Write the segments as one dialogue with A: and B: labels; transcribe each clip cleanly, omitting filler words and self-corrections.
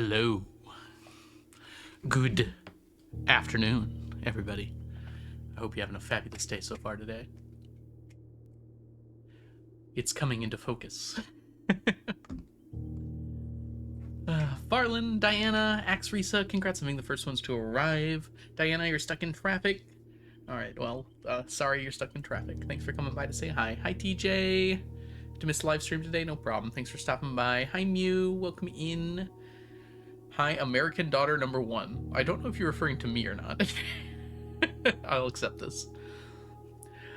A: Hello. Good afternoon, everybody. I hope you're having a fabulous day so far today. It's coming into focus. Farland, Diana, Axe Risa, congrats on being the first ones to arrive. Diana, you're stuck in traffic. Alright, well, sorry you're stuck in traffic. Thanks for coming by to say hi. Hi, TJ. To miss the live stream today? No problem. Thanks for stopping by. Hi, Mew. Welcome in. Hi, American Daughter number 1. I don't know if you're referring to me or not. I'll accept this.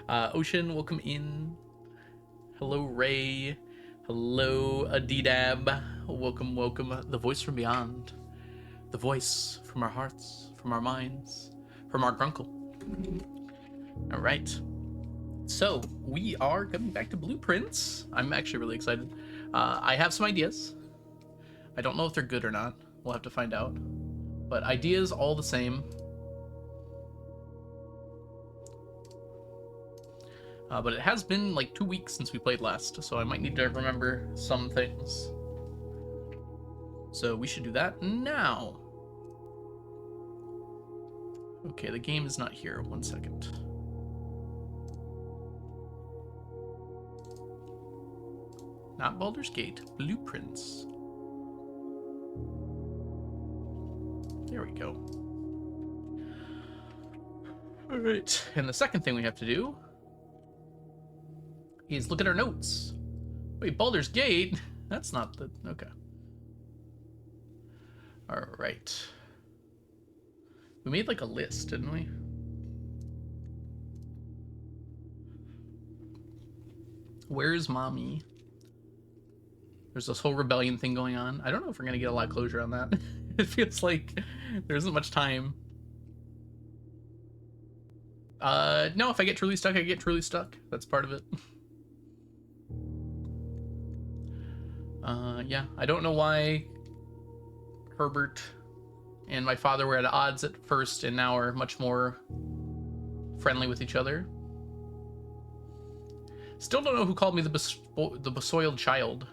A: Ocean, welcome in. Hello, Ray. Hello, Adidab. Welcome, welcome. The voice from beyond. The voice from our hearts, from our minds, from our grunkle. All right. So, we are coming back to Blueprints. I'm actually really excited. I have some ideas. I don't know if they're good or not. We'll have to find out. But ideas all the same. But it has been like 2 weeks since we played last, so I might need to remember some things. So we should do that now. Okay, the game is not here. 1 second. Not Baldur's Gate, Blueprints. There we go. All right, and the second thing we have to do is look at our notes. Wait, Baldur's Gate? That's not the... Okay. All right. We made like a list, didn't we? Where's Mommy? There's this whole rebellion thing going on. I don't know if we're going to get a lot of closure on that. It feels like there isn't much time. No, if I get truly stuck, I get truly stuck. That's part of it. Yeah, I don't know why Herbert and my father were at odds at first and now are much more friendly with each other. Still don't know who called me the besoiled child.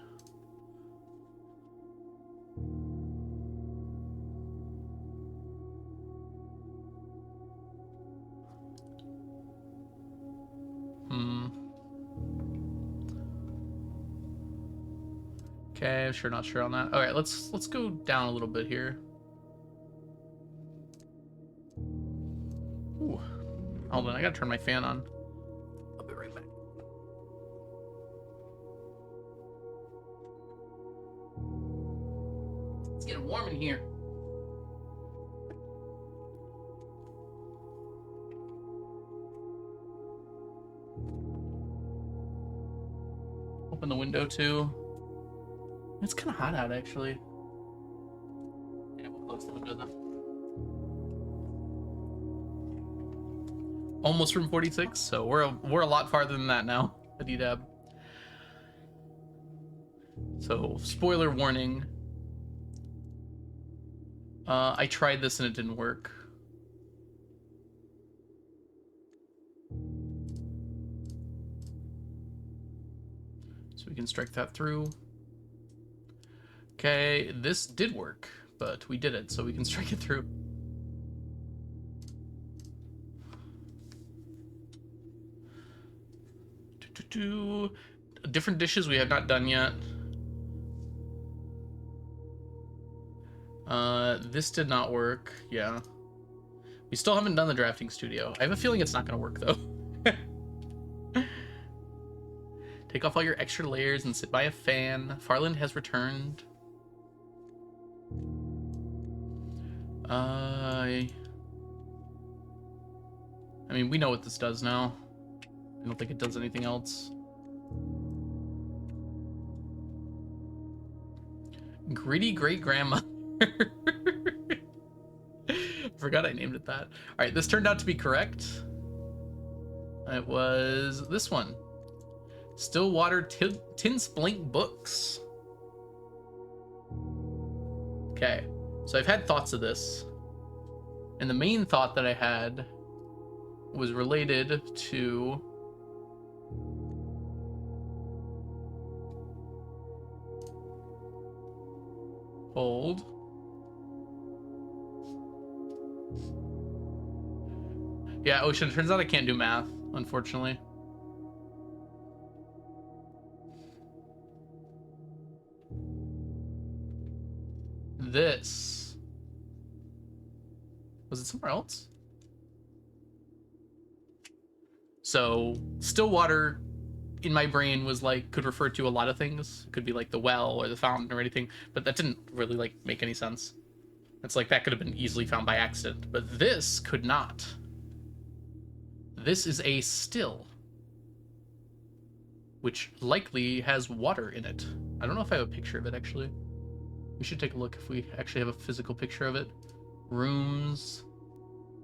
A: Okay, sure, not sure on that. All right, let's go down a little bit here. Ooh, hold on, I gotta turn my fan on. I'll be right back. It's getting warm in here. Open the window too. It's kind of hot out, actually. Yeah, we'll close the window then. Almost room 46, so we're a lot farther than that now. Adidab. So, spoiler warning. I tried this and it didn't work. So we can strike that through. Okay, this did work, but we did it, so we can strike it through. Different dishes we have not done yet. This did not work. Yeah. We still haven't done the drafting studio. I have a feeling it's not going to work, though. Take off all your extra layers and sit by a fan. Farland has returned. I mean, we know what this does now. I don't think it does anything else. Gritty great grandma. Forgot I named it that. All right, this turned out to be correct. It was this one. Stillwater Tint's Blink Books. Okay, so I've had thoughts of this. And the main thought that I had was related to hold. Yeah, Ocean, it turns out I can't do math, unfortunately. This. Was it somewhere else? So, still water in my brain was like, could refer to a lot of things. It could be like the well or the fountain or anything, but that didn't really like make any sense. It's like that could have been easily found by accident, but this could not. This is a still, which likely has water in it. I don't know if I have a picture of it, actually. We should take a look if we actually have a physical picture of it. Rooms.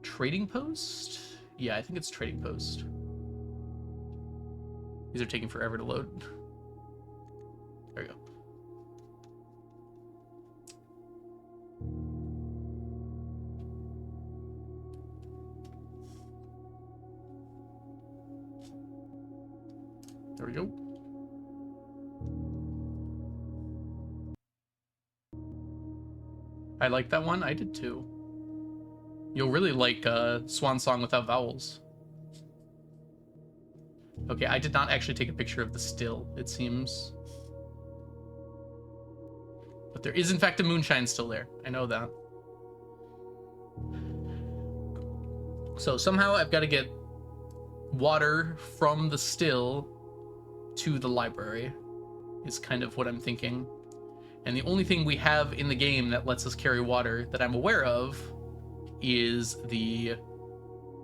A: Trading post? Yeah, I think it's trading post. These are taking forever to load. There we go. There we go. I like that one. I did too. You'll really like Swan Song without vowels. Okay, I did not actually take a picture of the still, it seems. But there is, in fact, a moonshine still there. I know that. So somehow I've got to get water from the still to the library, is kind of what I'm thinking. And the only thing we have in the game that lets us carry water that I'm aware of is the,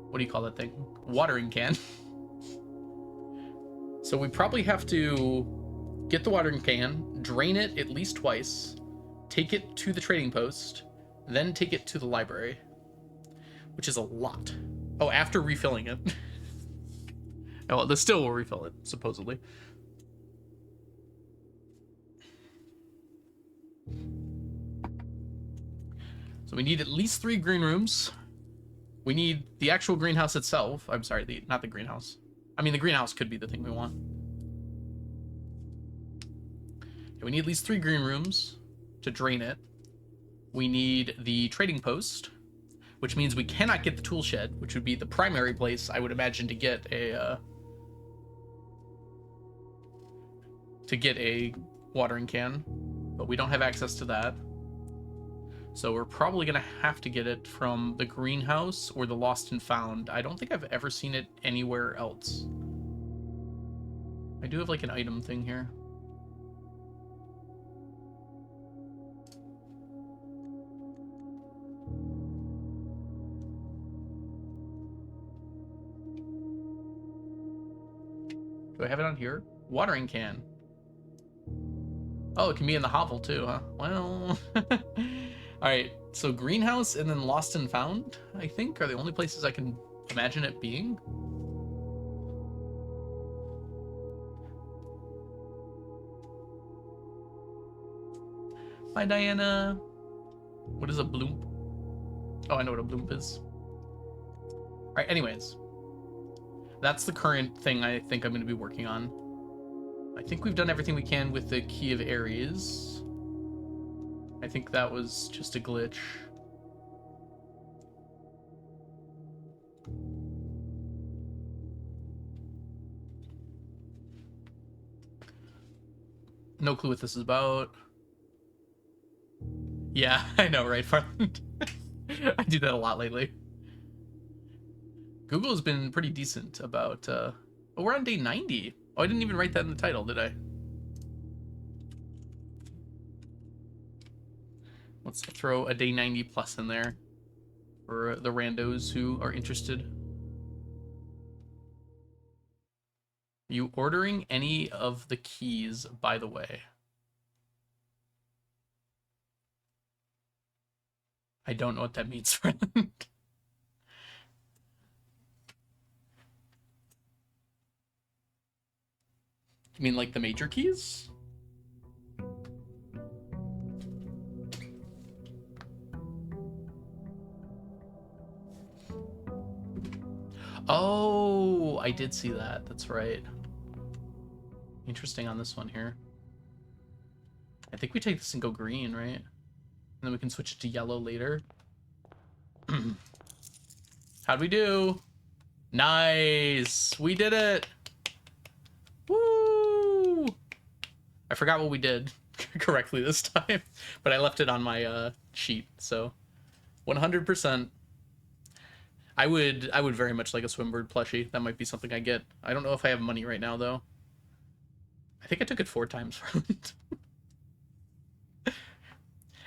A: what do you call that thing? Watering can. So we probably have to get the watering can, drain it at least twice, take it to the trading post, then take it to the library, which is a lot. Oh, after refilling it. Oh, the still will refill it, supposedly. So we need at least 3 green rooms. We need the actual greenhouse itself. I'm sorry, not the greenhouse. I mean, the greenhouse could be the thing we want. Okay, we need at least 3 green rooms to drain it. We need the trading post, which means we cannot get the tool shed, which would be the primary place I would imagine to get a watering can, but we don't have access to that. So we're probably gonna have to get it from the greenhouse or the lost and found. I don't think I've ever seen it anywhere else. I do have like an item thing here. Do I have it on here? Watering can. Oh, it can be in the hovel too, huh? Well, all right. So greenhouse and then lost and found, I think, are the only places I can imagine it being. Hi, Diana. What is a bloomp? Oh, I know what a bloomp is. All right. Anyways, that's the current thing I think I'm going to be working on. I think we've done everything we can with the Key of Ares. I think that was just a glitch. No clue what this is about. Yeah, I know, right, Farland? I do that a lot lately. Google has been pretty decent about... Oh, we're on day 90. Oh, I didn't even write that in the title, did I? Let's throw a day 90 plus in there for the randos who are interested. Are you ordering any of the keys, by the way? I don't know what that means, friend. You mean like the major keys? Oh, I did see that. That's right. Interesting on this one here. I think we take this and go green, right? And then we can switch it to yellow later. How'd we do? Nice. We did it. Woo! I forgot what we did correctly this time, but I left it on my sheet, so 100%. I would very much like a Swimbird plushie. That might be something I get. I don't know if I have money right now though. I think I took it 4 times from it.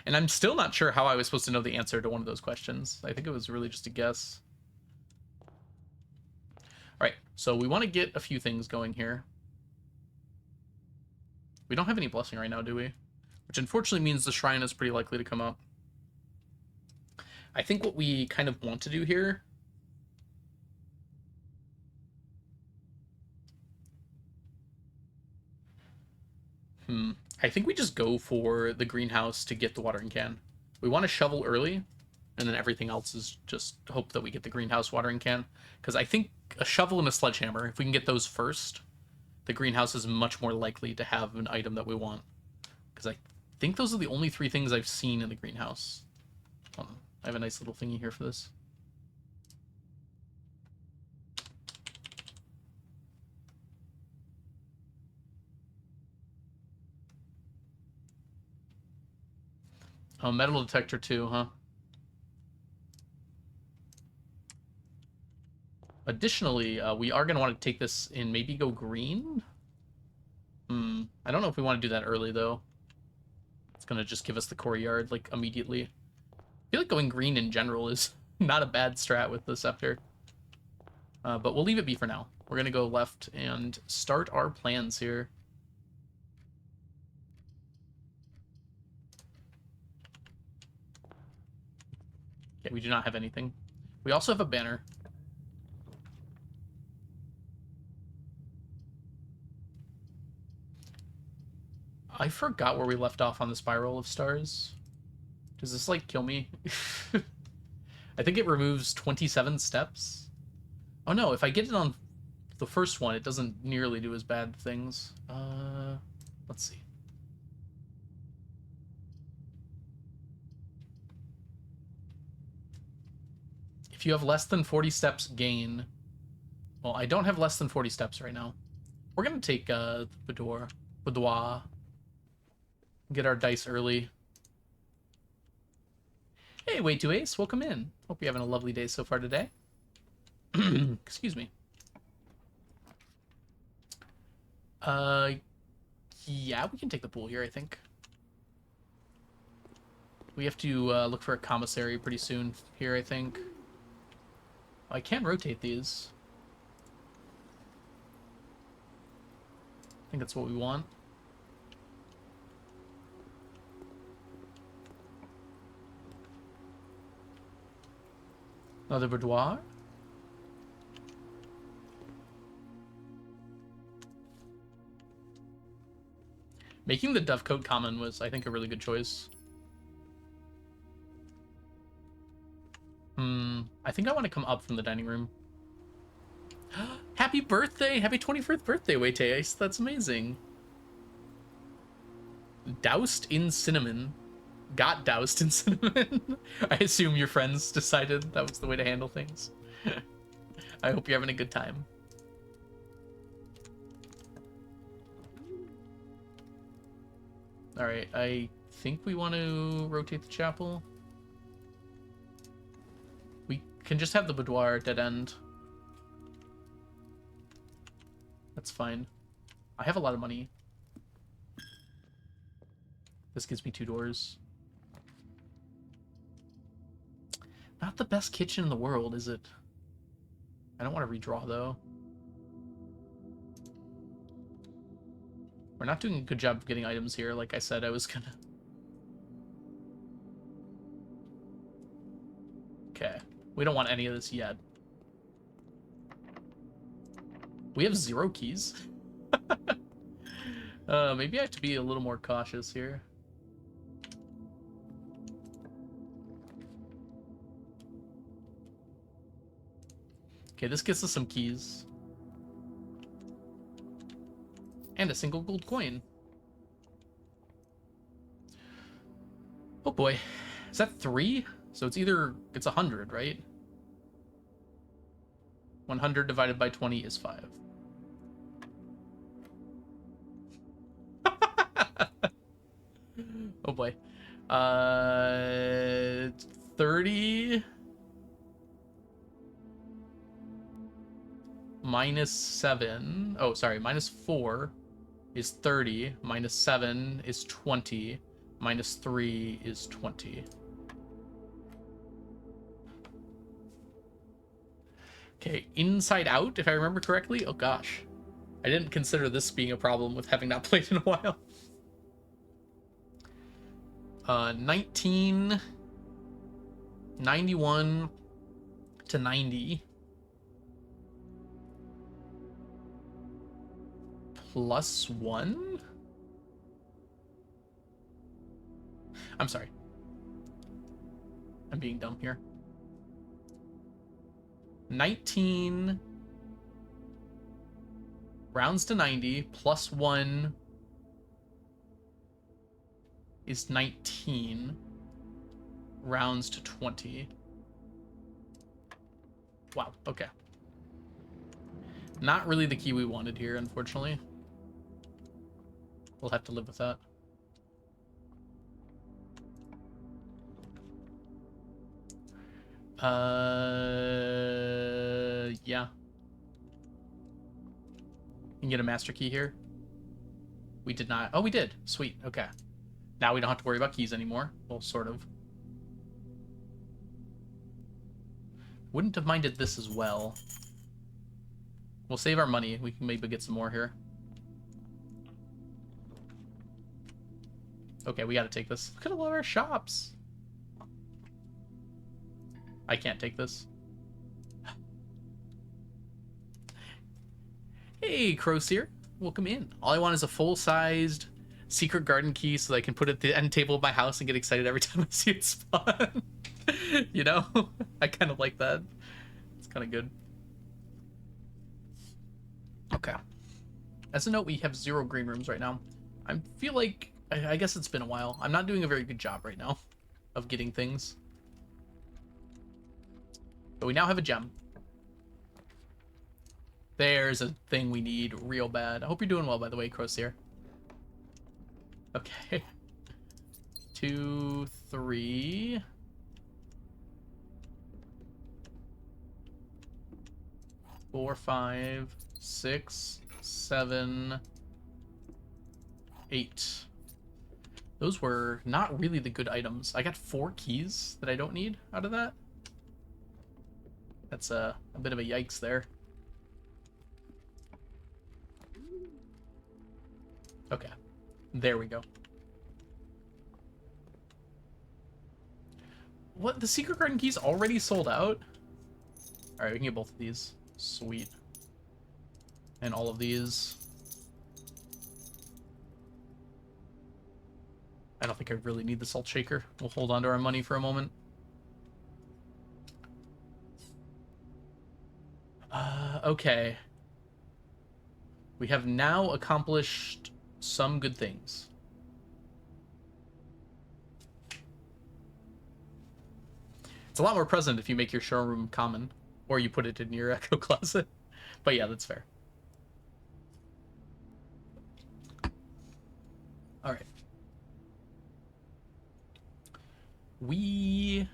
A: And I'm still not sure how I was supposed to know the answer to one of those questions. I think it was really just a guess. All right, so we want to get a few things going here. We don't have any blessing right now, do we? Which unfortunately means the shrine is pretty likely to come up. I think what we kind of want to do here... I think we just go for the greenhouse to get the watering can. We want to shovel early, and then everything else is just hope that we get the greenhouse watering can. Because I think a shovel and a sledgehammer, if we can get those first, the greenhouse is much more likely to have an item that we want. Because I think those are the only 3 things I've seen in the greenhouse. Hold on. I have a nice little thingy here for this. Oh, metal detector too, huh? Additionally, we are going to want to take this and maybe go green. I don't know if we want to do that early, though. It's going to just give us the core yard, like, immediately. I feel like going green in general is not a bad strat with the scepter. But we'll leave it be for now. We're going to go left and start our plans here. Okay, we do not have anything. We also have a banner. I forgot where we left off on the spiral of stars. Does this, like, kill me? I think it removes 27 steps. Oh, no, if I get it on the first one, it doesn't nearly do as bad things. Let's see. If you have less than 40 steps, gain. Well, I don't have less than 40 steps right now. We're going to take Boudoir. Get our dice early. Hey, Way to Ace, welcome in. Hope you're having a lovely day so far today. Excuse me. Yeah, we can take the pool here, I think. We have to look for a commissary pretty soon here, I think. Oh, I can rotate these. I think that's what we want. Another boudoir. Making the Dovecoat common was, I think, a really good choice. I think I want to come up from the dining room. Happy birthday! Happy 21st birthday, Wei-Te Ice. That's amazing. Doused in cinnamon. Got doused in cinnamon. I assume your friends decided that was the way to handle things. I hope you're having a good time. Alright, I think we want to rotate the chapel. We can just have the boudoir dead end. That's fine. I have a lot of money. This gives me 2 doors. Not the best kitchen in the world, is it? I don't want to redraw, though. We're not doing a good job of getting items here, like I said I was gonna. Okay. We don't want any of this yet. We have 0 keys. Maybe I have to be a little more cautious here. Okay, this gets us some keys. And a single gold coin. Oh boy. Is that 3? So it's 100, right? 100 divided by 20 is 5. Oh boy. 30 minus 7. Oh, sorry. Minus 4 is 30. Minus 7 is 20. Minus 3 is 20. Okay, inside out, if I remember correctly. Oh gosh. I didn't consider this being a problem with having not played in a while. 19, 91 to 90 plus 1? I'm sorry. I'm being dumb here. 19 rounds to 90 plus 1 is 19 rounds to 20. Wow, okay. Not really the key we wanted here, unfortunately. We'll have to live with that. Yeah. You can get a master key here. We did not. Oh, we did. Sweet. Okay. Now we don't have to worry about keys anymore. Well, sort of. Wouldn't have minded this as well. We'll save our money. We can maybe get some more here. Okay, we gotta take this. Look at all of our shops. I can't take this. Hey, Crowseer. Welcome in. All I want is a full-sized secret garden key so that I can put it at the end table of my house and get excited every time I see it spawn. You know? I kind of like that. It's kind of good. Okay. As a note, we have 0 green rooms right now. I feel like... I guess it's been a while. I'm not doing a very good job right now of getting things. But we now have a gem. There's a thing we need real bad. I hope you're doing well, by the way, Crowseer. Okay. 2, 3. 4, 5, 6, 7, 8. Those were not really the good items. I got 4 keys that I don't need out of that. That's a bit of a yikes there. Okay. There we go. What? The secret garden keys already sold out? Alright, we can get both of these. Sweet. And all of these. I don't think I really need the salt shaker. We'll hold on to our money for a moment. Okay. We have now accomplished some good things. It's a lot more present if you make your showroom common, or you put it in your echo closet. But yeah, that's fair. All right. We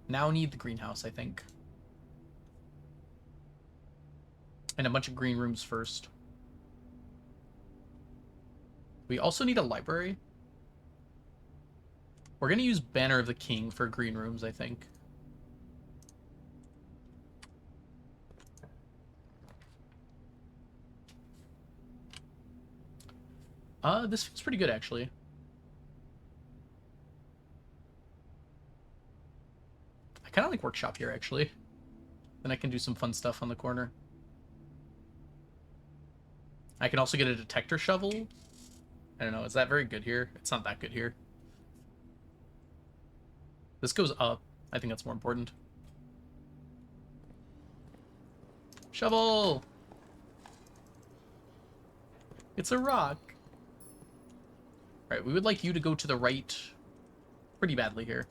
A: now need the greenhouse, I think. And a bunch of green rooms first. We also need a library. We're going to use Banner of the King for green rooms, I think. This feels pretty good, actually. I kind of like Workshop here, actually. Then I can do some fun stuff on the corner. I can also get a detector shovel. I don't know, is that very good here? It's not that good here. This goes up. I think that's more important. Shovel! It's a rock. Alright, we would like you to go to the right pretty badly here.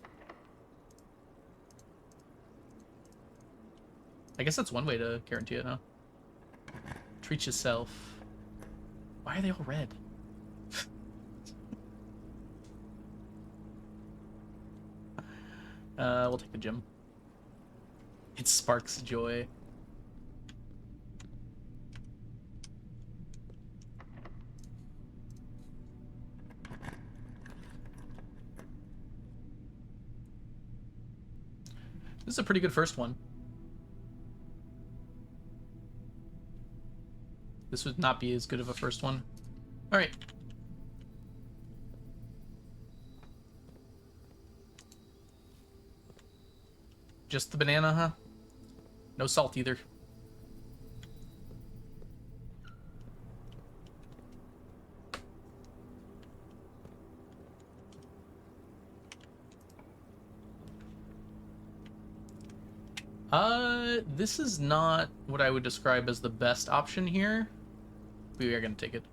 A: I guess that's one way to guarantee it, huh? Treat yourself. Why are they all red? We'll take the gym. It sparks joy. This is a pretty good first one. This would not be as good of a first one. All right. Just the banana, huh? No salt either. This is not what I would describe as the best option here. We are gonna take it.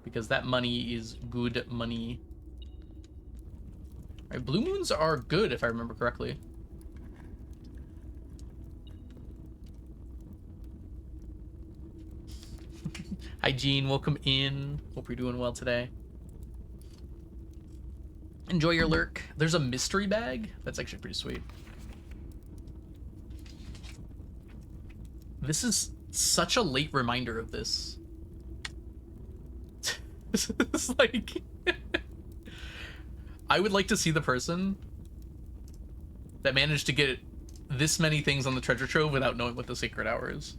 A: Because that money is good money. Alright, blue moons are good if I remember correctly. Hi Jean, welcome in. Hope you're doing well today. Enjoy your lurk. There's a mystery bag. That's actually pretty sweet. This is such a late reminder of this. It's like... I would like to see the person that managed to get this many things on the treasure trove without knowing what the sacred hour is.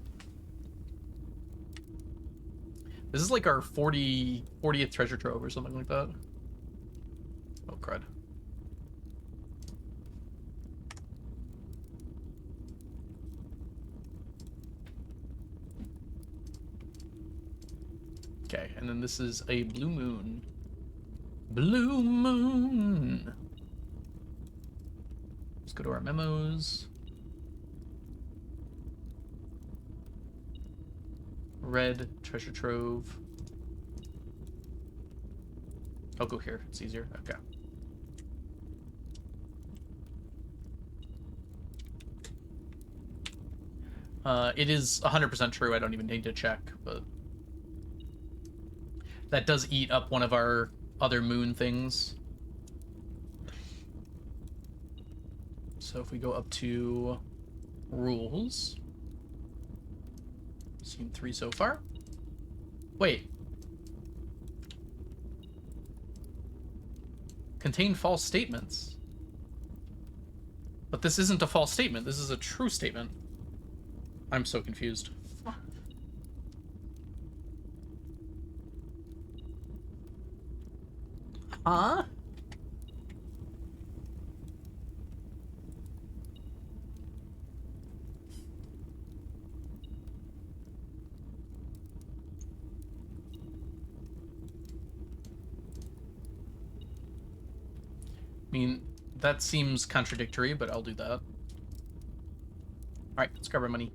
A: This is like our 40th treasure trove or something like that. Oh, crud. Okay, and then this is a blue moon. Blue moon. Let's go to our memos. Red treasure trove. I'll go here. It's easier. Okay. It is 100% true. I don't even need to check, but that does eat up one of our other moon things. So if we go up to rules, seen 3 so far. Wait. Contain false statements. But this isn't a false statement. This is a true statement. I'm so confused. Huh? I mean, that seems contradictory, but I'll do that. Alright, let's grab our money.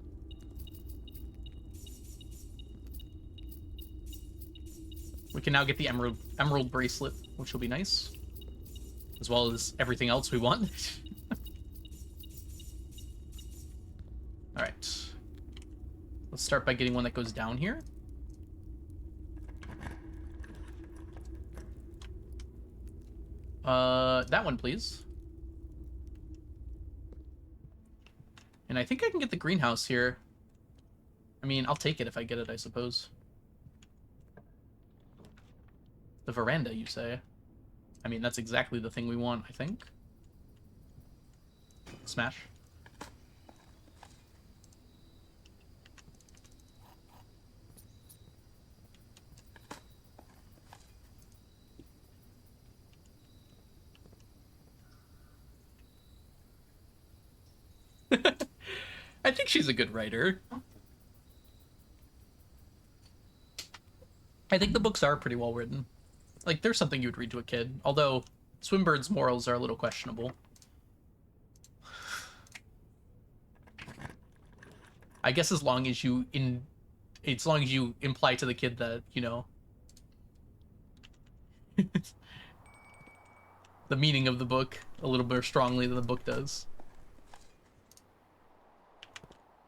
A: We can now get the emerald bracelet, which will be nice. As well as everything else we want. Alright. Let's start by getting one that goes down here. That one, please. And I think I can get the greenhouse here. I mean, I'll take it if I get it, I suppose. The veranda, you say? I mean, that's exactly the thing we want, I think. Smash. I think she's a good writer. I think the books are pretty well written. Like, there's something you would read to a kid. Although, Swinburne's morals are a little questionable. I guess as long as you imply to the kid that, you know, the meaning of the book a little more strongly than the book does.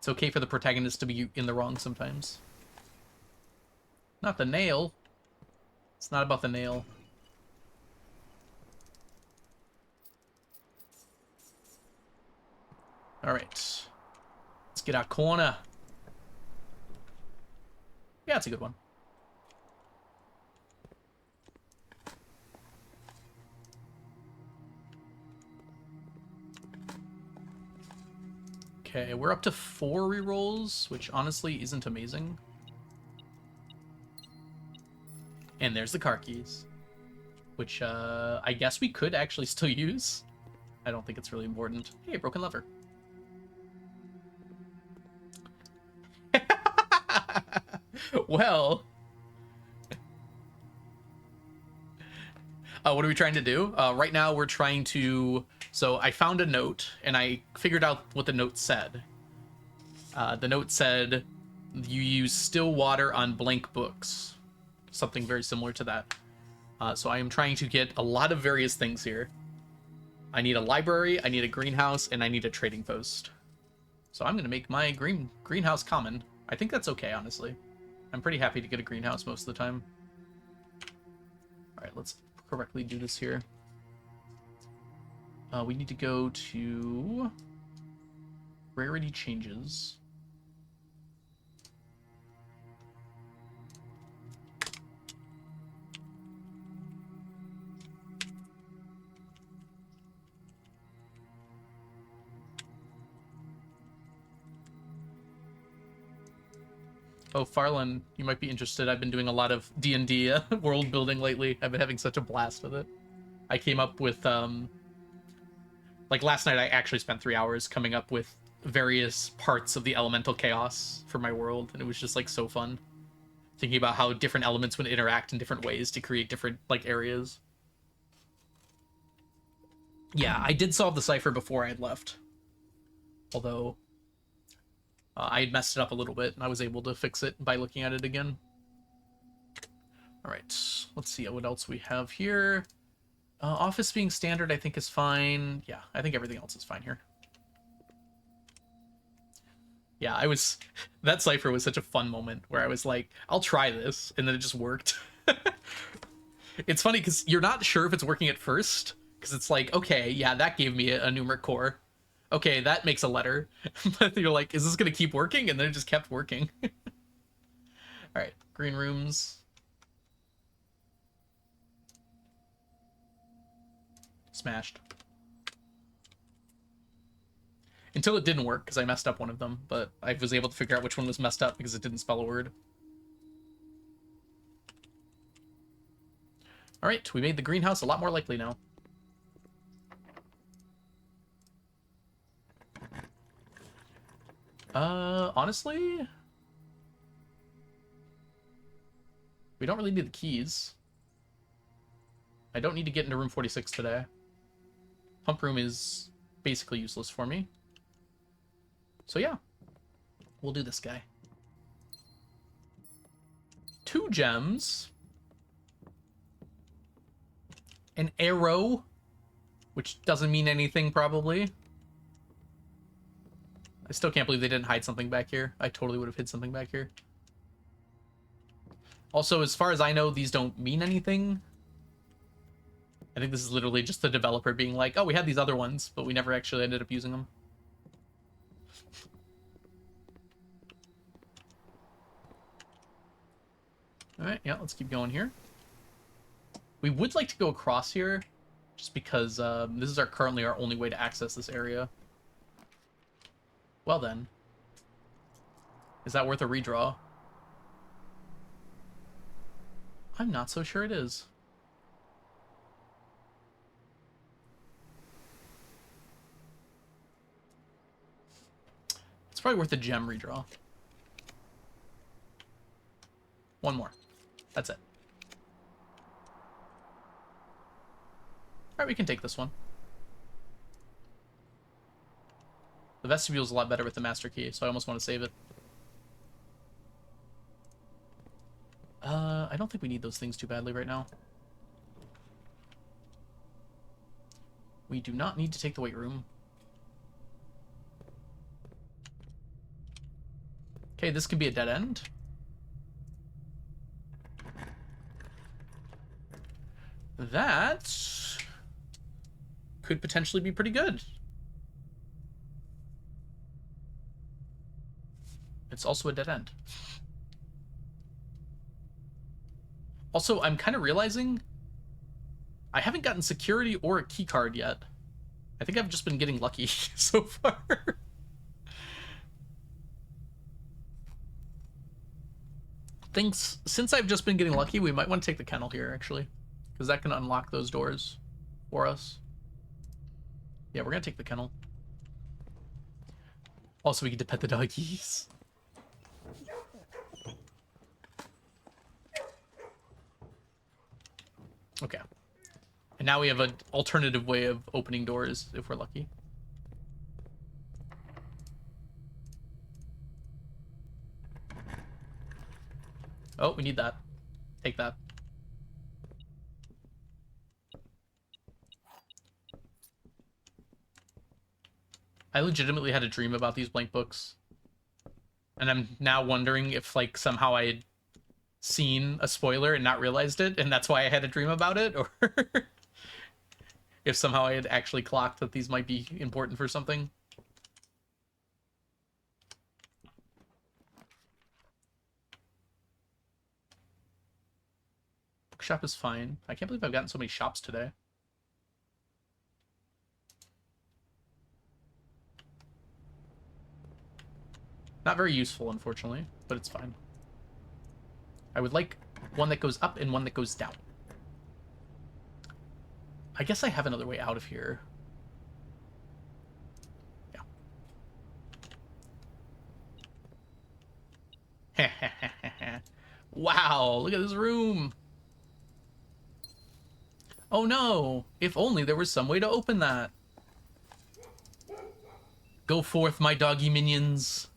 A: It's okay for the protagonist to be in the wrong sometimes. Not the nail. It's not about the nail. Alright. Let's get our corner. Yeah, it's a good one. Okay, we're up to 4 rerolls, which honestly isn't amazing. And there's the car keys, which I guess we could actually still use. I don't think it's really important. Hey, broken lever. Well, what are we trying to do? Right now we're trying to... So I found a note, and I figured out what the note said. The note said, you use still water on blank books. Something very similar to that. So I am trying to get a lot of various things here. I need a library, I need a greenhouse, and I need a trading post. So I'm going to make my greenhouse common. I think that's okay, honestly. I'm pretty happy to get a greenhouse most of the time. Alright, let's correctly do this here. We need to go to rarity changes. Oh, Farland, you might be interested. I've been doing a lot of D&D world building lately. I've been having such a blast with it. I came up with, like last night I actually spent 3 hours coming up with various parts of the elemental chaos for my world, and it was just like so fun. Thinking about how different elements would interact in different ways to create different like areas. Yeah, I did solve the cipher before I had left. Although I had messed it up a little bit, and I was able to fix it by looking at it again. All right, let's see what else we have here. Office being standard, I think, is fine. Yeah, I think everything else is fine here. Yeah, that cipher was such a fun moment where I was like, I'll try this, and then it just worked. It's funny because you're not sure if it's working at first, because it's like, okay, yeah, that gave me a numeric core. Okay, that makes a letter. But you're like, is this going to keep working? And then it just kept working. All right, green rooms. Smashed. Until it didn't work, because I messed up one of them, but I was able to figure out which one was messed up because it didn't spell a word. All right, we made the greenhouse a lot more likely now. Honestly, we don't really need the keys. I don't need to get into room 46 today. Pump room is basically useless for me. So yeah, we'll do this guy. 2 gems. An arrow, which doesn't mean anything probably. I still can't believe they didn't hide something back here. I totally would have hid something back here. Also, as far as I know, these don't mean anything. I think this is literally just the developer being like, oh, we had these other ones, but we never actually ended up using them. Alright, yeah, let's keep going here. We would like to go across here, just because this is currently our only way to access this area. Well then. Is that worth a redraw? I'm not so sure it is. It's probably worth a gem redraw. One more. That's it. Alright, we can take this one. The vestibule's a lot better with the master key, so I almost want to save it. I don't think we need those things too badly right now. We do not need to take the weight room. Okay, this could be a dead end. That could potentially be pretty good. It's also a dead end. Also, I'm kind of realizing I haven't gotten security or a key card yet. I think I've just been getting lucky so far. Since I've just been getting lucky, we might want to take the kennel here, actually. Because that can unlock those doors for us. Yeah, we're going to take the kennel. Also, we get to pet the doggies. Okay. And now we have an alternative way of opening doors, if we're lucky. Oh, we need that. Take that. I legitimately had a dream about these blank books. And I'm now wondering if, like, somehow I had seen a spoiler and not realized it, and that's why I had a dream about it, or if somehow I had actually clocked that these might be important for something. Bookshop is fine. I can't believe I've gotten so many shops today. Not very useful, unfortunately, but it's fine. I would like one that goes up and one that goes down. I guess I have another way out of here. Yeah. Wow, look at this room. Oh no, if only there was some way to open that. Go forth, my doggy minions.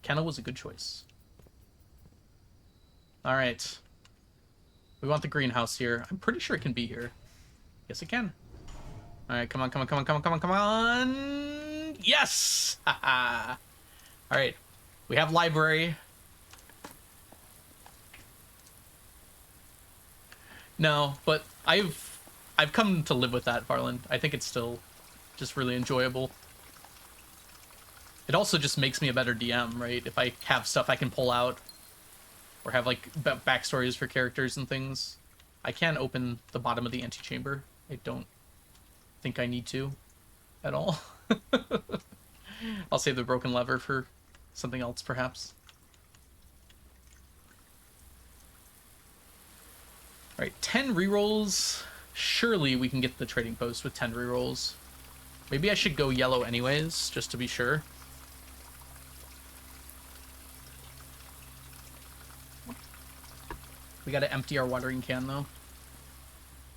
A: Kennel was a good choice. All right. We want the greenhouse here. I'm pretty sure it can be here. Yes, it can. All right, come on, come on, come on, come on, come on, come on. Yes! All right. We have library. No, but I've come to live with that, Varland. I think it's still just really enjoyable. It also just makes me a better DM, right? If I have stuff I can pull out, or have like backstories for characters and things. I can open the bottom of the antechamber. I don't think I need to at all. I'll save the broken lever for something else, perhaps. All right, 10 rerolls. Surely we can get the trading post with 10 rerolls. Maybe I should go yellow anyways, just to be sure. We gotta empty our watering can, though.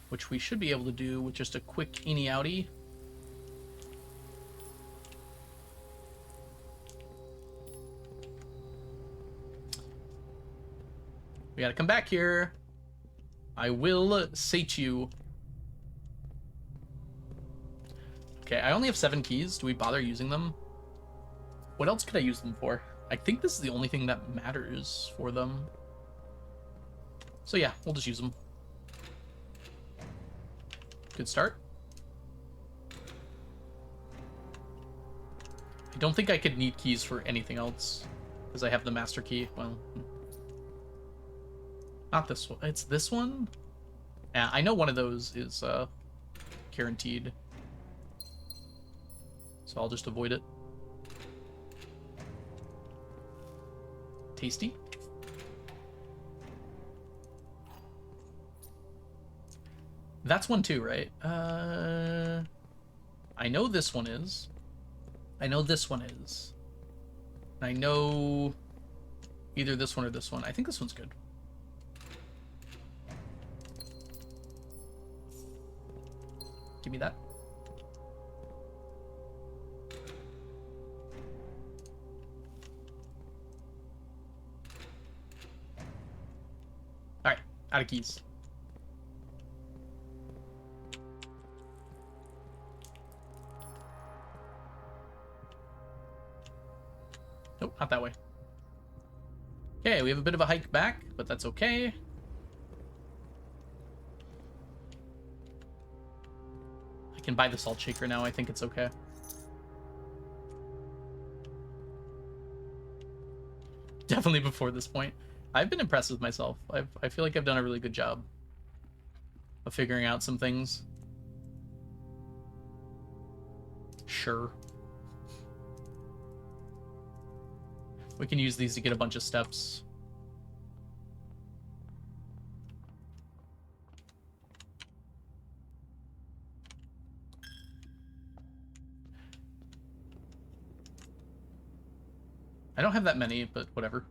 A: Which we should be able to do with just a quick eeny outie. We gotta come back here. I will sate you. Okay, I only have 7 keys. Do we bother using them? What else could I use them for? I think this is the only thing that matters for them. So yeah, we'll just use them. Good start. I don't think I could need keys for anything else, because I have the master key. Well, not this one. It's this one? Yeah, I know one of those is guaranteed. So I'll just avoid it. Tasty. That's one too, right? I know this one is. I know this one is. I know either this one or this one. I think this one's good. Give me that. All right, out of keys. not that way. Okay, we have a bit of a hike back, but that's okay. I can buy the salt shaker now. I think it's okay. Definitely before this point. I've been impressed with myself. I feel like I've done a really good job of figuring out some things. Sure. We can use these to get a bunch of steps. I don't have that many, but whatever.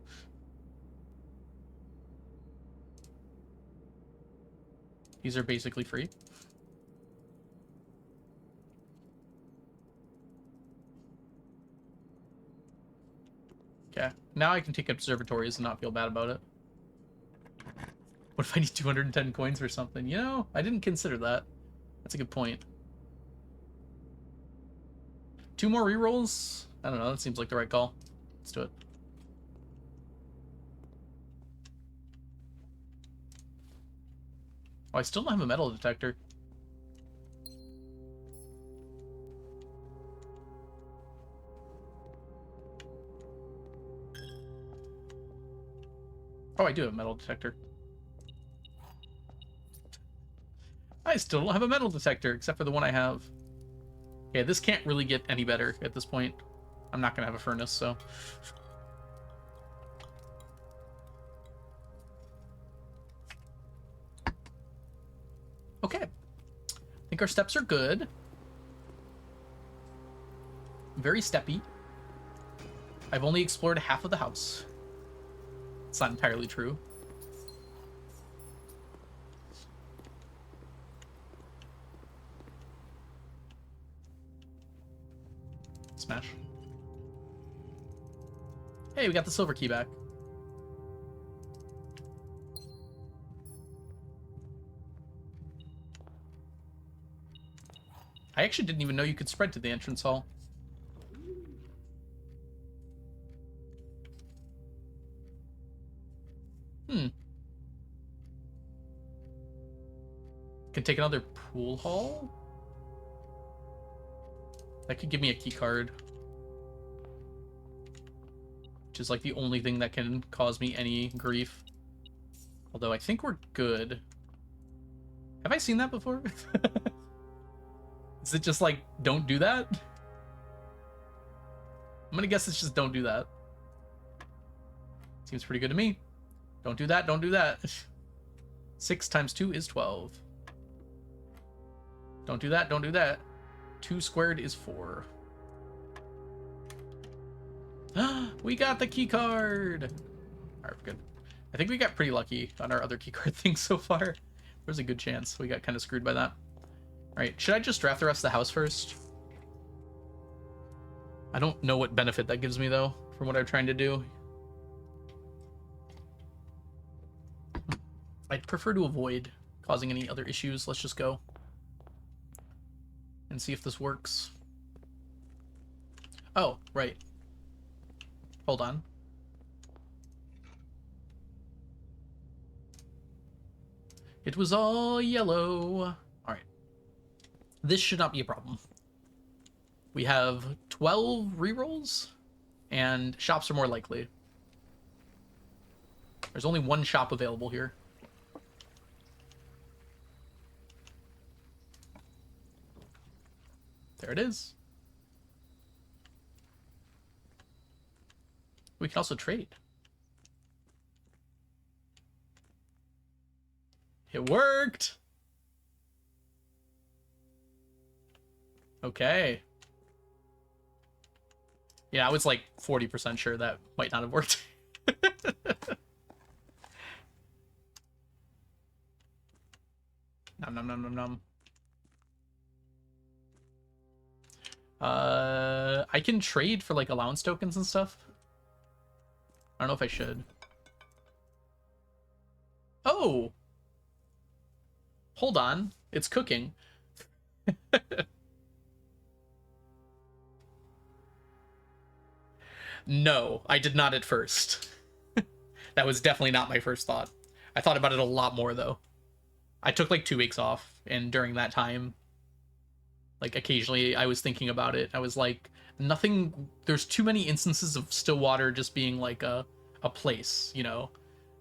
A: These are basically free. Okay, now I can take observatories and not feel bad about it. What if I need 210 coins or something? You know, I didn't consider that. That's a good point. 2 more rerolls? I don't know, that seems like the right call. Let's do it. Oh, I still don't have a metal detector. Oh, I do have a metal detector. I still don't have a metal detector, except for the one I have. Okay, this can't really get any better at this point. I'm not going to have a furnace, so... Okay. I think our steps are good. Very steppy. I've only explored half of the house. It's not entirely true. Smash. Hey, we got the silver key back. I actually didn't even know you could spread to the entrance hall. Can take another pool hall? That could give me a key card. Which is like the only thing that can cause me any grief. Although I think we're good. Have I seen that before? Is it just like, don't do that? I'm gonna guess it's just don't do that. Seems pretty good to me. Don't do that, don't do that. 6 times 2 is 12. Don't do that, don't do that. 2 squared is 4. We got the key card! Alright, we're good. I think we got pretty lucky on our other key card things so far. There's a good chance we got kind of screwed by that. Alright, should I just draft the rest of the house first? I don't know what benefit that gives me, though, from what I'm trying to do. I'd prefer to avoid causing any other issues. Let's just go and see if this works. Oh, right. Hold on. It was all yellow. All right. This should not be a problem. We have 12 rerolls, and shops are more likely. There's only one shop available here. There it is. We can also trade. It worked! Okay. Yeah, I was like 40% sure that might not have worked. Nom nom nom nom nom. I can trade for like allowance tokens and stuff. I don't know if I should. Oh! Hold on. It's cooking. No, I did not at first. That was definitely not my first thought. I thought about it a lot more, though. I took like 2 weeks off, and during that time, like occasionally I was thinking about it. I was like, nothing, there's too many instances of Stillwater just being like a place, you know?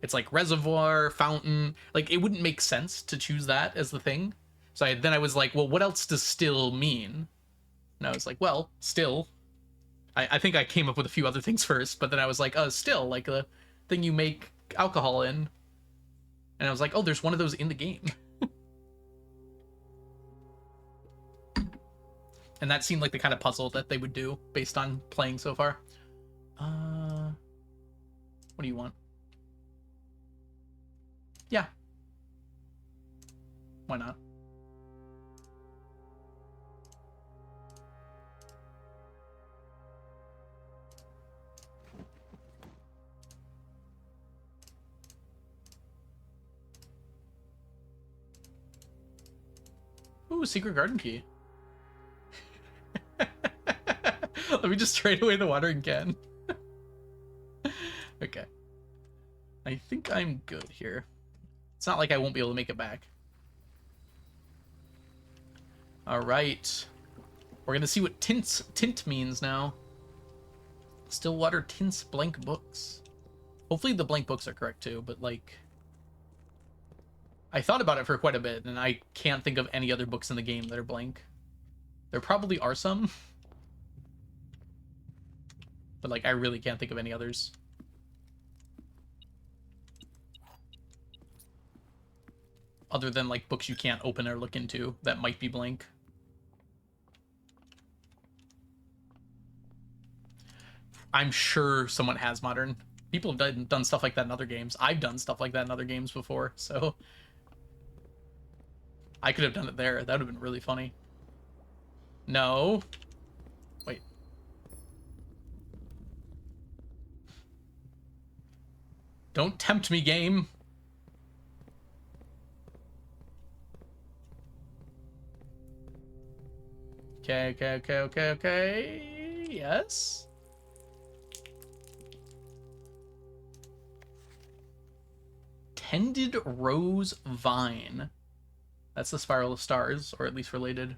A: It's like reservoir, fountain. Like, it wouldn't make sense to choose that as the thing. So then I was like, well, what else does still mean? And I was like, well, still. I think I came up with a few other things first, but then I was like, still, like a thing you make alcohol in. And I was like, oh, there's one of those in the game. And that seemed like the kind of puzzle that they would do based on playing so far. What do you want? Yeah. Why not? Ooh, secret garden key. Let me just trade away the watering can. Okay. I think I'm good here. It's not like I won't be able to make it back. Alright. We're gonna see what tint means now. Stillwater Tint's blank books. Hopefully the blank books are correct too, but like... I thought about it for quite a bit, and I can't think of any other books in the game that are blank. There probably are some. But like, I really can't think of any others. Other than like books you can't open or look into that might be blank. I'm sure someone has modern. People have done stuff like that in other games. I've done stuff like that in other games before, so... I could have done it there. That would have been really funny. No. Wait. Don't tempt me, game. Okay. Yes. Tended rose vine. That's the spiral of stars, or at least related.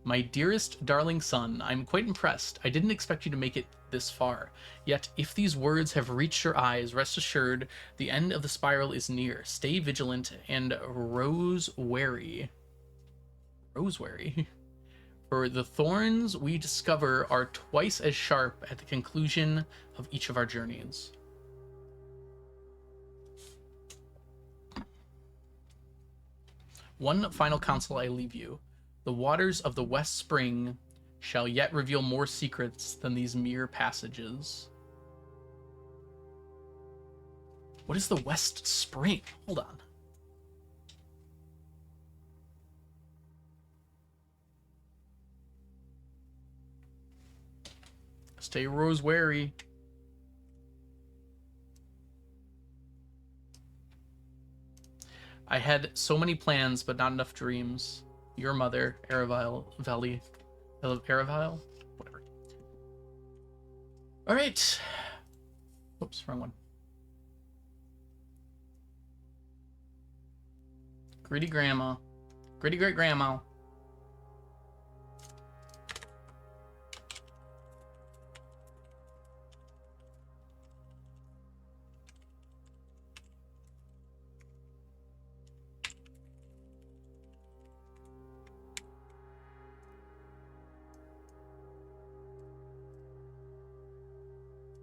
A: My dearest, darling son, I'm quite impressed. I didn't expect you to make it this far. Yet, if these words have reached your eyes, rest assured, the end of the spiral is near. Stay vigilant and rose-wary. Rose-wary? For the thorns we discover are twice as sharp at the conclusion of each of our journeys. One final counsel I leave you. The waters of the West Spring shall yet reveal more secrets than these mere passages. What is the West Spring? Hold on. Stay rose wary. I had so many plans, but not enough dreams. Your mother, Aravile Valley. Aravile? Whatever. Alright. Oops, wrong one. Gritty grandma. Gritty great grandma.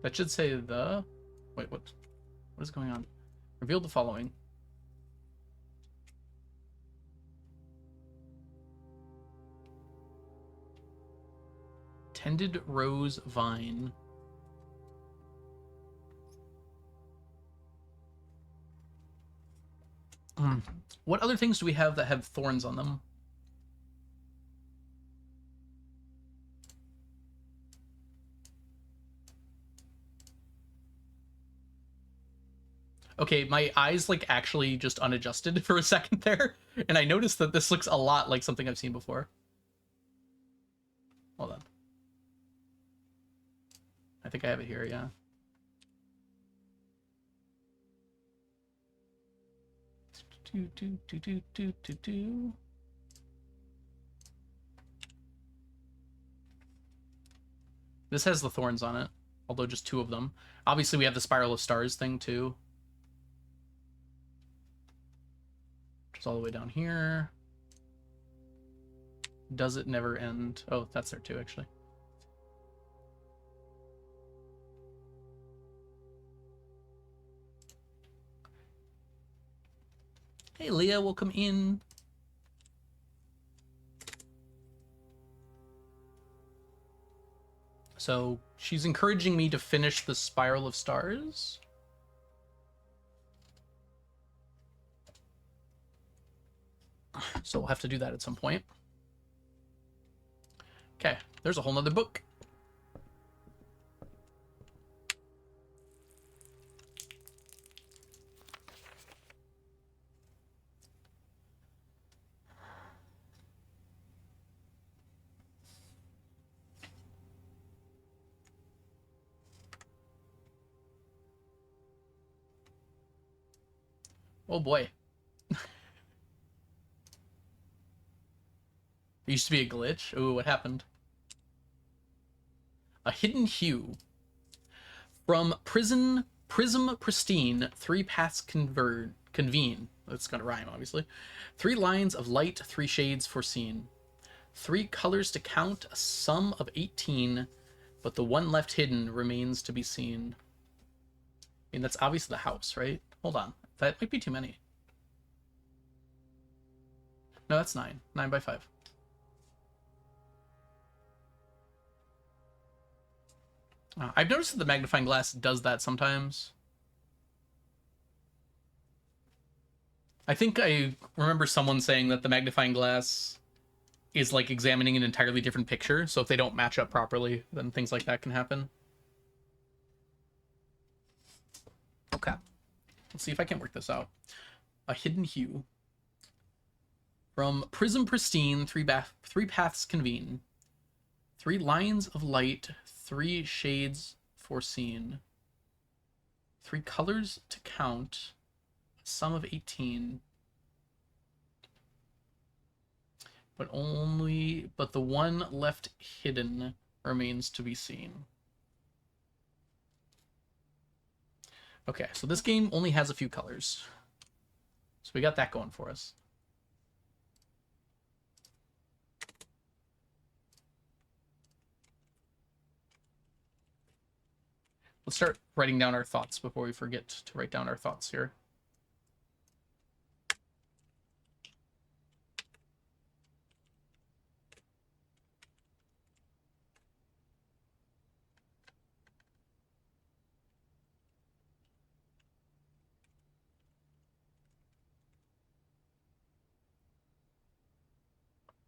A: That should say the... Wait, what is going on? Reveal the following. Tended rose vine. What other things do we have that have thorns on them? Okay, my eyes like actually just unadjusted for a second there, and I noticed that this looks a lot like something I've seen before. Hold on. I think I have it here, yeah. This has the thorns on it, although just 2 of them. Obviously, we have the Spiral of Stars thing, too. Which is all the way down here. Does it never end? Oh, that's there, too, actually. Hey, Leah, welcome in. So she's encouraging me to finish the Spiral of Stars. So we'll have to do that at some point. Okay, there's a whole nother book. Oh boy. It used to be a glitch. Ooh, what happened? A hidden hue. From prism pristine, 3 paths convene. That's gonna rhyme, obviously. 3 lines of light, 3 shades foreseen. 3 colors to count, a sum of 18, but the one left hidden remains to be seen. I mean, that's obviously the house, right? Hold on. That might be too many. No, that's 9. 9 by 5. I've noticed that the magnifying glass does that sometimes. I think I remember someone saying that the magnifying glass is like examining an entirely different picture, so if they don't match up properly, then things like that can happen. Okay. Let's see if I can work this out. A hidden hue. From prism pristine, 3 paths convene. 3 lines of light, 3 shades foreseen. 3 colors to count, a sum of 18. But the one left hidden remains to be seen. Okay, so this game only has a few colors. So we got that going for us. Let's start writing down our thoughts before we forget to write down our thoughts here.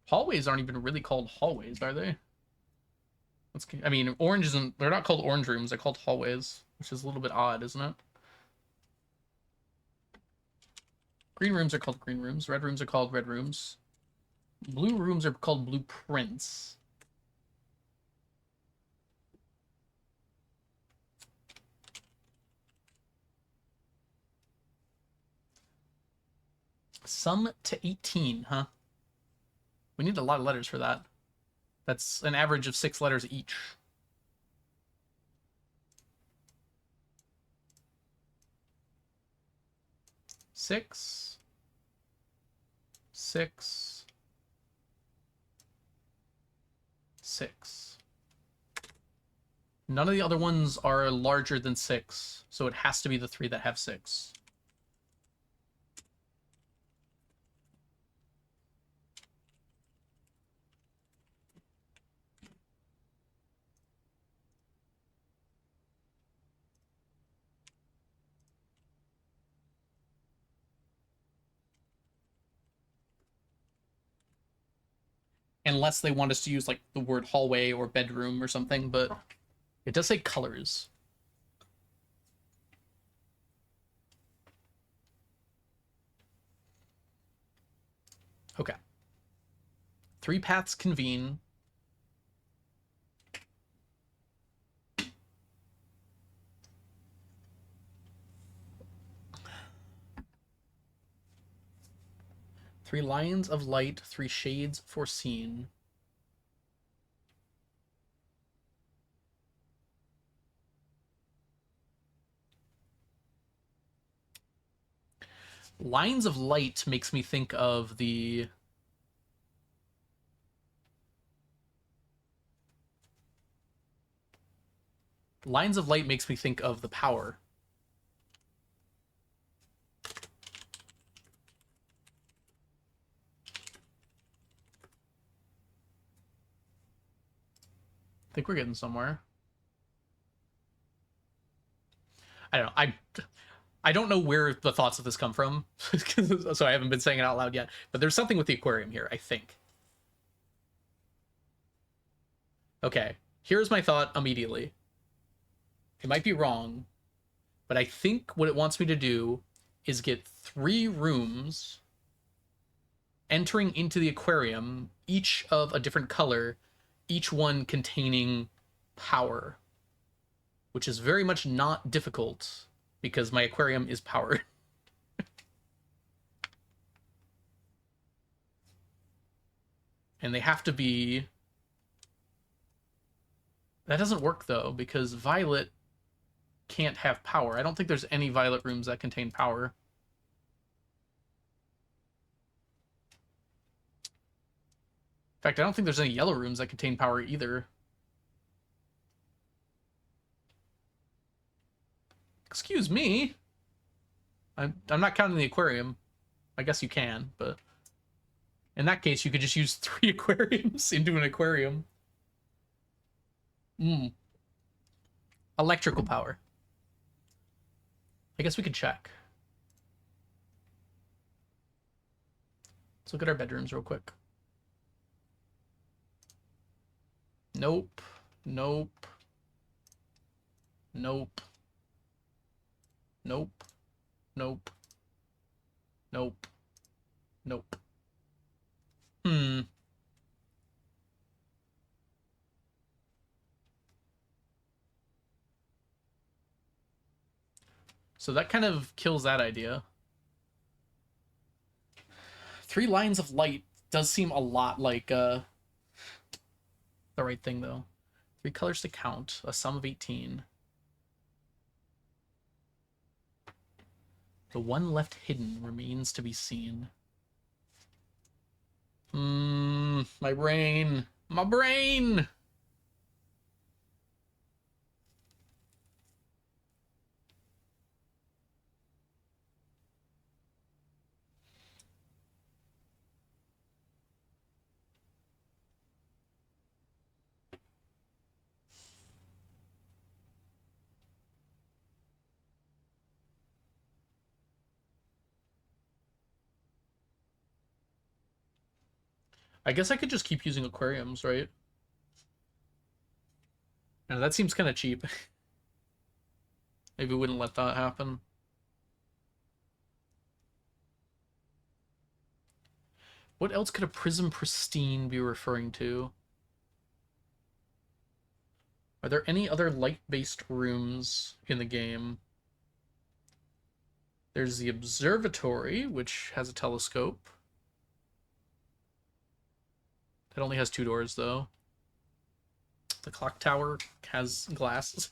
A: Hallways aren't even really called hallways, are they? I mean, orange isn't... They're not called orange rooms. They're called hallways, which is a little bit odd, isn't it? Green rooms are called green rooms. Red rooms are called red rooms. Blue rooms are called blueprints. Sum to 18, huh? We need a lot of letters for that. That's an average of 6 letters each. Six. None of the other ones are larger than 6, so it has to be the 3 that have 6. Unless they want us to use like the word hallway or bedroom or something, but it does say colors. Okay. 3 paths convene. 3 lines of light, 3 shades foreseen. Lines of light makes me think of the... Lines of light makes me think of the power. I think we're getting somewhere. I don't know. I don't know where the thoughts of this come from, so I haven't been saying it out loud yet. But there's something with the aquarium here, I think. Okay, here's my thought immediately. It might be wrong, but I think what it wants me to do is get 3 rooms entering into the aquarium, each of a different color, each one containing power, which is very much not difficult because my aquarium is powered. And they have to be... That doesn't work, though, because violet can't have power. I don't think there's any violet rooms that contain power. In fact, I don't think there's any yellow rooms that contain power either. Excuse me? I'm not counting the aquarium. I guess you can, but... In that case, you could just use 3 aquariums into an aquarium. Electrical power. I guess we could check. Let's look at our bedrooms real quick. Nope. Nope. Nope. Nope. Nope. Nope. Nope. So that kind of kills that idea. 3 lines of light does seem a lot like the right thing, though. 3 colors to count, a sum of 18. The one left hidden remains to be seen. My brain. My brain! I guess I could just keep using aquariums, right? Now, that seems kind of cheap. Maybe we wouldn't let that happen. What else could a prism pristine be referring to? Are there any other light-based rooms in the game? There's the observatory, which has a telescope. It only has 2 doors, though. The clock tower has glasses.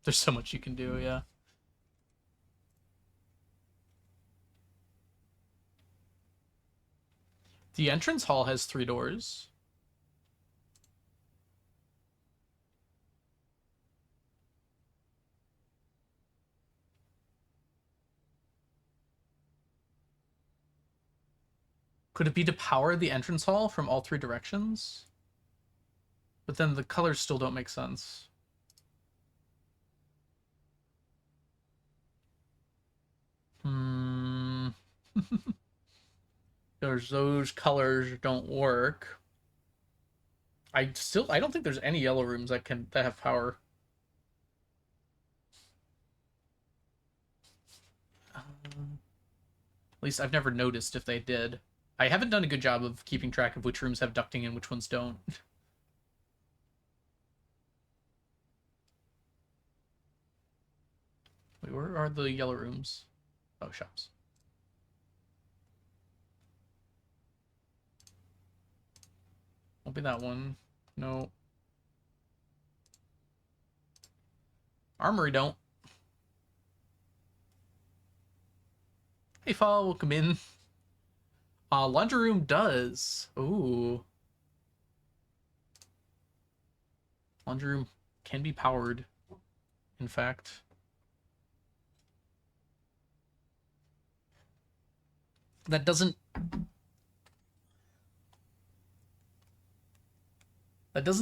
A: There's so much you can do, yeah. The entrance hall has 3 doors. Could it be to power the entrance hall from all 3 directions? But then the colors still don't make sense. Those colors don't work. I don't think there's any yellow rooms that have power. At least I've never noticed if they did. I haven't done a good job of keeping track of which rooms have ducting and which ones don't. Wait, where are the yellow rooms? Oh, shops. Won't be that one. No. Armory don't. Hey, Fall, welcome in. Laundry room does. Ooh. Laundry room can be powered, in fact. That doesn't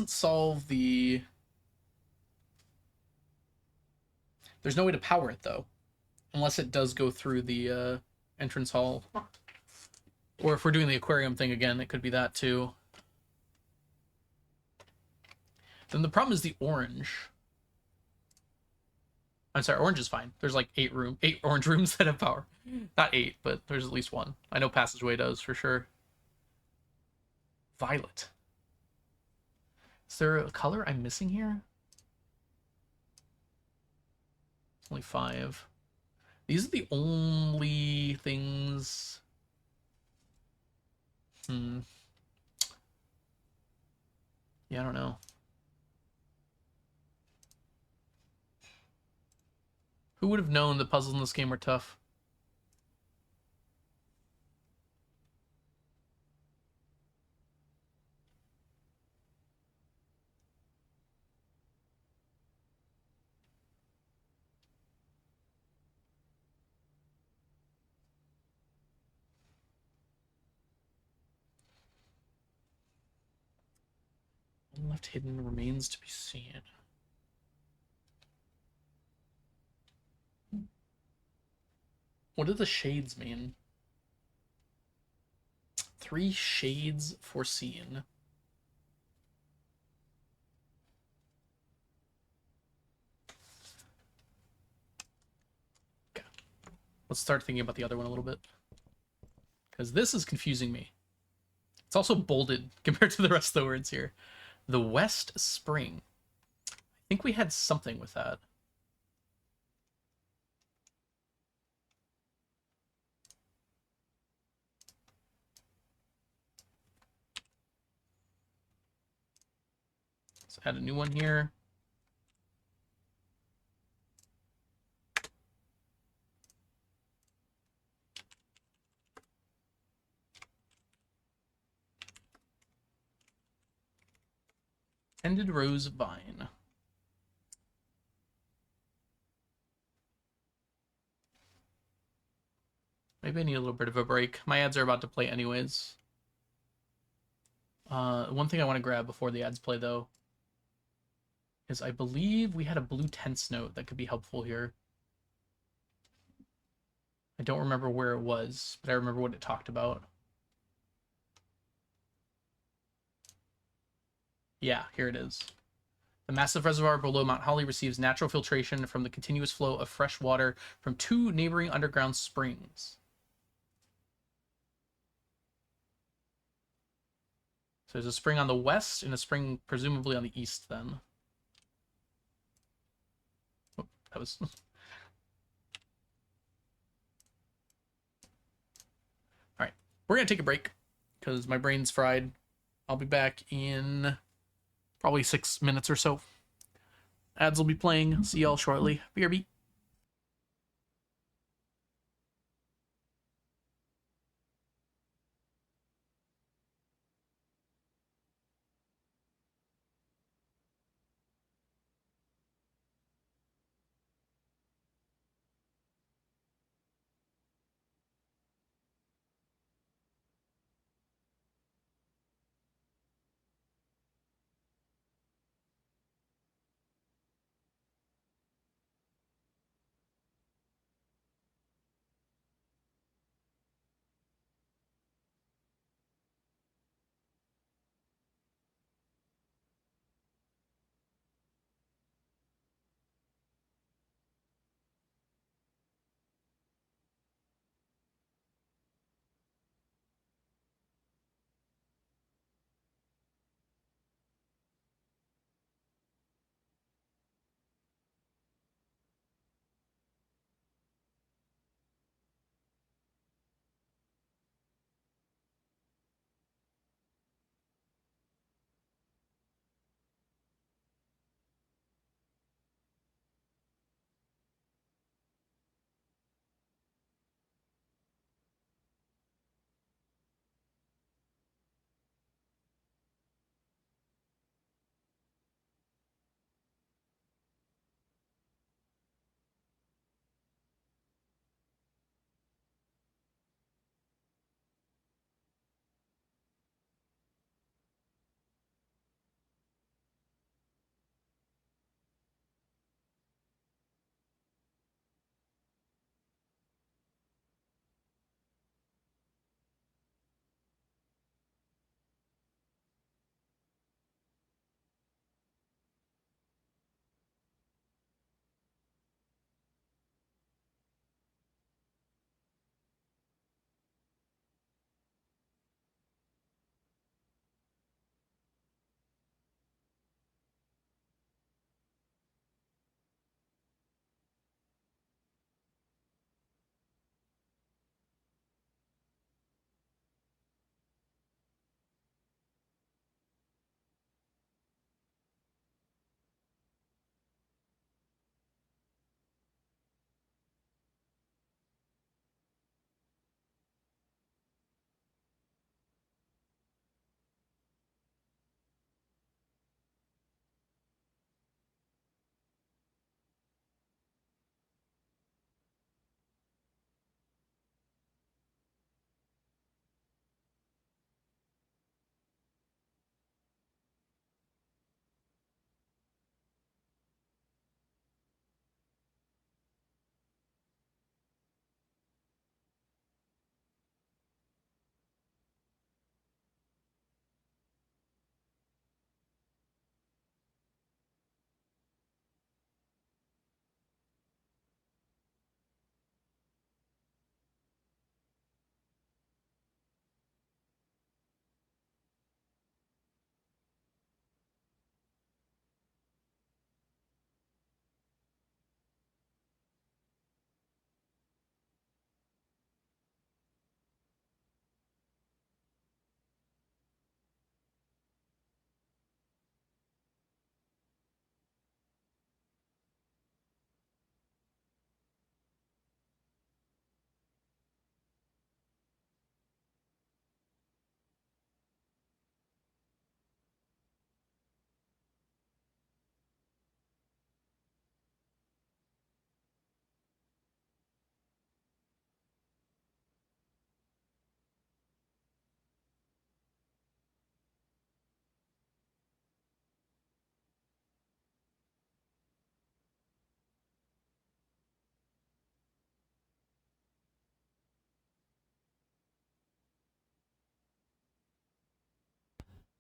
A: solve the... There's no way to power it, though. Unless it does go through the entrance hall. Or if we're doing the aquarium thing again, it could be that, too. Then the problem is the orange. I'm sorry, orange is fine. There's like 8 orange rooms that have power. Not 8, but there's at least one. I know Passageway does, for sure. Violet. Is there a color I'm missing here? Only 5. These are the only things... Yeah, I don't know. Who would have known the puzzles in this game were tough? One left hidden remains to be seen. What do the shades mean? 3 shades foreseen. Okay. Let's start thinking about the other one a little bit. Because this is confusing me. It's also bolded compared to the rest of the words here. The West Spring. I think we had something with that. Let's add a new one here. Ended Rose Vine. Maybe I need a little bit of a break. My ads are about to play anyways. One thing I want to grab before the ads play, though, is I believe we had a blue tense note that could be helpful here. I don't remember where it was, but I remember what it talked about. Yeah, here it is. The massive reservoir below Mount Holly receives natural filtration from the continuous flow of fresh water from 2 neighboring underground springs. So there's a spring on the west and a spring presumably on the east then. Oh, that was... All right, we're going to take a break because my brain's fried. I'll be back in probably 6 minutes or so. Ads will be playing. See y'all shortly. BRB.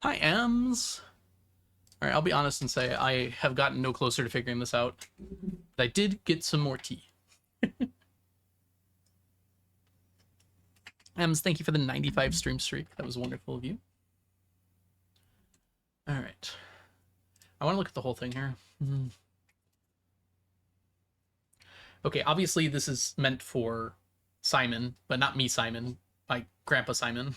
A: Hi, Ems. All right, I'll be honest and say I have gotten no closer to figuring this out. But I did get some more tea. Ems, thank you for the 95 stream streak. That was wonderful of you. All right. I want to look at the whole thing here. Okay, obviously this is meant for Simon, but not me, Simon. My Grandpa Simon.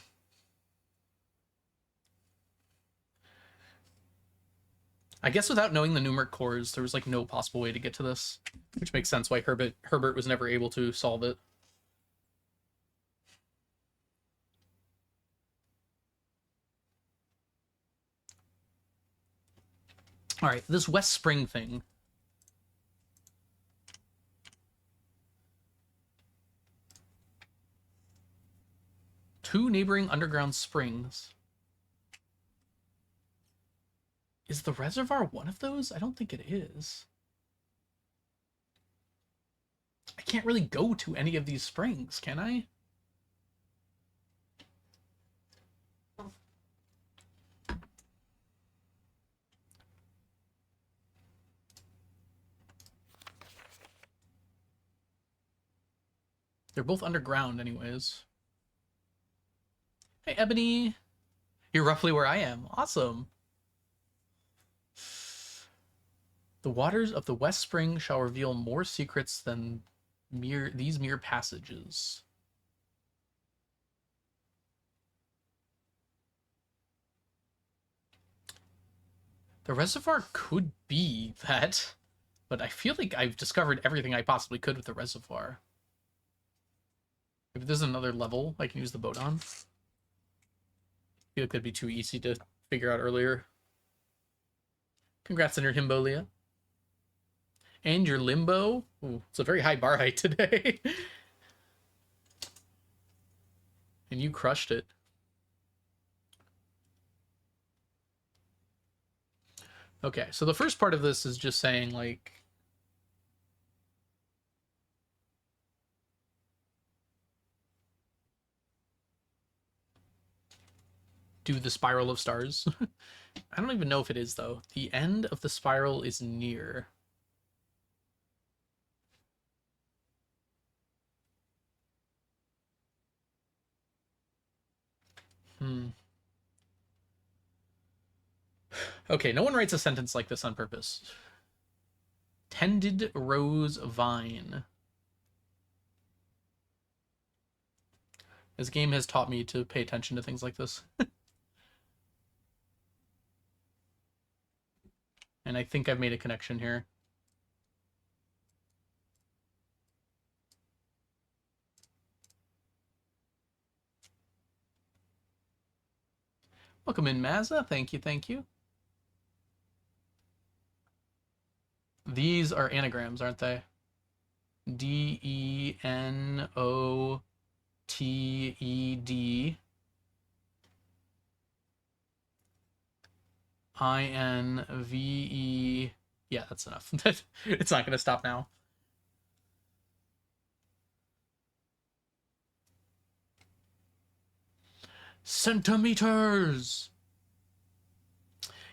A: I guess without knowing the numeric cores, there was like no possible way to get to this, which makes sense why Herbert was never able to solve it. All right, this West Spring thing. Two neighboring underground springs. Is the reservoir one of those? I don't think it is. I can't really go to any of these springs, can I? They're both underground anyways. Hey, Ebony. You're roughly where I am. Awesome. The waters of the West Spring shall reveal more secrets than these mere passages. The reservoir could be that, but I feel like I've discovered everything I possibly could with the reservoir. If there's another level I can use the boat on. I feel like that'd be too easy to figure out earlier. Congrats on your himbo, Leah. And your limbo. Ooh, it's a very high bar height today. And you crushed it. Okay, so the first part of this is just saying, like, do the spiral of stars. I don't even know if it is, though. The end of the spiral is near. Okay, no one writes a sentence like this on purpose. Tended rose vine. This game has taught me to pay attention to things like this. And I think I've made a connection here. Welcome in, Mazza. Thank you, thank you. These are anagrams, aren't they? D-E-N-O-T-E-D I-N-V-E. Yeah, that's enough. It's not going to stop now. Centimeters!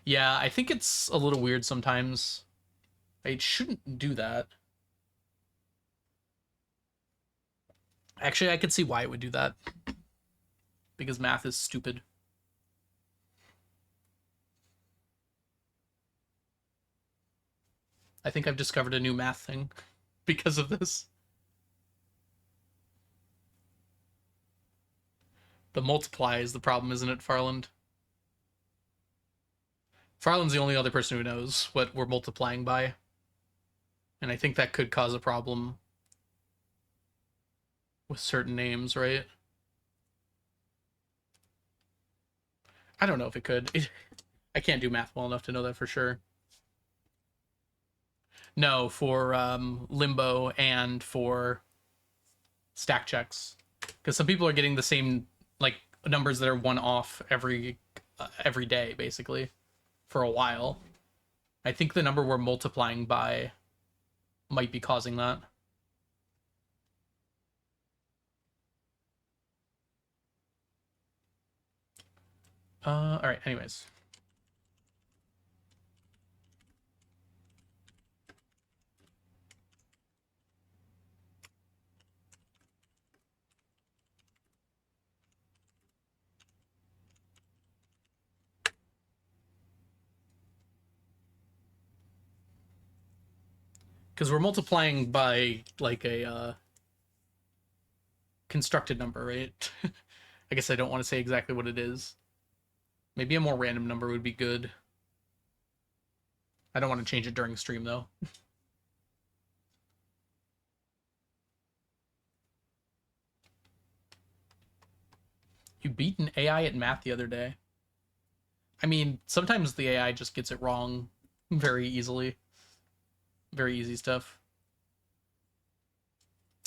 A: Yeah, I think it's a little weird sometimes. It shouldn't do that. Actually, I could see why it would do that. Because math is stupid. I think I've discovered a new math thing because of this. The multiply is the problem, isn't it, Farland? Farland's the only other person who knows what we're multiplying by. And I think that could cause a problem with certain names, right? I don't know if it could. I can't do math well enough to know that for sure. No, for limbo and for stack checks, because some people are getting the same like numbers that are one off every day, basically, for a while. I think the number we're multiplying by might be causing that. All right. Anyways, because we're multiplying by like a constructed number, right? I guess I don't want to say exactly what it is. Maybe a more random number would be good. I don't want to change it during stream though. You beat an AI at math the other day. I mean, sometimes the AI just gets it wrong very easily. Very easy stuff.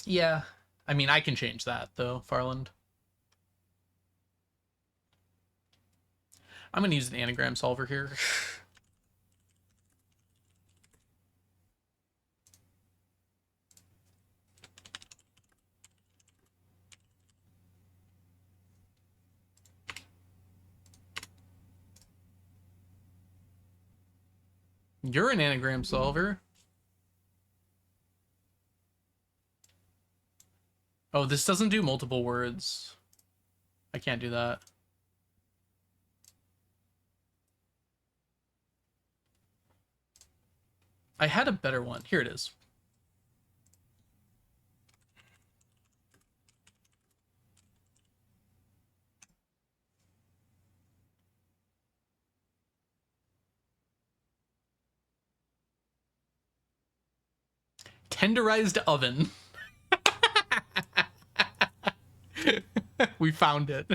A: Yeah. I mean, I can change that though, Farland. I'm going to use an anagram solver here. You're an anagram solver. Oh, this doesn't do multiple words. I can't do that. I had a better one. Here it is. Tenderized oven. We found it.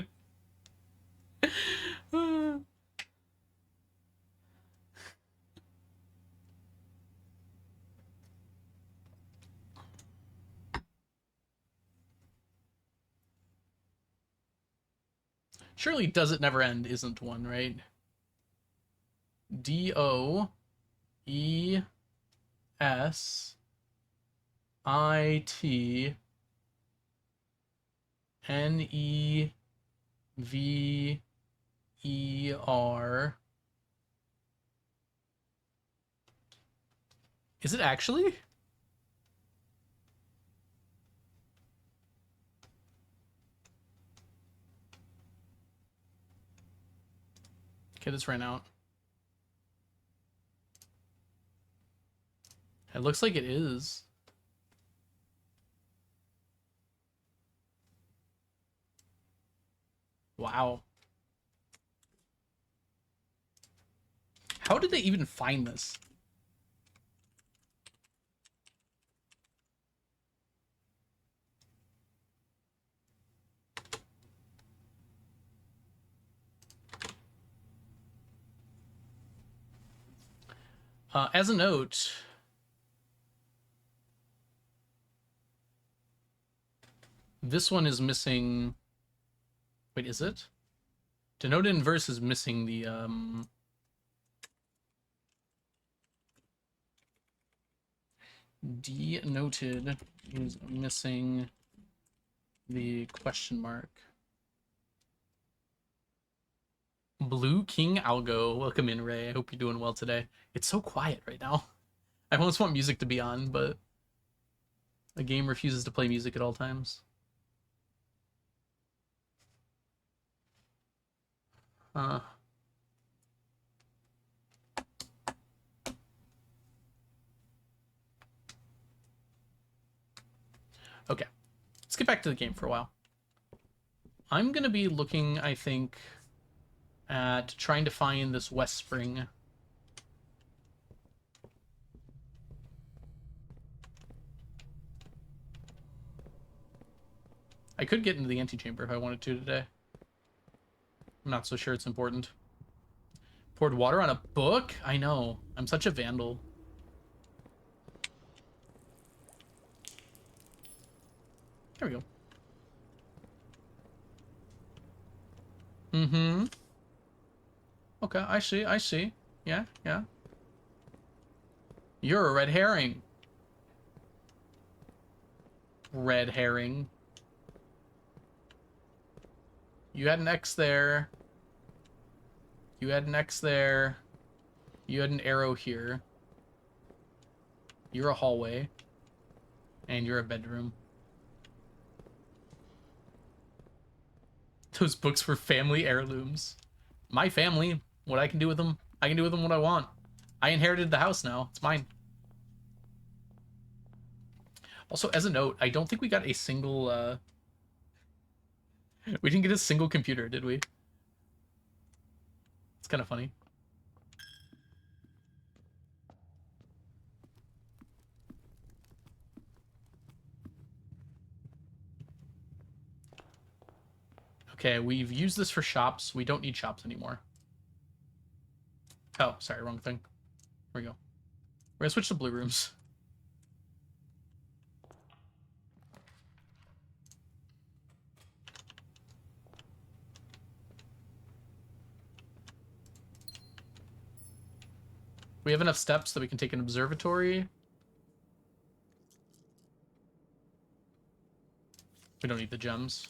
A: Surely does it never end isn't one, right? DOESITNEVER. Is it actually? Okay, this ran out. It looks like it is. Wow. How did they even find this? As a note, this one is missing. Wait, is it? Denoted inverse is missing the denoted is missing the question mark. Blue King Algo, welcome in, Ray. I hope you're doing well today. It's so quiet right now. I almost want music to be on, but the game refuses to play music at all times. Okay, let's get back to the game for a while. I'm gonna be looking, I think, at trying to find this West Spring. I could get into the antechamber if I wanted to today. I'm not so sure it's important. Poured water on a book? I know. I'm such a vandal. There we go. Mm-hmm. Okay, I see, I see. Yeah, yeah. You're a red herring. Red herring. You had an X there. You had an X there. You had an arrow here. You're a hallway. And you're a bedroom. Those books were family heirlooms. My family. What I can do with them, I can do with them what I want. I inherited the house now. It's mine. Also, as a note, I don't think we got a single, we didn't get a single computer, did we? It's kind of funny. Okay, we've used this for shops. We don't need shops anymore. Oh, sorry, wrong thing. Here we go. We're gonna switch to blue rooms. We have enough steps that we can take an observatory. We don't need the gems.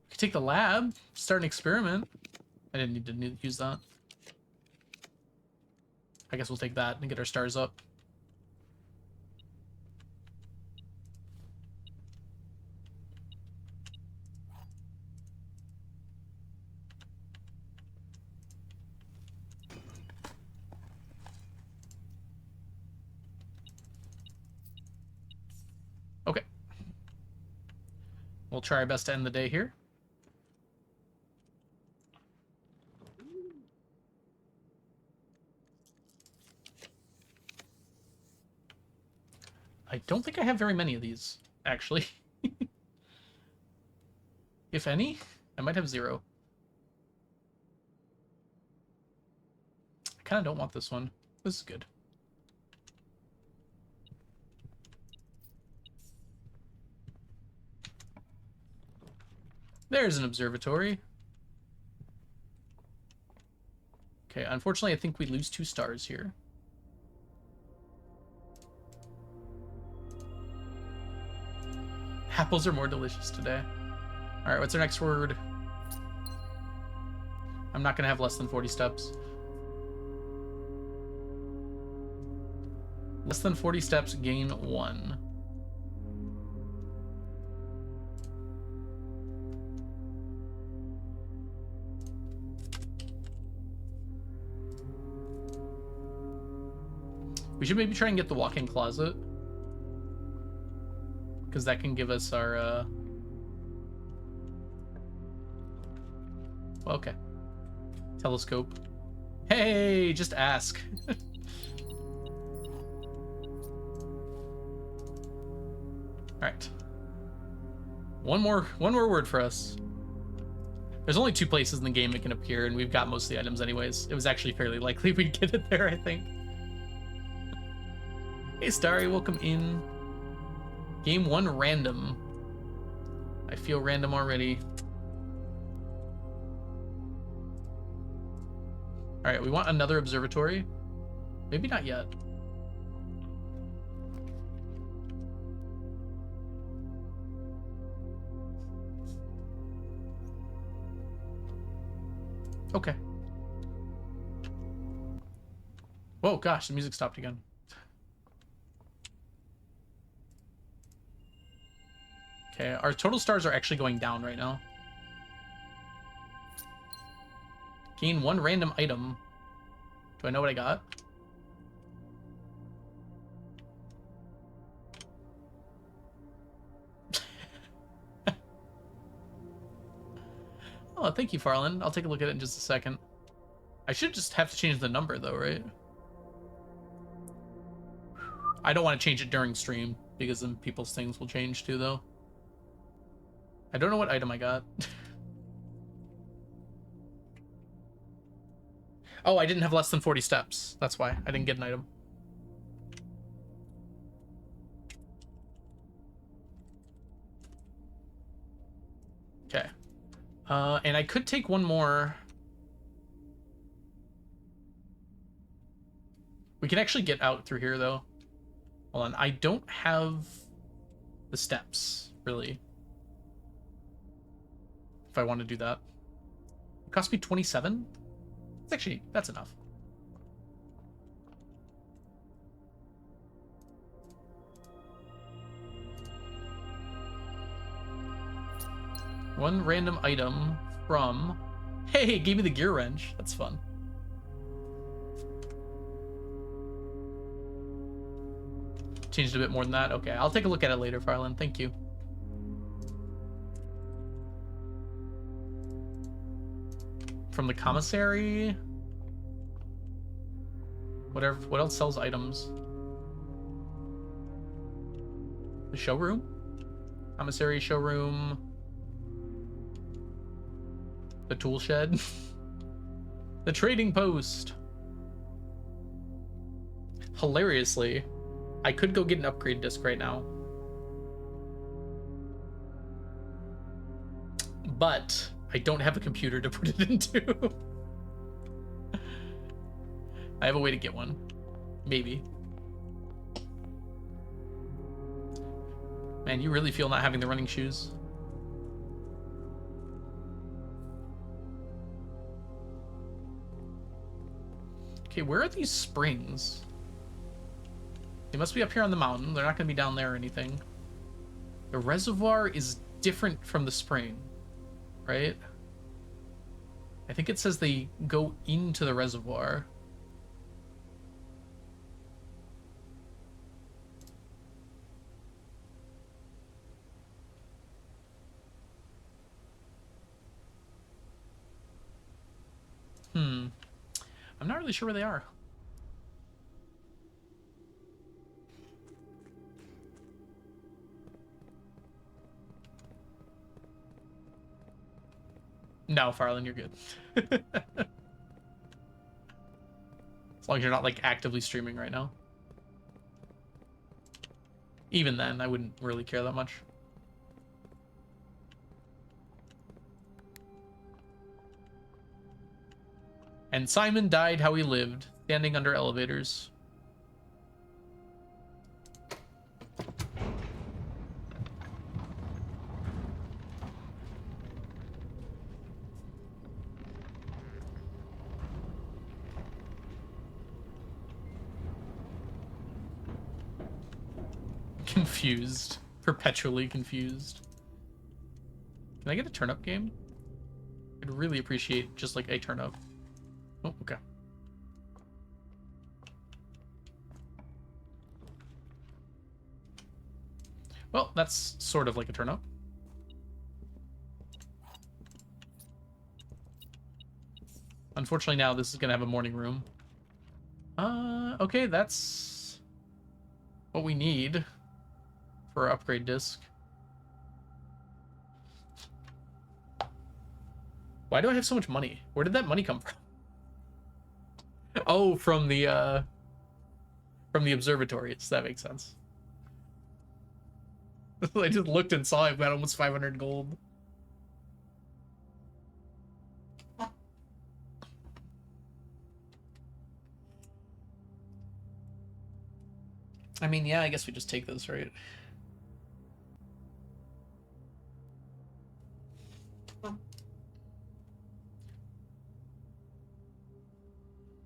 A: We can take the lab, start an experiment. I didn't need to use that. I guess we'll take that and get our stars up. Okay. We'll try our best to end the day here. I don't think I have very many of these, actually. If any, I might have 0. I kind of don't want this one. This is good. There's an observatory. Okay, unfortunately, I think we lose 2 stars here. Apples are more delicious today. All right, what's our next word? I'm not going to have less than 40 steps. Less than 40 steps, gain 1. We should maybe try and get the walk-in closet. Because that can give us our, well, okay. Telescope. Hey, just ask. Alright. One more word for us. There's only 2 places in the game it can appear, and we've got most of the items anyways. It was actually fairly likely we'd get it there, I think. Hey, Starry, welcome in. Game 1 random. I feel random already. Alright, we want another observatory. Maybe not yet. Okay. Whoa, gosh, the music stopped again. Okay, our total stars are actually going down right now. Gain 1 random item. Do I know what I got? Oh, thank you, Farland. I'll take a look at it in just a second. I should just have to change the number, though, right? I don't want to change it during stream, because then people's things will change too, though. I don't know what item I got. Oh, I didn't have less than 40 steps. That's why I didn't get an item. Okay. And I could take one more. We can actually get out through here, though. Hold on. I don't have the steps, really. If I want to do that. Cost me 27? It's actually, that's enough. One random item from... Hey, it gave me the gear wrench. That's fun. Changed a bit more than that. Okay, I'll take a look at it later, Farland. Thank you. From the commissary. Whatever. What else sells items? The showroom? Commissary, showroom. The tool shed. The trading post. Hilariously, I could go get an upgrade disc right now. But I don't have a computer to put it into. I have a way to get one. Maybe. Man, you really feel not having the running shoes. Okay, where are these springs? They must be up here on the mountain. They're not going to be down there or anything. The reservoir is different from the spring, right? I think it says they go into the reservoir. I'm not really sure where they are. No, Farland, you're good. As long as you're not, like, actively streaming right now. Even then, I wouldn't really care that much. And Simon died how he lived, standing under elevators. Confused. Perpetually confused. Can I get a turnip game? I'd really appreciate just like a turnip. Oh, okay. Well, that's sort of like a turnip. Unfortunately, now this is gonna have a morning room. Okay, that's what we need for our upgrade disc. Why do I have so much money? Where did that money come from? Oh, from the observatories. That makes sense. I just looked and saw I've got almost 500 gold. I mean, yeah, I guess we just take this, right?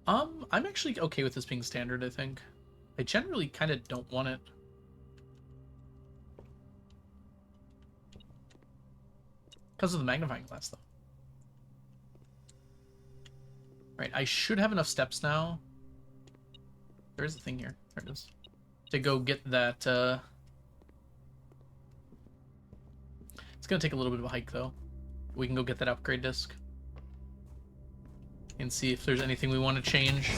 A: I'm actually okay with this being standard, I think. I generally kind of don't want it. Because of the magnifying glass, though. Right, I should have enough steps now. There's a thing here. There it is. To go get that, It's gonna take a little bit of a hike, though. We can go get that upgrade disc. And see if there's anything we want to change.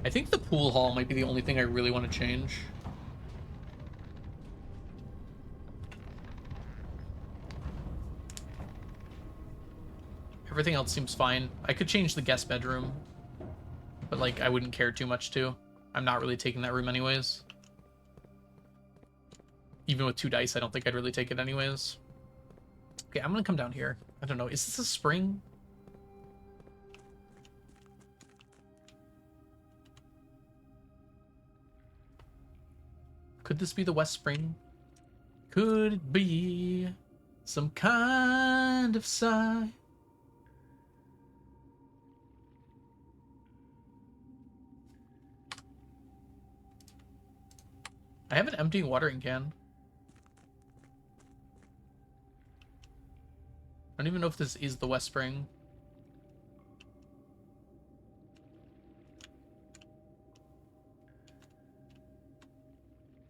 A: I think the pool hall might be the only thing I really want to change. Everything else seems fine. I could change the guest bedroom, but like I wouldn't care too much to. I'm not really taking that room anyways. Even with 2 dice, I don't think I'd really take it anyways. Okay, I'm gonna come down here. I don't know, is this a spring? Could this be the West Spring? Could it be some kind of sign? I have an empty watering can. I don't even know if this is the West Spring.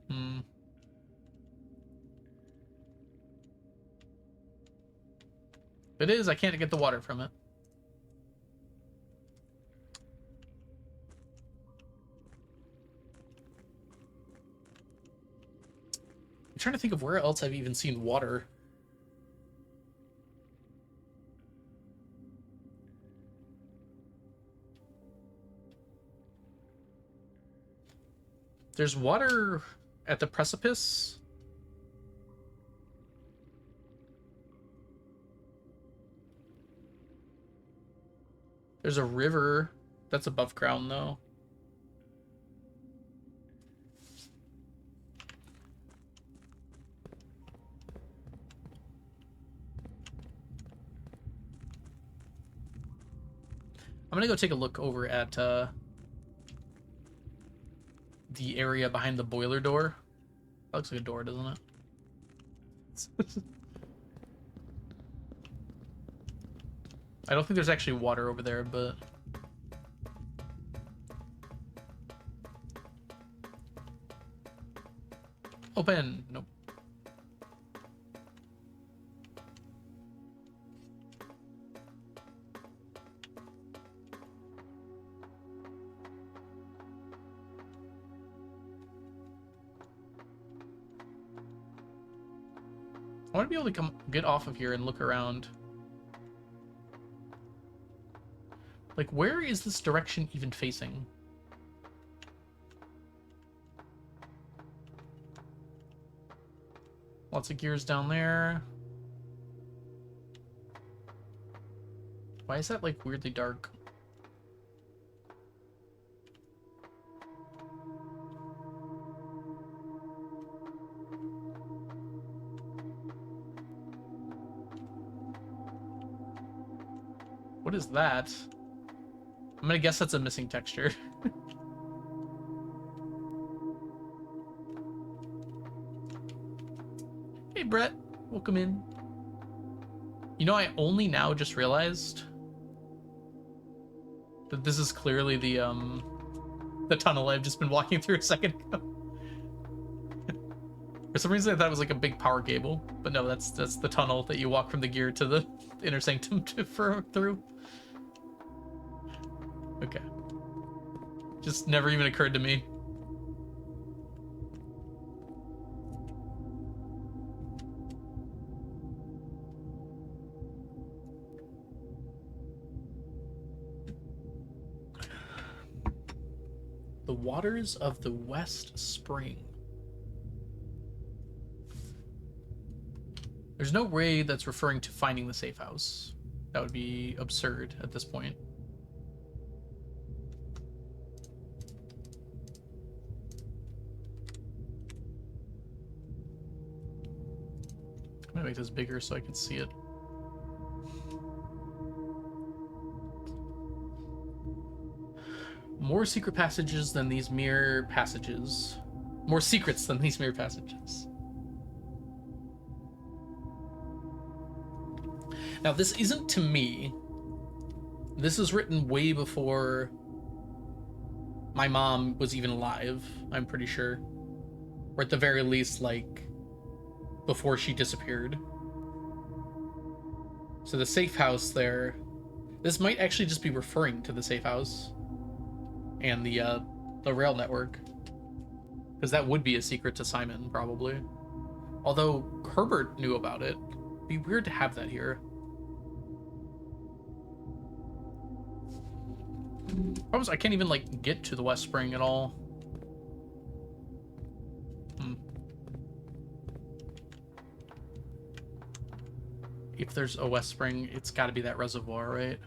A: Hmm. If it is, I can't get the water from it. I'm trying to think of where else I've even seen water. There's water at the precipice. There's a river that's above ground, though. I'm gonna go take a look over at the area behind the boiler door. That looks like a door, doesn't it? I don't think there's actually water over there, but... Open! Nope. I want to be able to get off of here and look around. Like, where is this direction even facing? Lots of gears down there. Why is that, like, weirdly dark? What is that? I'm gonna guess that's a missing texture. Hey, Brett. Welcome in. You know, I only now just realized that this is clearly the tunnel I've just been walking through a second ago. For some reason, I thought it was like a big power cable, but no, that's the tunnel that you walk from the gear to the inner sanctum through. Okay. Just never even occurred to me. The waters of the West Spring. There's no way that's referring to finding the safe house. That would be absurd at this point. I'm gonna make this bigger so I can see it. More secret passages than these mere passages. More secrets than these mere passages. Now, this isn't to me. This is written way before my mom was even alive, I'm pretty sure. Or at the very least, like, before she disappeared. So the safe house there, this might actually just be referring to the safe house and the rail network, because that would be a secret to Simon, probably. Although Herbert knew about it. It'd be weird to have that here. I can't even, like, get to the West Spring at all. If there's a West Spring, it's got to be that reservoir, right?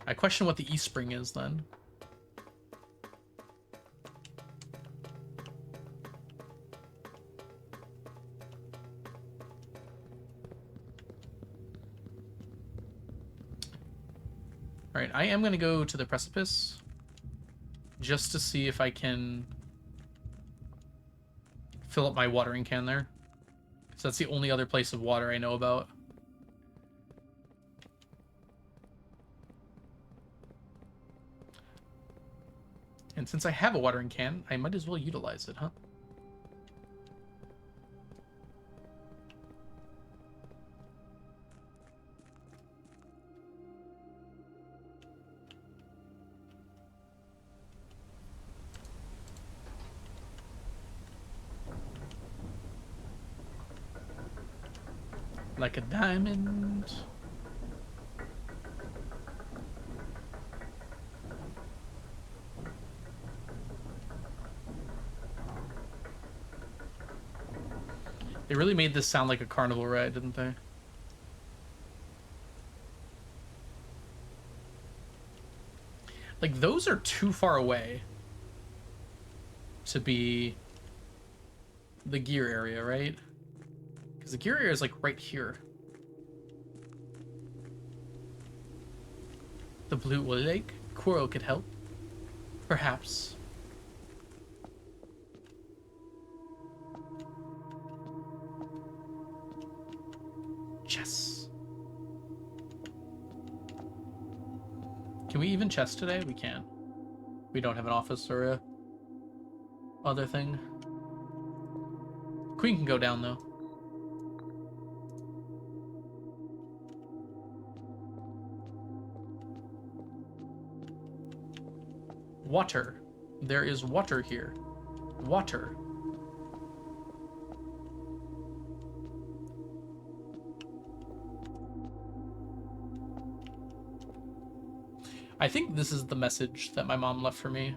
A: I question what the East Spring is, then. Alright, I am going to go to the precipice just to see if I can fill up my watering can there. So that's the only other place of water I know about. And since I have a watering can, I might as well utilize it, huh? Like a diamond. They really made this sound like a carnival ride, didn't they? Like, those are too far away to be the gear area, right? Because the gear area is, like, right here. The blue lake? Coral could help. Perhaps. Chess. Can we even chess today? We can. We don't have an office or a other thing. Queen can go down, though. Water. There is water here. Water. I think this is the message that my mom left for me.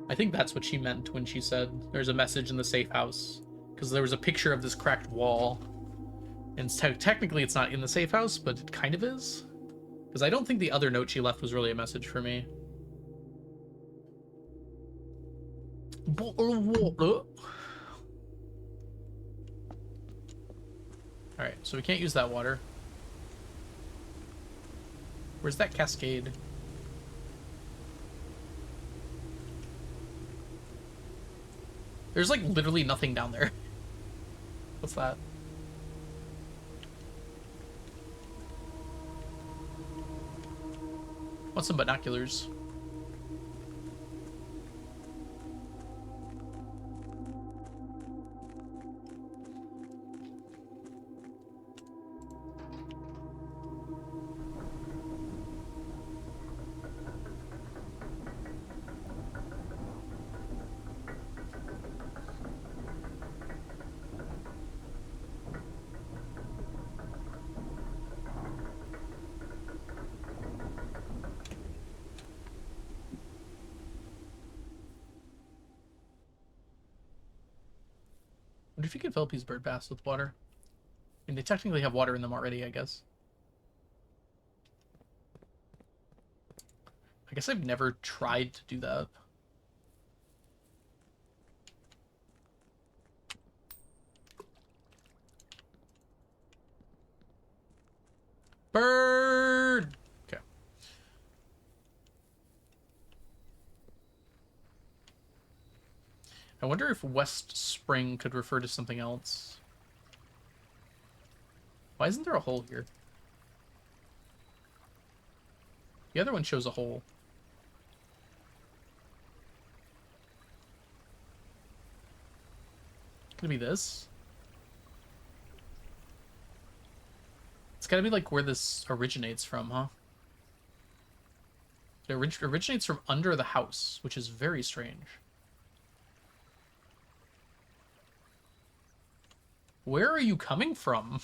A: I think that's what she meant when she said there's a message in the safe house. Because there was a picture of this cracked wall. And technically it's not in the safe house, but it kind of is. Because I don't think the other note she left was really a message for me. Alright, so we can't use that water. Where's that cascade? There's like literally nothing down there. What's that? Want some binoculars? What if you could fill up these bird baths with water? I mean, they technically have water in them already, I guess. I guess I've never tried to do that. Bird! Okay. I wonder if West Spring could refer to something else. Why isn't there a hole here? The other one shows a hole. Could it be this? It's gotta be like where this originates from, huh? It originates from under the house, which is very strange. Where are you coming from?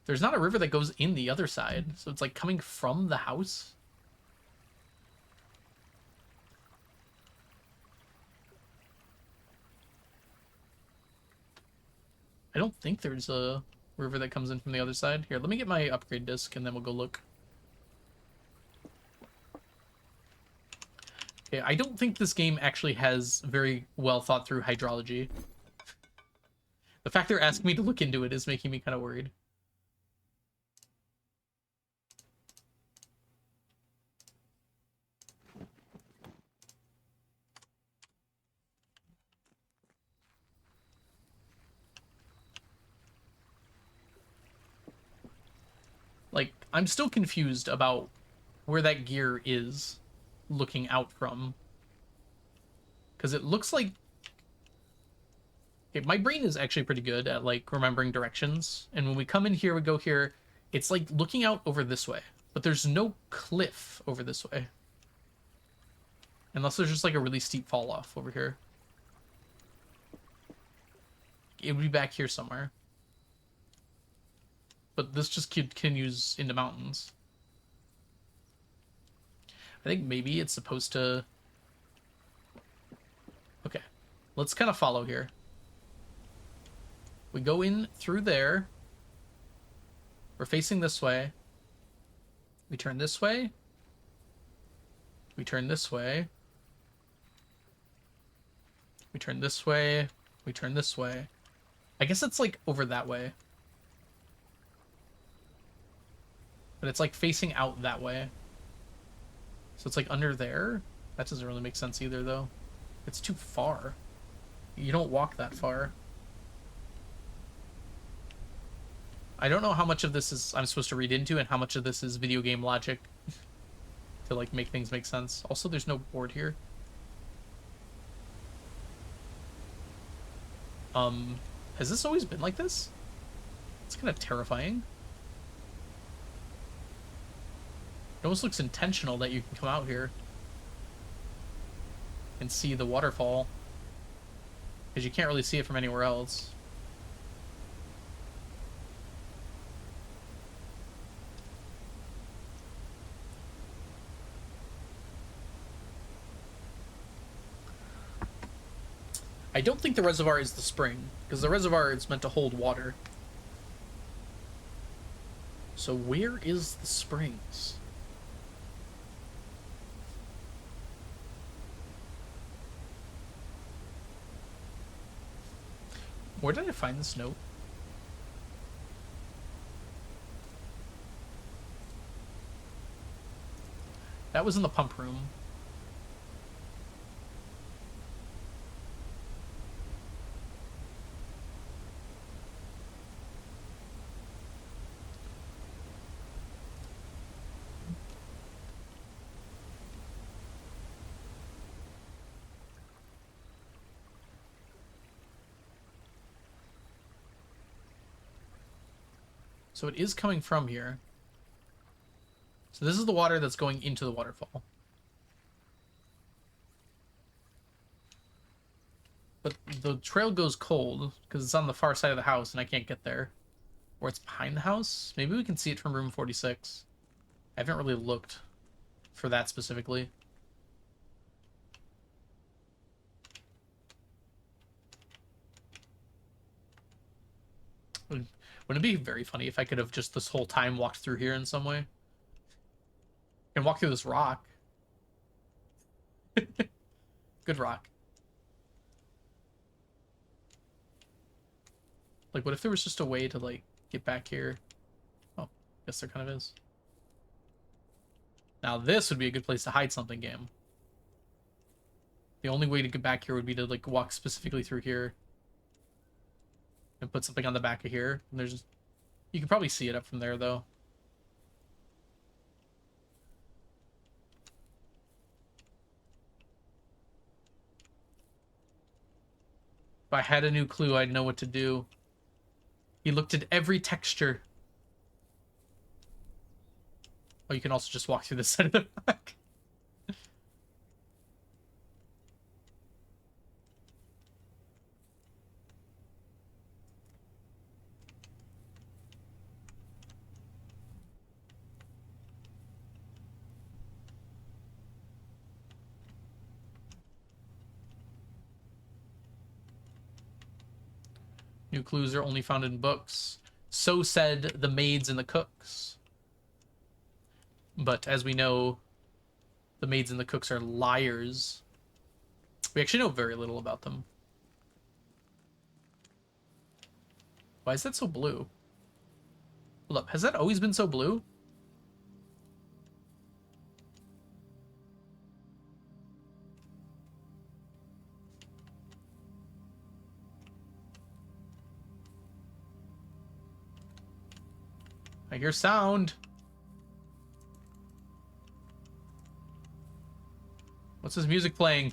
A: There's not a river that goes in the other side, so it's like coming from the house. I don't think there's a river that comes in from the other side. Here, let me get my upgrade disc and then we'll go look. Okay, I don't think this game actually has very well thought through hydrology. The fact they're asking me to look into it is making me kind of worried. I'm still confused about where that gear is looking out from. Because it looks like... Okay, my brain is actually pretty good at, like, remembering directions. And when we come in here, we go here, it's like looking out over this way. But there's no cliff over this way. Unless there's just, like, a really steep fall off over here. It would be back here somewhere. But this just continues into mountains. I think maybe it's supposed to... Okay. Let's kind of follow here. We go in through there. We're facing this way. We turn this way. We turn this way. We turn this way. We turn this way. I guess it's like over that way. But it's like facing out that way. So it's like under there. That doesn't really make sense either, though. It's too far. You don't walk that far. I don't know how much of this is I'm supposed to read into and how much of this is video game logic to like make things make sense. Also, there's no board here. Has this always been like this? It's kind of terrifying. It almost looks intentional that you can come out here and see the waterfall, because you can't really see it from anywhere else. I don't think the reservoir is the spring, because the reservoir is meant to hold water. So where is the springs? Where did I find this note? That was in the pump room. So it is coming from here. So this is the water that's going into the waterfall. But the trail goes cold because it's on the far side of the house and I can't get there. Or it's behind the house? Maybe we can see it from room 46. I haven't really looked for that specifically. Wouldn't it be very funny if I could have just this whole time walked through here in some way? And walk through this rock. Good rock. Like, what if there was just a way to, like, get back here? Oh, guess there kind of is. Now this would be a good place to hide something, game. The only way to get back here would be to, like, walk specifically through here. And put something on the back of here. And there's... You can probably see it up from there, though. If I had a new clue, I'd know what to do. He looked at every texture. Oh, you can also just walk through the side of the back. New clues are only found in books. So said the maids and the cooks. But as we know, the maids and the cooks are liars. We actually know very little about them. Why is that so blue? Hold up, has that always been so blue? I hear sound. What's this music playing?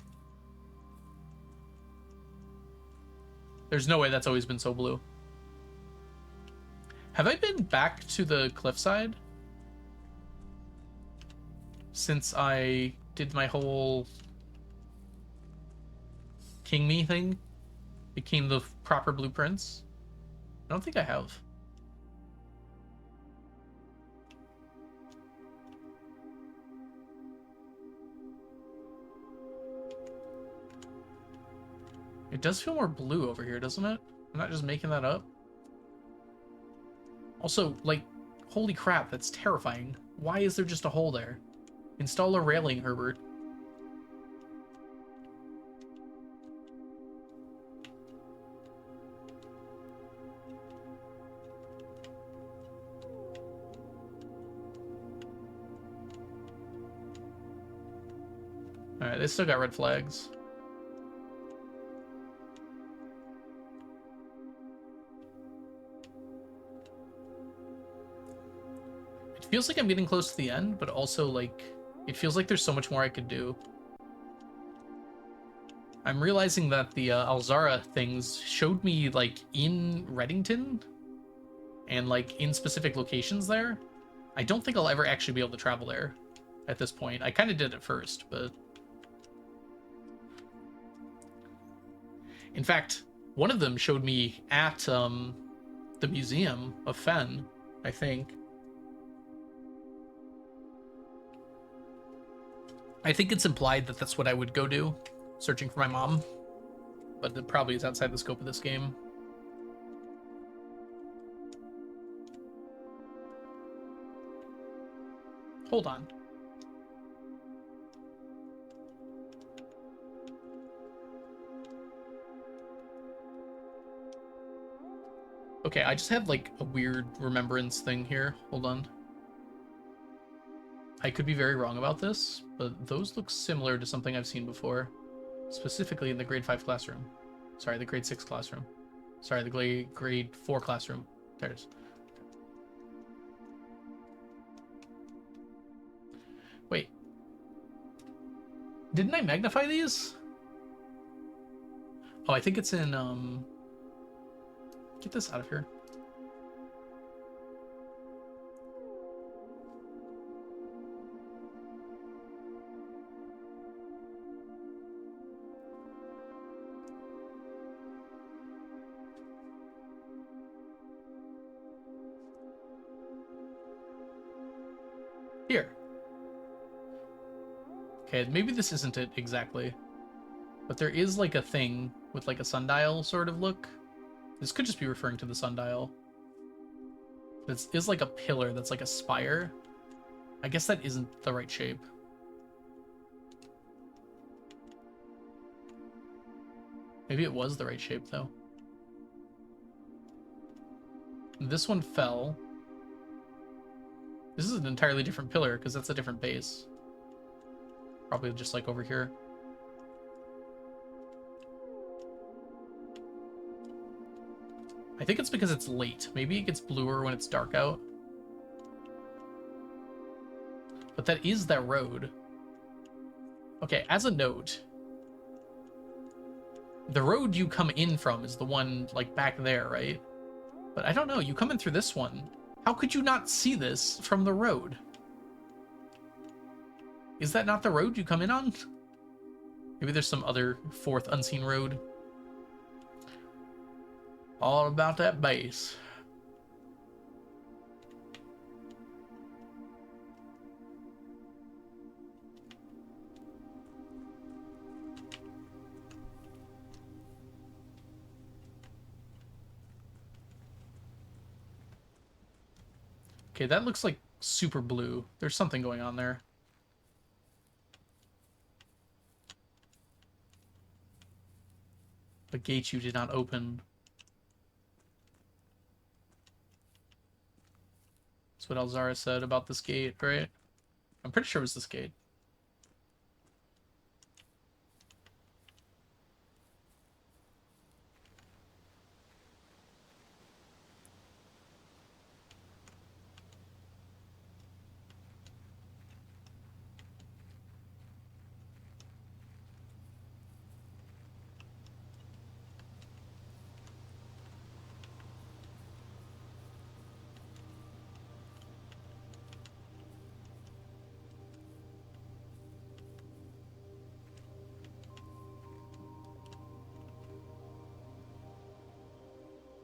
A: There's no way that's always been so blue. Have I been back to the cliffside since I did my whole King Me thing? Became the proper blueprints? I don't think I have. It does feel more blue over here, doesn't it? I'm not just making that up. Also, like, holy crap, that's terrifying. Why is there just a hole there? Install a railing, Herbert. Alright, they still got red flags. It feels like I'm getting close to the end, but also, like, it feels like there's so much more I could do. I'm realizing that the Alzara things showed me, like, in Reddington and, like, in specific locations there. I don't think I'll ever actually be able to travel there at this point. I kind of did at first, but... In fact, one of them showed me at the Museum of Fen, I think. I think it's implied that that's what I would go do, searching for my mom. But it probably is outside the scope of this game. Hold on. Okay, I just had, like, a weird remembrance thing here. Hold on. I could be very wrong about this, but those look similar to something I've seen before. Specifically in the grade 5 classroom. Sorry, the grade 6 classroom. Sorry, the grade 4 classroom. There it is. Wait. Didn't I magnify these? Oh, I think it's in, Get this out of here. Here. Okay, maybe this isn't it exactly. But there is, like, a thing with, like, a sundial sort of look. This could just be referring to the sundial. This is like a pillar that's like a spire. I guess that isn't the right shape. Maybe it was the right shape, though. This one fell. This is an entirely different pillar, because that's a different base. Probably just like over here. I think it's because it's late. Maybe it gets bluer when it's dark out. But that is that road. Okay, as a note, the road you come in from is the one, like, back there, right? But I don't know, you come in through this one. How could you not see this from the road? Is that not the road you come in on? Maybe there's some other fourth unseen road. All about that base. Okay, that looks like super blue. There's something going on there. The gate you did not open. That's what Alzara said about this gate, right? I'm pretty sure it was this gate.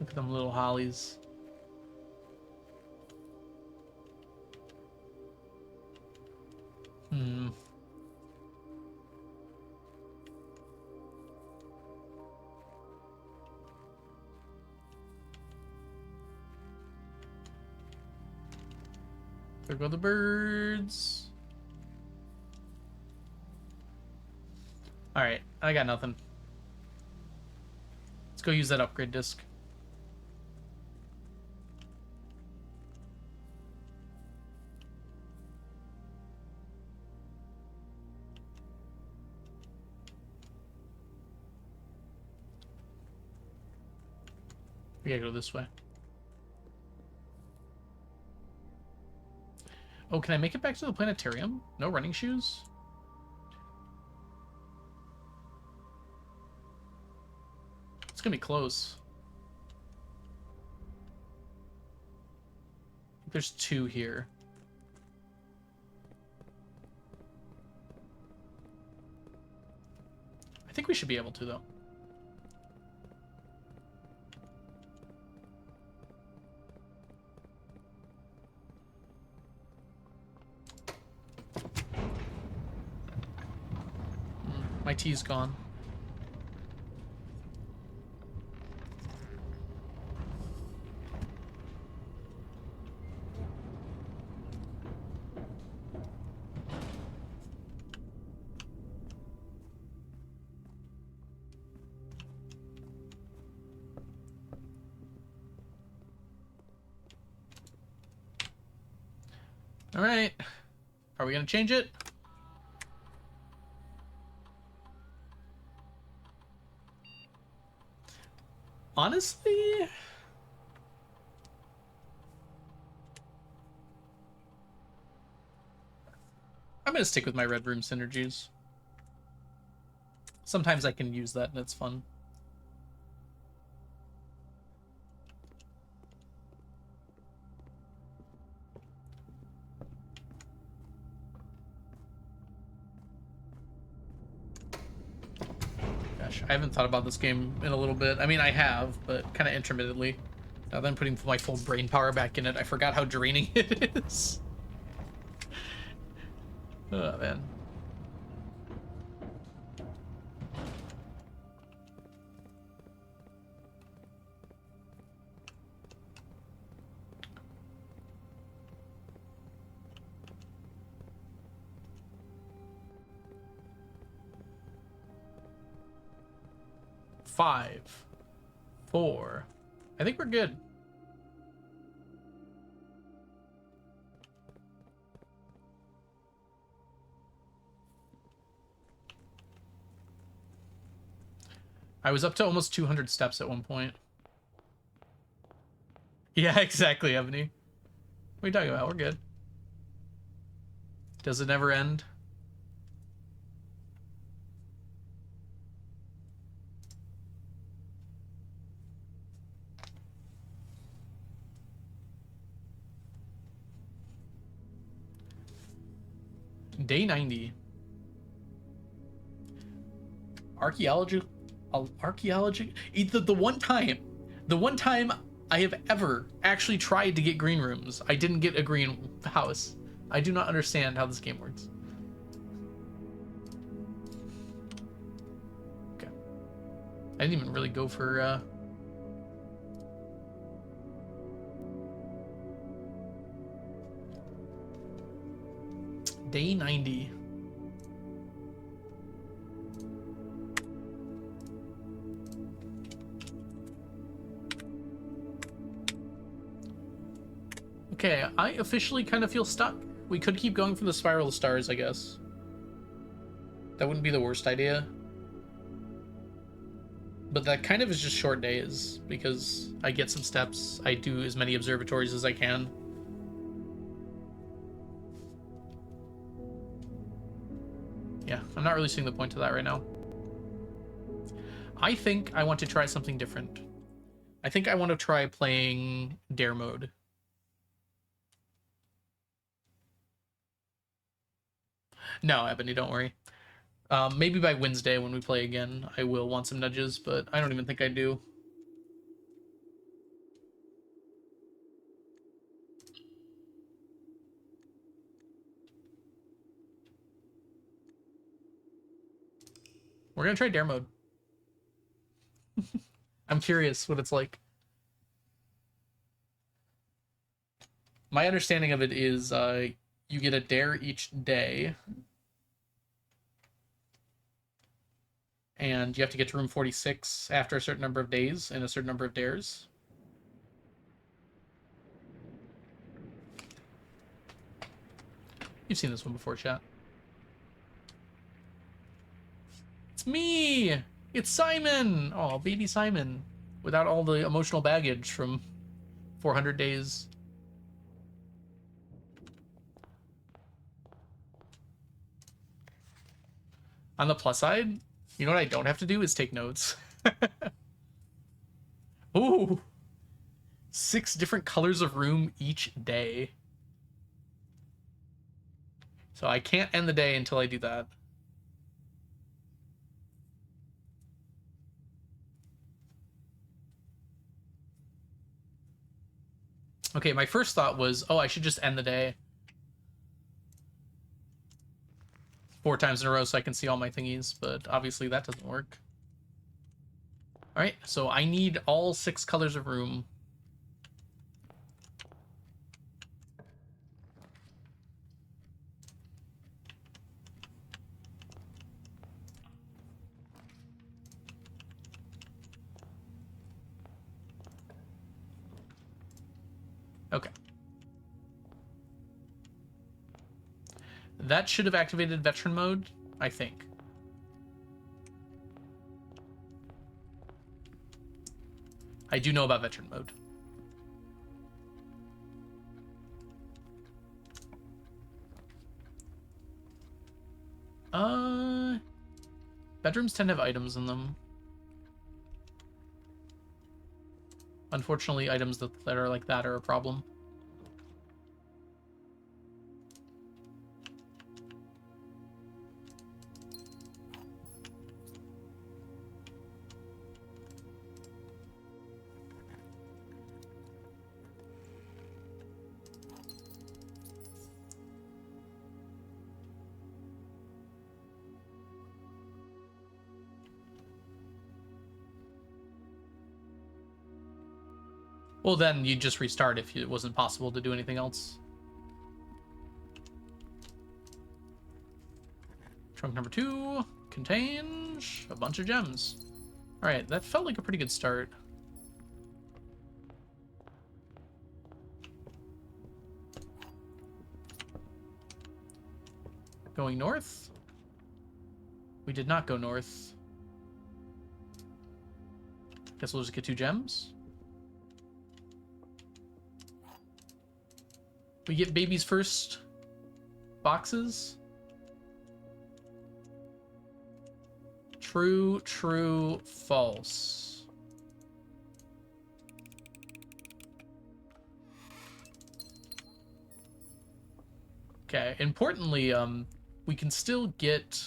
A: Look at them little hollies. Hmm. There go the birds. Alright, I got nothing. Let's go use that upgrade disc. We gotta go this way. Oh, can I make it back to the planetarium? No running shoes? It's gonna be close. There's 2 here. I think we should be able to, though. My tea's gone. All right. Are we going to change it? Honestly, I'm going to stick with my Red Room synergies. Sometimes I can use that and it's fun. Gosh, I haven't thought about this game in a little bit. I mean, I have, but kind of intermittently. Now that I'm putting my full brain power back in it, I forgot how draining it is. Oh, man. Five, 4. I think we're good. I was up to almost 200 steps at one point. Yeah, exactly, Ebony. What are you talking about? We're good. Does it never end? Day 90. Archaeology. The one time I have ever actually tried to get green rooms, I didn't get a green house. I do not understand how this game works. Okay. I didn't even really go for, Day 90. Okay, I officially kind of feel stuck. We could keep going for the Spiral of Stars, I guess. That wouldn't be the worst idea. But that kind of is just short days, because I get some steps, I do as many observatories as I can. Yeah, I'm not really seeing the point to that right now. I think I want to try something different. I think I want to try playing Dare mode. No, Ebony, don't worry. Maybe by Wednesday when we play again, I will want some nudges, but I don't even think I do. We're gonna try Dare mode. I'm curious what it's like. My understanding of it is you get a dare each day. And you have to get to room 46 after a certain number of days and a certain number of dares. You've seen this one before, chat. It's me! It's Simon! Oh, baby Simon. Without all the emotional baggage from 400 days. On the plus side, you know what I don't have to do is take notes. Ooh! 6 different colors of room each day. So I can't end the day until I do that. Okay, my first thought was, oh, I should just end the day 4 times in a row so I can see all my thingies, but obviously that doesn't work. All right, so I need all 6 colors of room. Okay. That should have activated veteran mode, I think. I do know about veteran mode. Bedrooms tend to have items in them. Unfortunately, items that are like that are a problem. Well, then you'd just restart if it wasn't possible to do anything else. Trunk number 2 contains a bunch of gems. All right, that felt like a pretty good start. Going north? We did not go north. Guess we'll just get 2 gems. We get babies first boxes. True, true, false. Okay, importantly, we can still get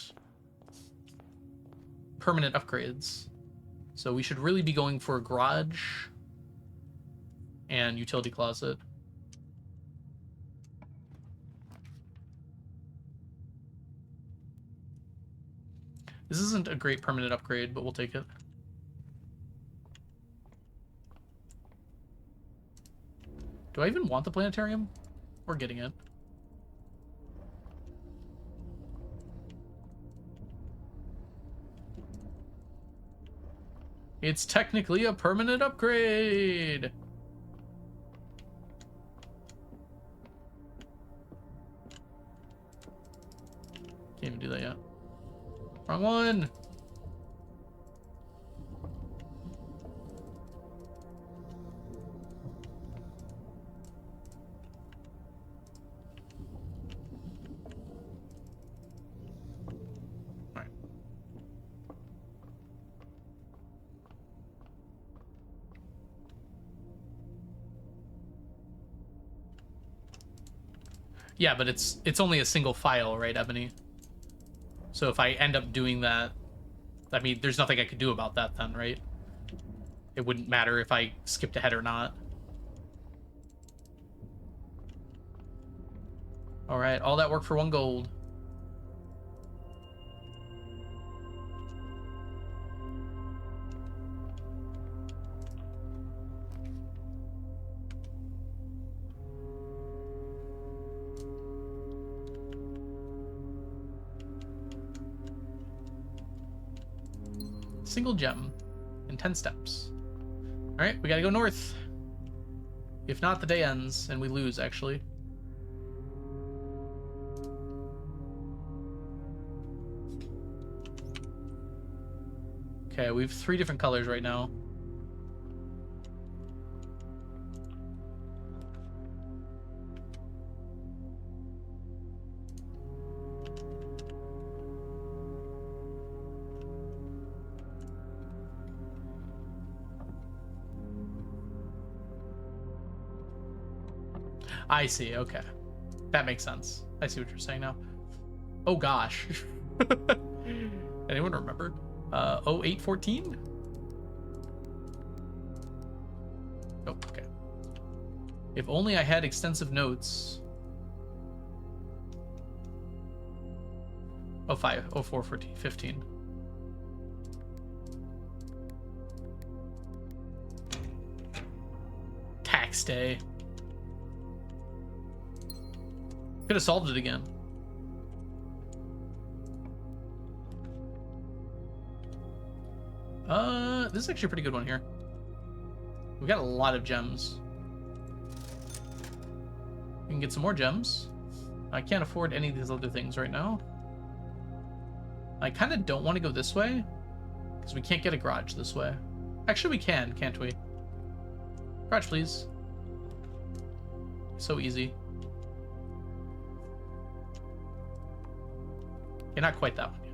A: permanent upgrades. So we should really be going for a garage and utility closet. This isn't a great permanent upgrade, but we'll take it. Do I even want the planetarium? We're getting it. It's technically a permanent upgrade! Can't even do that yet. Wrong one! Alright. Yeah, but it's only a single file, right, Ebony? So if I end up doing that, I mean, there's nothing I could do about that then, right? It wouldn't matter if I skipped ahead or not. Alright, all that work for 1 gold. single gem in 10 steps. All right, we gotta go north. If not, the day ends and we lose, actually. Okay, we have 3 different colors right now. I see, okay. That makes sense. I see what you're saying now. Oh gosh. Anyone remember? 0814? Oh, okay. If only I had extensive notes. 05, 04, 14, 15. Tax day. Could have solved it again. This is actually a pretty good one here. We got a lot of gems. We can get some more gems. I can't afford any of these other things right now. I kind of don't want to go this way, because we can't get a garage this way. Actually, we can, can't we? Garage, please. So easy. Okay, not quite that one yet.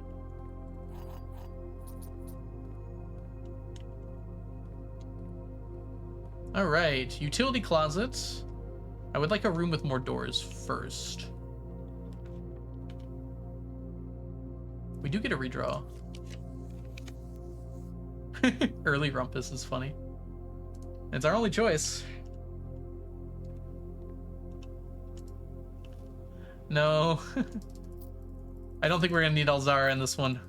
A: All right, utility closet. I would like a room with more doors first. We do get a redraw. Early rumpus is funny. It's our only choice. No. I don't think we're gonna need Alzara in this one.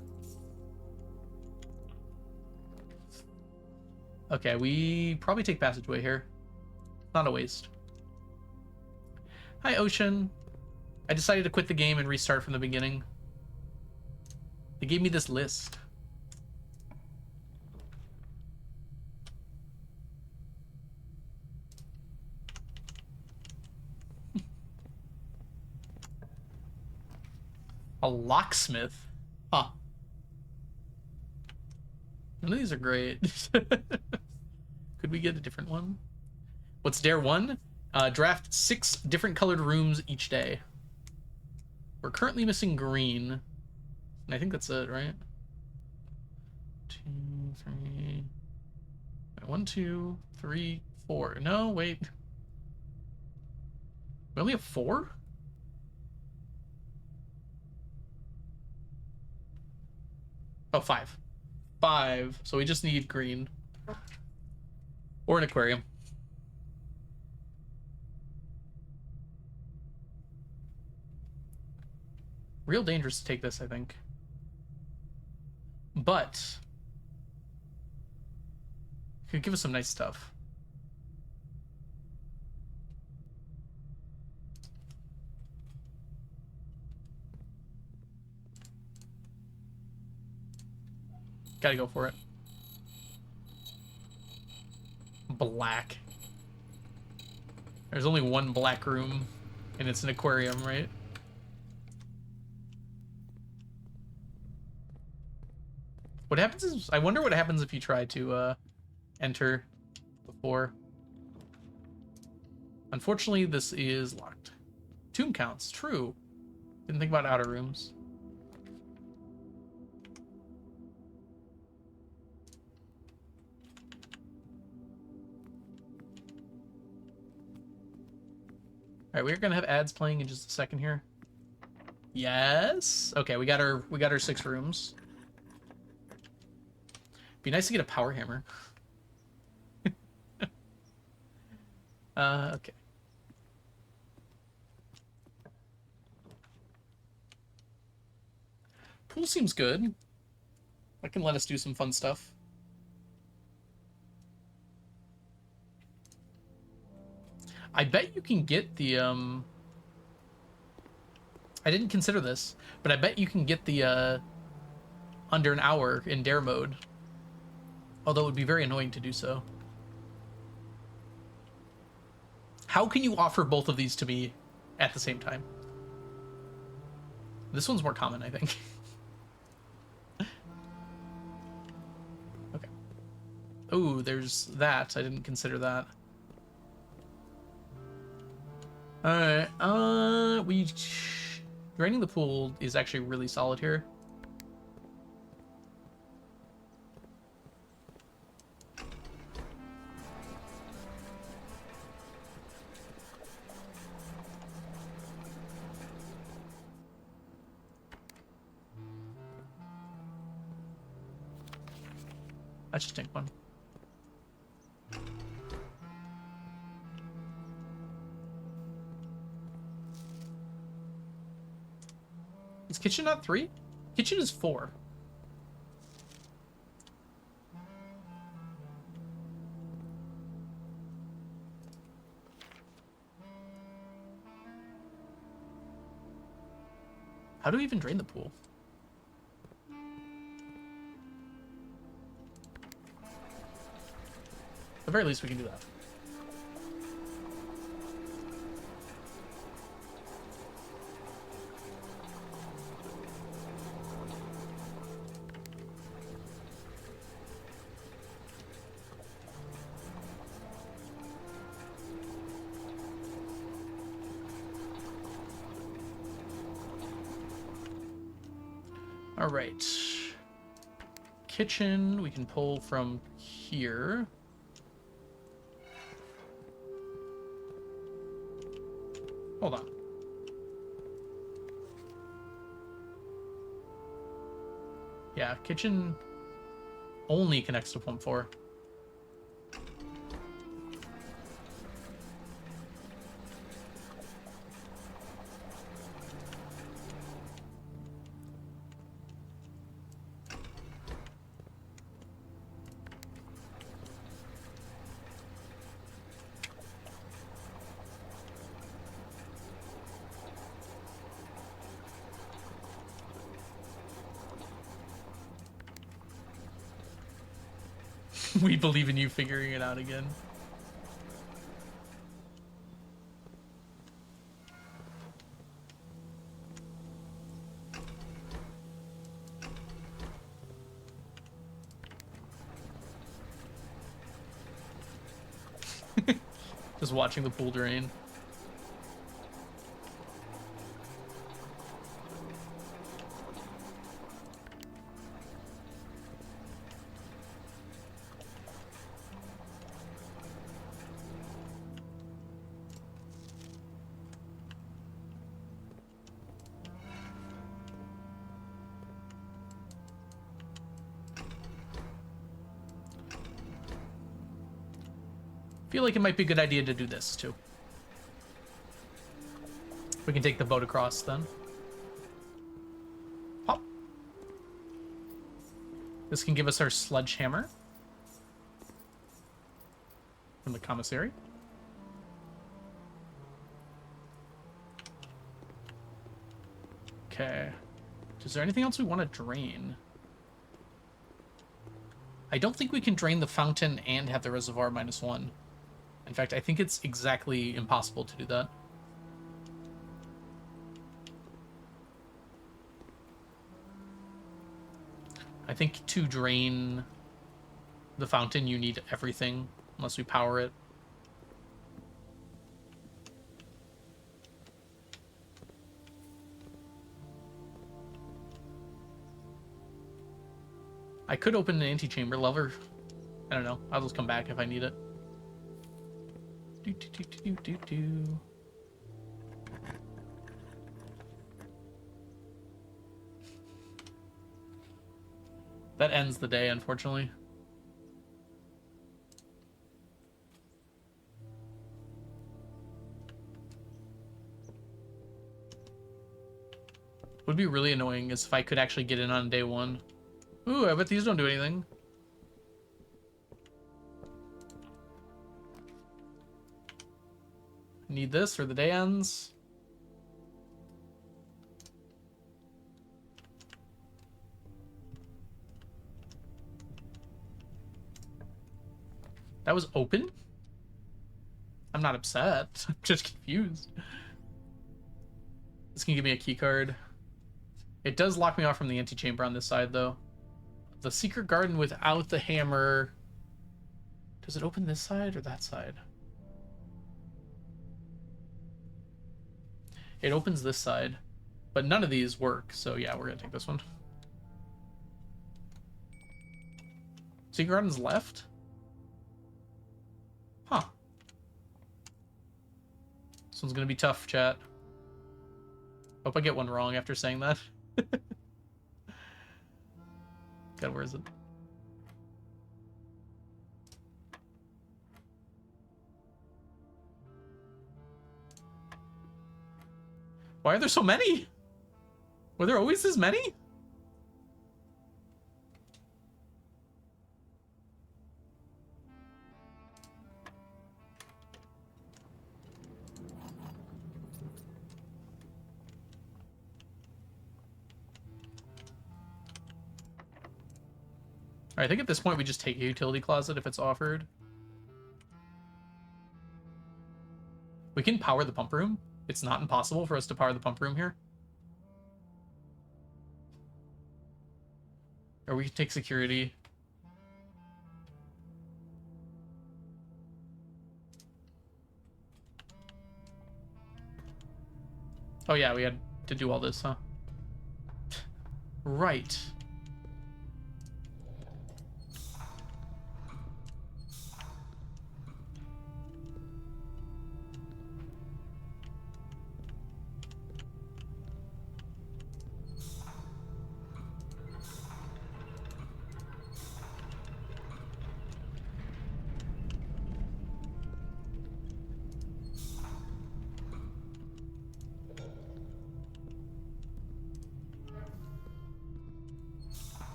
A: Okay, we probably take passageway here. Not a waste. Hi, Ocean. I decided to quit the game and restart from the beginning. They gave me this list. A locksmith? Huh. None of these are great. Could we get a different one? What's Dare 1? Draft 6 different colored rooms each day. We're currently missing green. And I think that's it, right? 2, 3... 1, 2, 3, 4. No, wait. We only have 4? Oh, 5. 5. So we just need green. Or an aquarium. Real dangerous to take this, I think. But could give us some nice stuff. Gotta go for it. Black. There's only one black room, and it's an aquarium, right? What happens is, I wonder what happens if you try to enter before. Unfortunately, this is locked. Tomb counts, true. Didn't think about outer rooms. All right, we're gonna have ads playing in just a second here. Yes. Okay, we got our 6 rooms. Be nice to get a power hammer. Okay. Pool seems good. That can let us do some fun stuff. I bet you can get the, I didn't consider this, but I bet you can get the, under an hour in Dare mode. Although it would be very annoying to do so. How can you offer both of these to me at the same time? This one's more common, I think. Okay. Oh, there's that. I didn't consider that. Alright, draining the pool is actually really solid here. Let's just take one. Is kitchen not 3? Kitchen is 4. How do we even drain the pool? At the very least, we can do that. All right. Kitchen, we can pull from here. Hold on. Yeah, kitchen only connects to pump 4. We believe in you figuring it out again. Just watching the pool drain. Feel like it might be a good idea to do this too. We can take the boat across then. Pop. This can give us our sledgehammer from the commissary. Okay. Is there anything else we want to drain? I don't think we can drain the fountain and have the reservoir -1. In fact, I think it's exactly impossible to do that. I think to drain the fountain, you need everything, unless we power it. I could open an antechamber lever. I don't know. I'll just come back if I need it. That ends the day, unfortunately. Would be really annoying is if I could actually get in on day 1. Ooh, I bet these don't do anything. Need this or the day ends. That was open? I'm not upset. I'm just confused. This can give me a key card. It does lock me off from the antechamber on this side, though. The secret garden without the hammer... Does it open this side or that side? It opens this side. But none of these work, so yeah, we're gonna take this one. Secret garden's left? Huh. This one's gonna be tough, chat. Hope I get one wrong after saying that. God, where is it? Why are there so many? Were there always this many? I think at this point we just take a utility closet if it's offered. We can power the pump room. It's not impossible for us to power the pump room here. Or we can take security. Oh yeah, we had to do all this, huh? Right.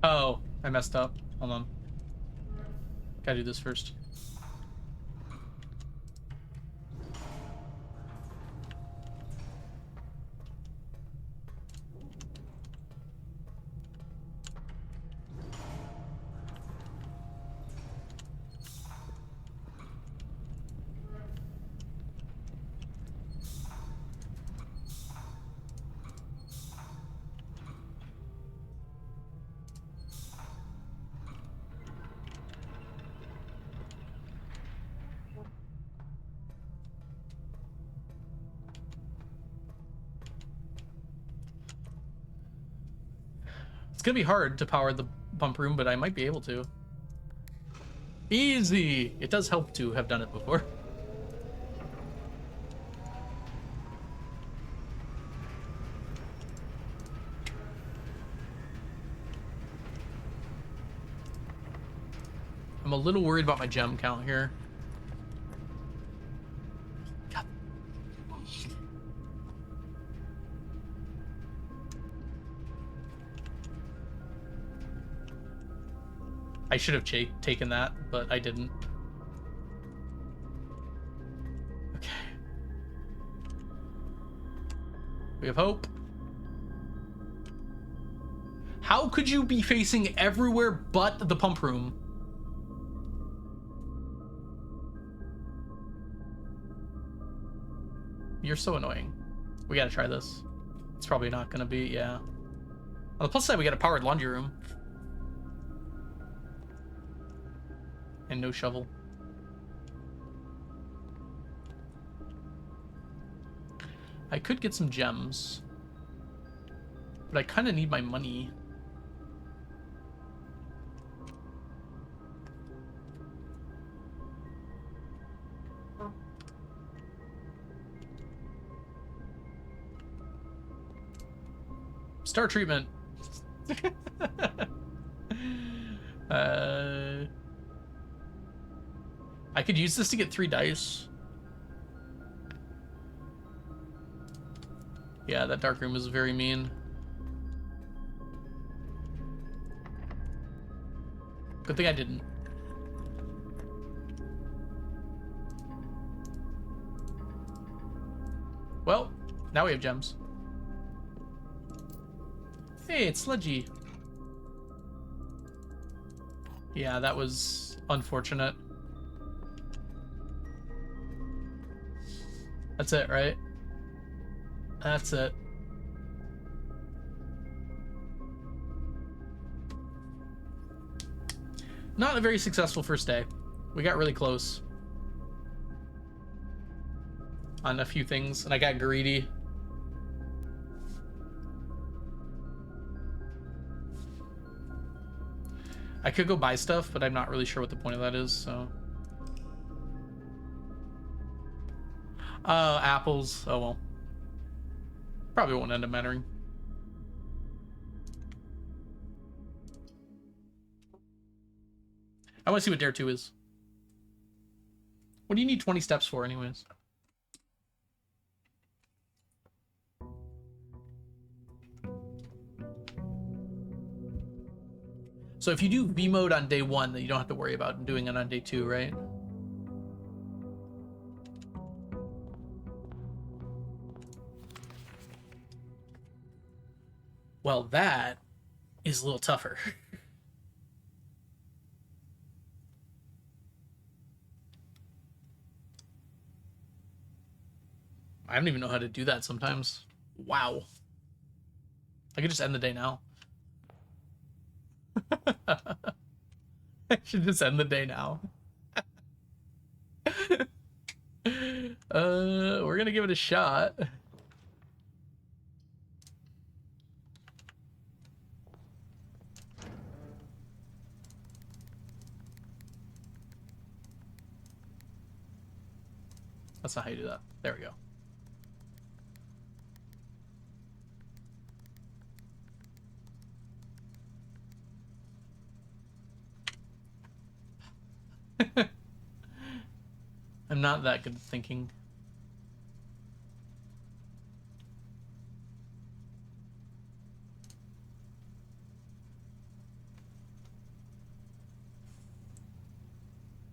A: Oh, I messed up. Hold on. Gotta do this first. It's gonna be hard to power the pump room, but I might be able to. Easy! It does help to have done it before. I'm a little worried about my gem count here. God. I should have taken that, but I didn't. Okay. We have hope. How could you be facing everywhere but the pump room? You're so annoying. We gotta try this. It's probably not gonna be, yeah. On the plus side, we got a powered laundry room. And no shovel. I could get some gems. But I kind of need my money. Star treatment. I could use this to get 3 dice. Yeah, that dark room is very mean. Good thing I didn't. Well, now we have gems. Hey, it's sludgy. Yeah, that was unfortunate. That's it, right? That's it. Not a very successful first day. We got really close on a few things, and I got greedy. I could go buy stuff, but I'm not really sure what the point of that is, so... apples. Oh, well. Probably won't end up mattering. I want to see what Dare 2 is. What do you need 20 steps for, anyways? So if you do V mode on day 1, then you don't have to worry about doing it on day 2, right? Well, that is a little tougher. I don't even know how to do that sometimes. Wow. I could just end the day now. I should just end the day now. We're gonna give it a shot. That's not how you do that. There we go. I'm not that good at thinking.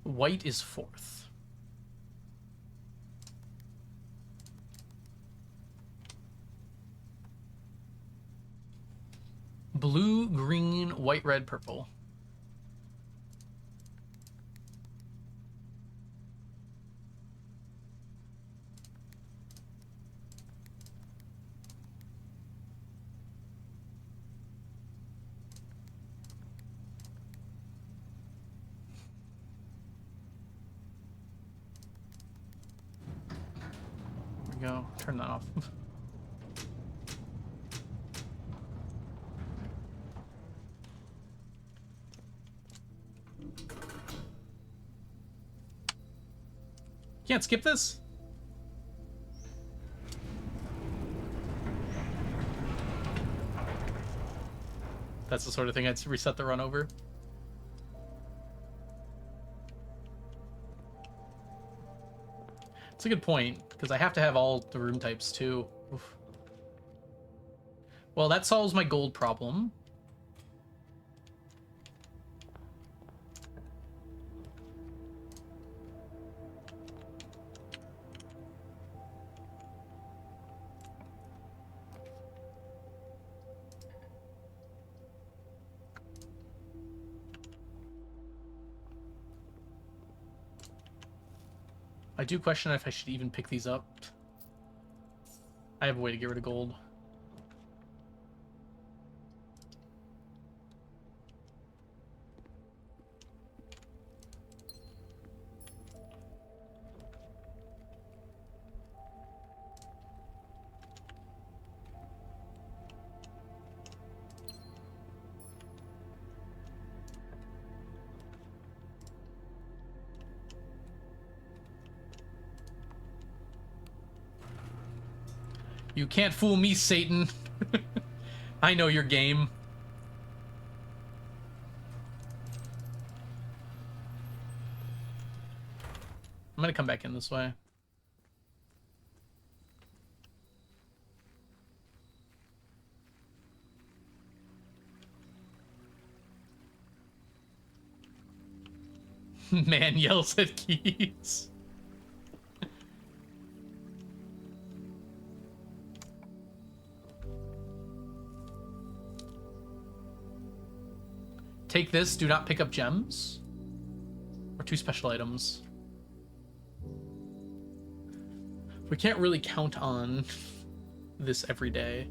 A: White is 4th. Blue, green, white, red, purple. There we go. Turn that off. Can't skip this? That's the sort of thing I'd reset the run over. It's a good point, because I have to have all the room types too. Oof. Well, that solves my gold problem. I do question if I should even pick these up. I have a way to get rid of gold. You can't fool me, Satan. I know your game. I'm gonna come back in this way. Man yells at keys. Take this, do not pick up gems. Or 2 special items. We can't really count on this every day.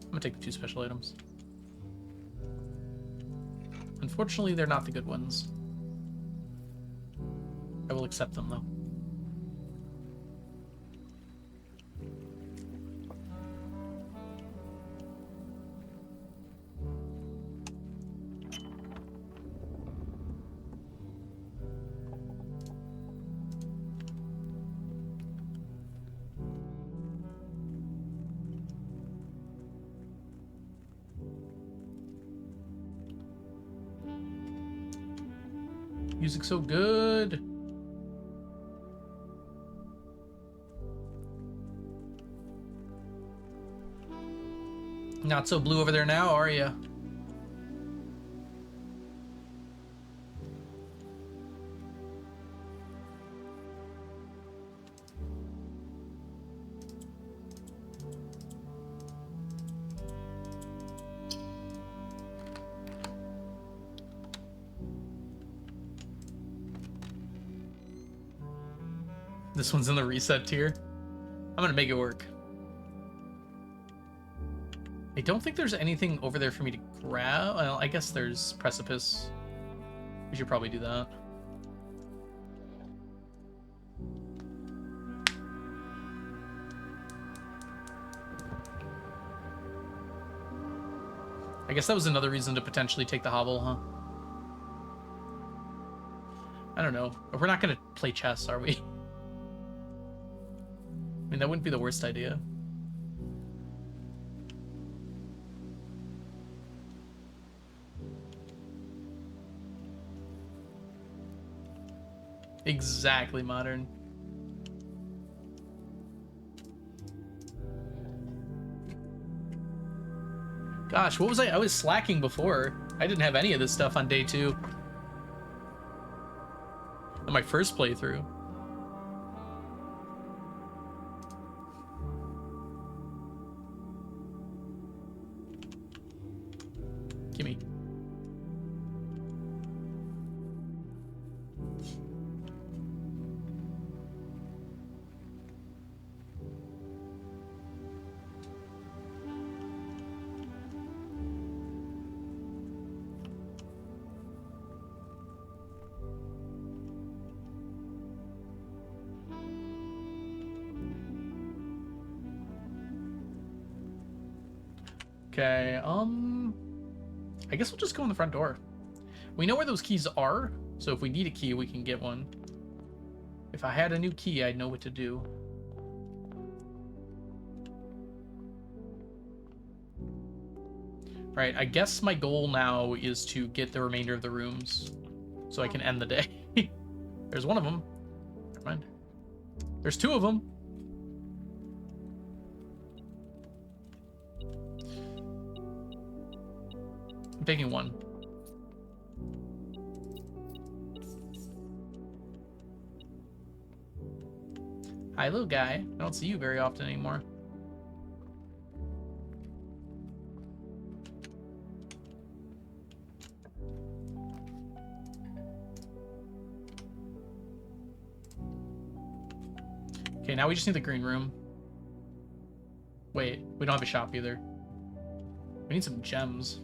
A: I'm gonna take the 2 special items. Unfortunately, they're not the good ones. I will accept them, though. Music's so good. Not so blue over there now, are ya? This one's in the reset tier. I'm gonna make it work. I don't think there's anything over there for me to grab. Well, I guess there's precipice. We should probably do that. I guess that was another reason to potentially take the hovel, huh? I don't know. We're not gonna play chess, are we? I mean, that wouldn't be the worst idea. Exactly modern. Gosh, what was I was slacking before. I didn't have any of this stuff on day 2. On my first playthrough. Gimme. Okay, I guess we'll just go in the front door. We know where those keys are, so if we need a key, we can get one. If I had a new key, I'd know what to do. Right, I guess my goal now is to get the remainder of the rooms so I can end the day. There's one of them. Never mind. There's 2 of them. I'm taking 1. Hi, little guy. I don't see you very often anymore. Okay, now we just need the green room. Wait, we don't have a shop either. We need some gems.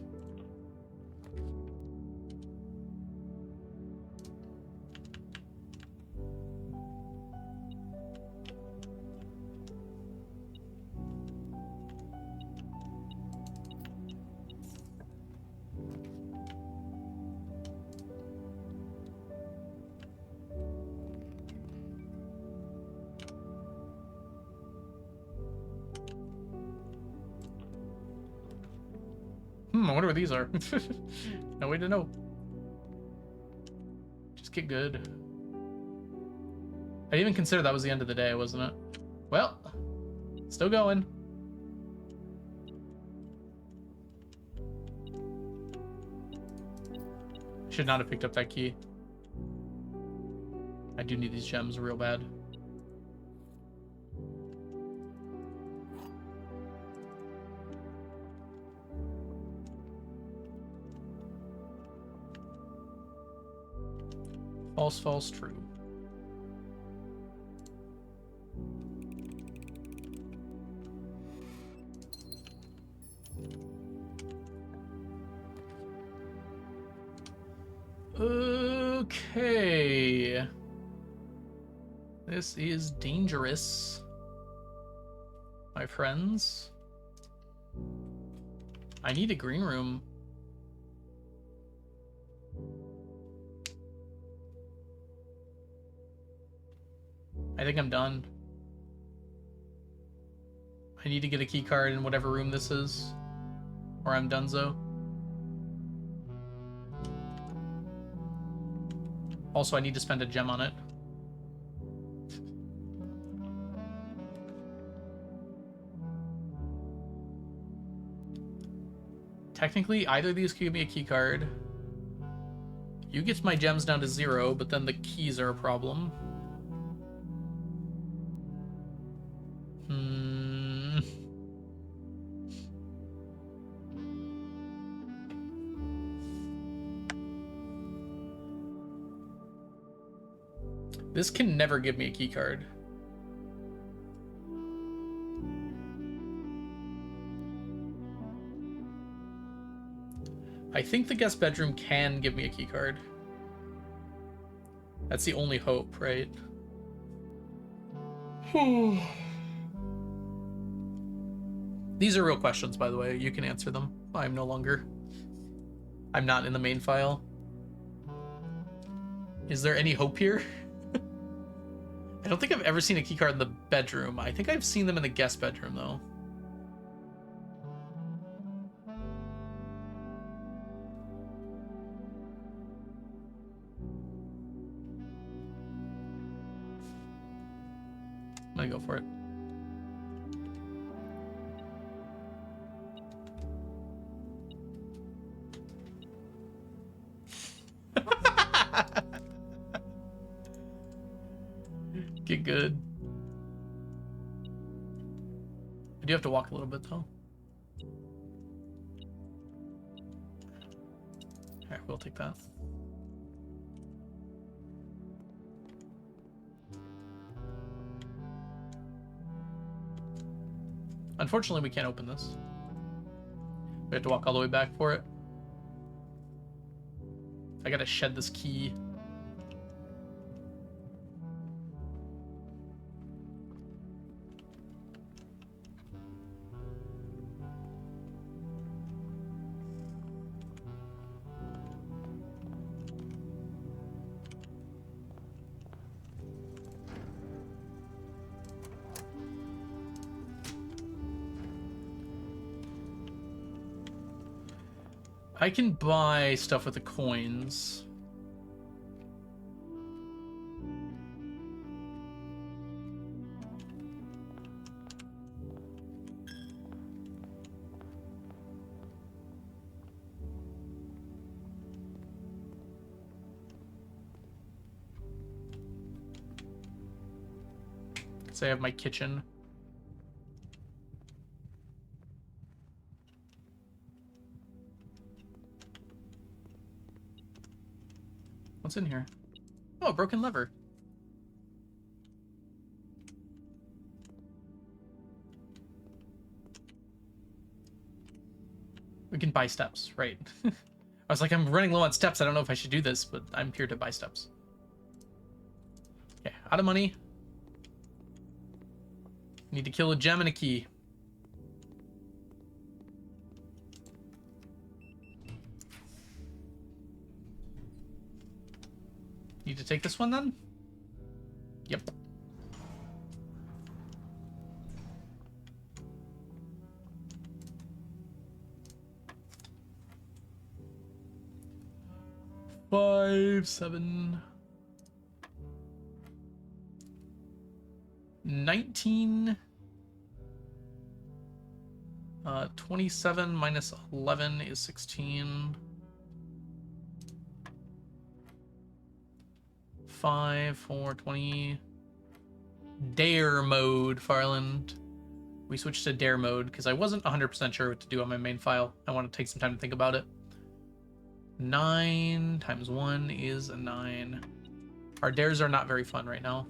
A: wonder what these are. No way to know. Just get good. I didn't even consider that was the end of the day, wasn't it? Well, still going. Should not have picked up that key. I do need these gems real bad. False, false, true. Okay. This is dangerous, my friends. I need a green room. I think I'm done. I need to get a key card in whatever room this is, or I'm donezo. Also, I need to spend a gem on it. Technically, either of these could give me a key card. You get my gems down to 0, but then the keys are a problem. This can never give me a key card. I think the guest bedroom can give me a key card. That's the only hope, right? These are real questions, by the way. You can answer them. I'm not in the main file. Is there any hope here? I don't think I've ever seen a keycard in the bedroom. I think I've seen them in the guest bedroom, though. I'm gonna go for it. Get good. I do have to walk a little bit, though. Alright, we'll take that. Unfortunately, we can't open this. We have to walk all the way back for it. I gotta shed this key. I can buy stuff with the coins. So I have my kitchen. What's in here? Oh, a broken lever. We can buy steps, right? I was like, I'm running low on steps. I don't know if I should do this, but I'm here to buy steps. Okay, out of money. Need to kill a gem and a key. Need to take this one then? Yep. 5, 7, 19, 27 minus 11 is 16. 5, 4, 20. Dare mode, Farland. We switched to Dare mode because I wasn't 100% sure what to do on my main file. I want to take some time to think about it. 9 times 1 is a 9. Our dares are not very fun right now.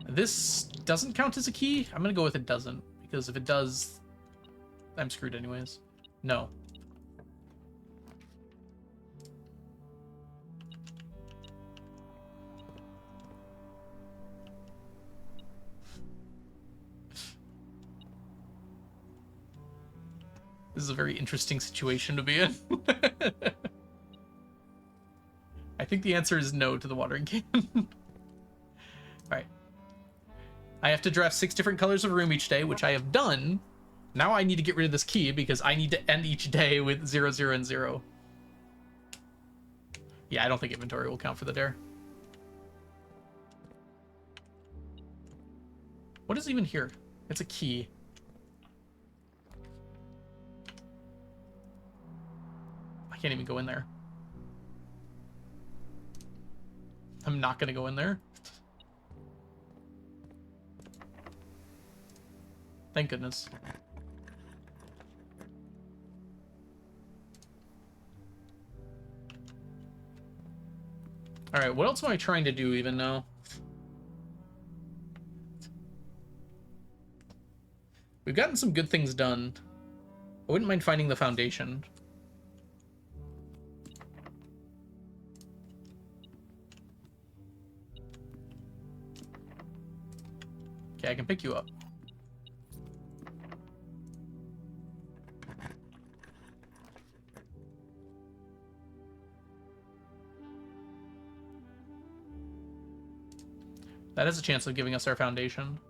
A: This doesn't count as a key. I'm going to go with it doesn't, because if it does, I'm screwed anyways. No. This is a very interesting situation to be in. I think the answer is no to the watering can. Alright. I have to draft 6 different colors of room each day, which I have done. Now I need to get rid of this key because I need to end each day with 0, 0, and 0. Yeah, I don't think inventory will count for the dare. What is even here? It's a key. I can't even go in there. I'm not gonna go in there. Thank goodness. Alright, what else am I trying to do even now? We've gotten some good things done. I wouldn't mind finding the foundation. Okay, I can pick you up. That has a chance of giving us our foundation.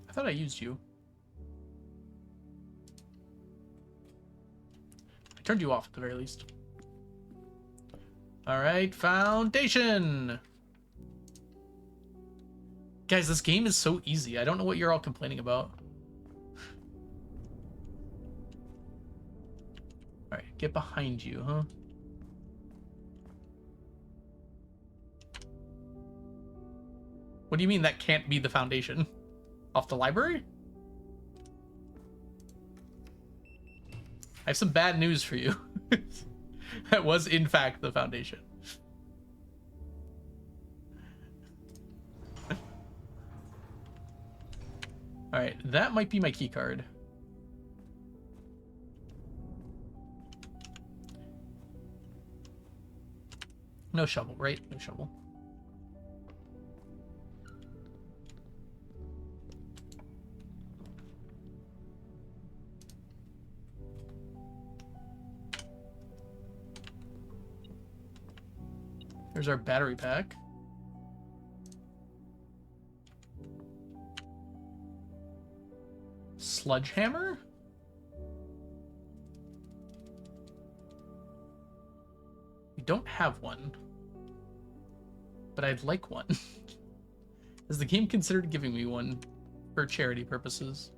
A: I thought I used you. I turned you off at the very least. All right, foundation. Guys, this game is so easy. I don't know what you're all complaining about. All right, get behind you, huh? What do you mean that can't be the foundation? Off the library? I have some bad news for you. That was, in fact, the foundation. Alright, that might be my key card. No shovel, right? No shovel. There's our battery pack. Sledgehammer? We don't have one. But I'd like one. Has the game considered giving me one for charity purposes?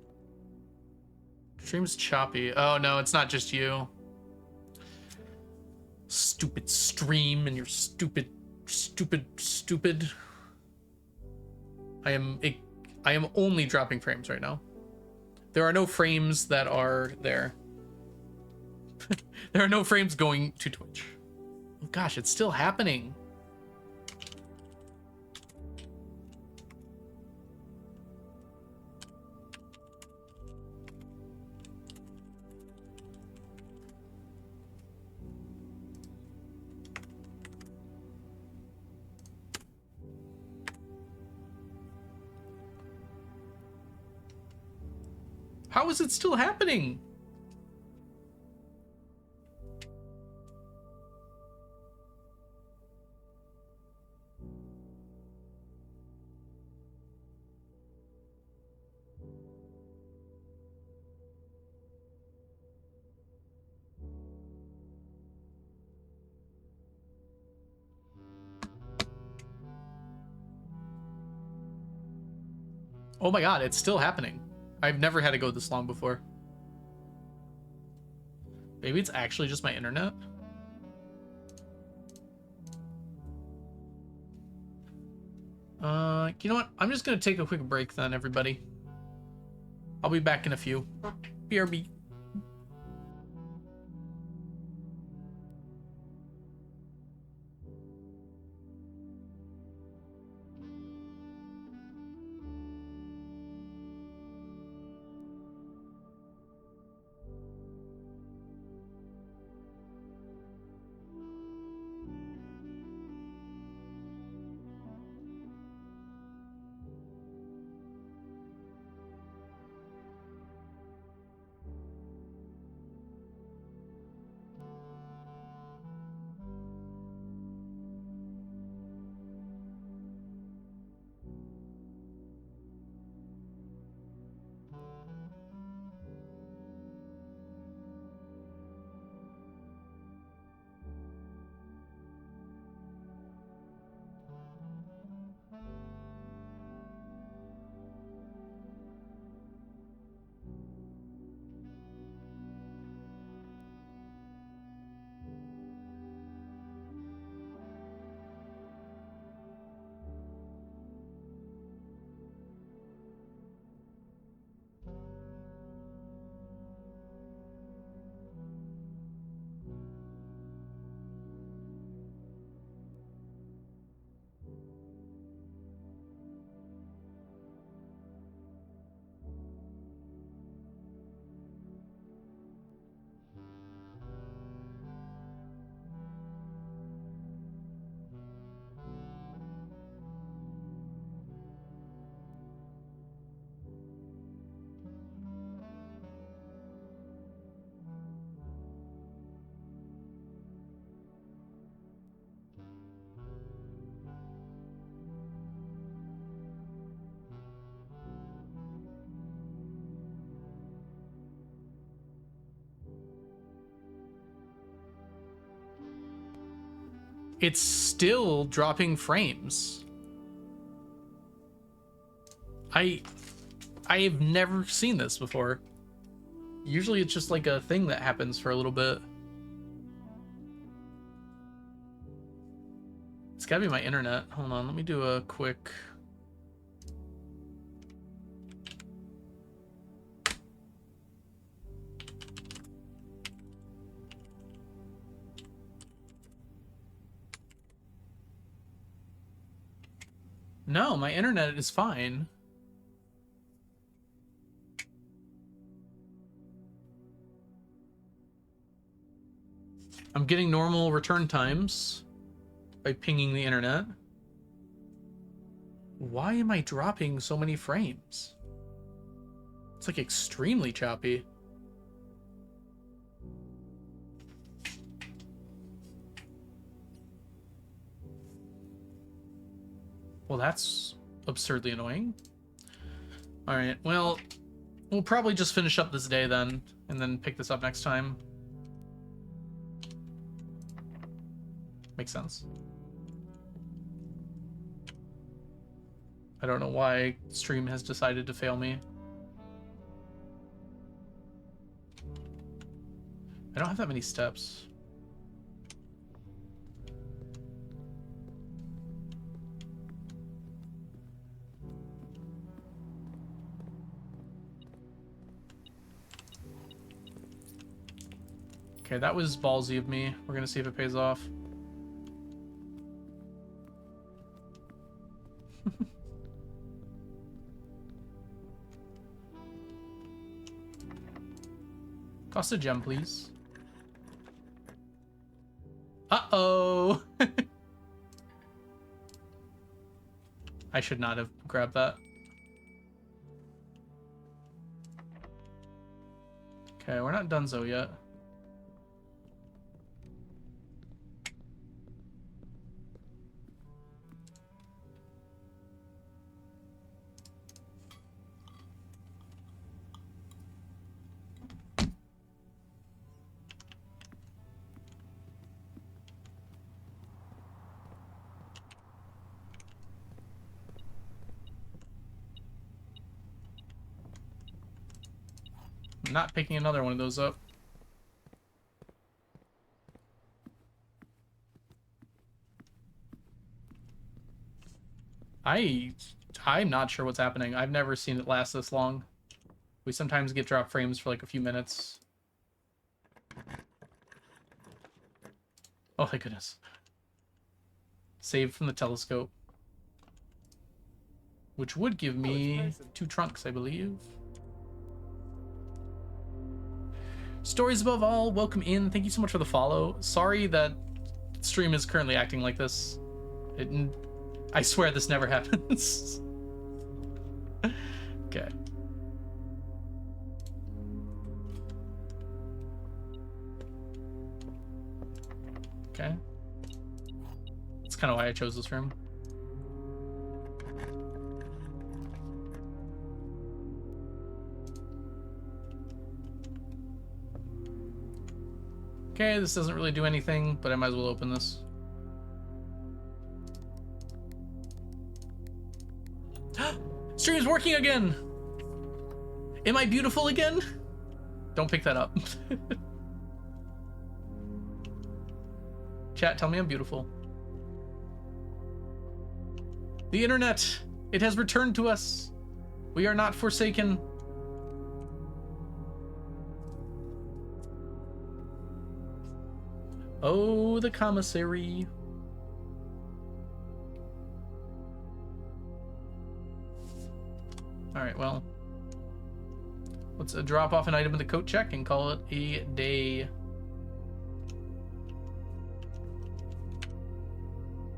A: Stream's choppy. Oh no, it's not just you. Stupid stream and your stupid. I am only dropping frames right now. There are no frames that are there. There are no frames going to Twitch. Oh gosh, it's still happening. How is it still happening? Oh my god, it's still happening. I've never had it go this long before. Maybe it's actually just my internet. You know what? I'm just gonna take a quick break then, everybody. I'll be back in a few. BRB. It's still dropping frames. I've never seen this before. Usually it's just like a thing that happens for a little bit. It's gotta be my internet. Hold on, let me do a quick... No, my internet is fine. I'm getting normal return times by pinging the internet. Why am I dropping so many frames? It's like extremely choppy. Well, that's absurdly annoying. All right, well, we'll probably just finish up this day then, and then pick this up next time. Makes sense. I don't know why stream has decided to fail me. I don't have that many steps. Okay, that was ballsy of me. We're gonna see if it pays off. Cost a gem, please. Uh-oh! I should not have grabbed that. Okay, we're not donezo yet. I'm not picking another one of those up. I'm not sure what's happening. I've never seen it last this long. We sometimes get drop frames for like a few minutes. Oh, thank goodness. Saved from the telescope. Which would give me 2 trunks, I believe. Stories above all, welcome in. Thank you so much for the follow. Sorry that stream is currently acting like this. I swear this never happens. Okay. Okay. That's kind of why I chose this room. Okay, this doesn't really do anything, but I might as well open this. Stream's working again! Am I beautiful again? Don't pick that up. Chat, tell me I'm beautiful. The internet, it has returned to us. We are not forsaken. Oh, the commissary. Alright, well. Let's drop off an item in the coat check and call it a day.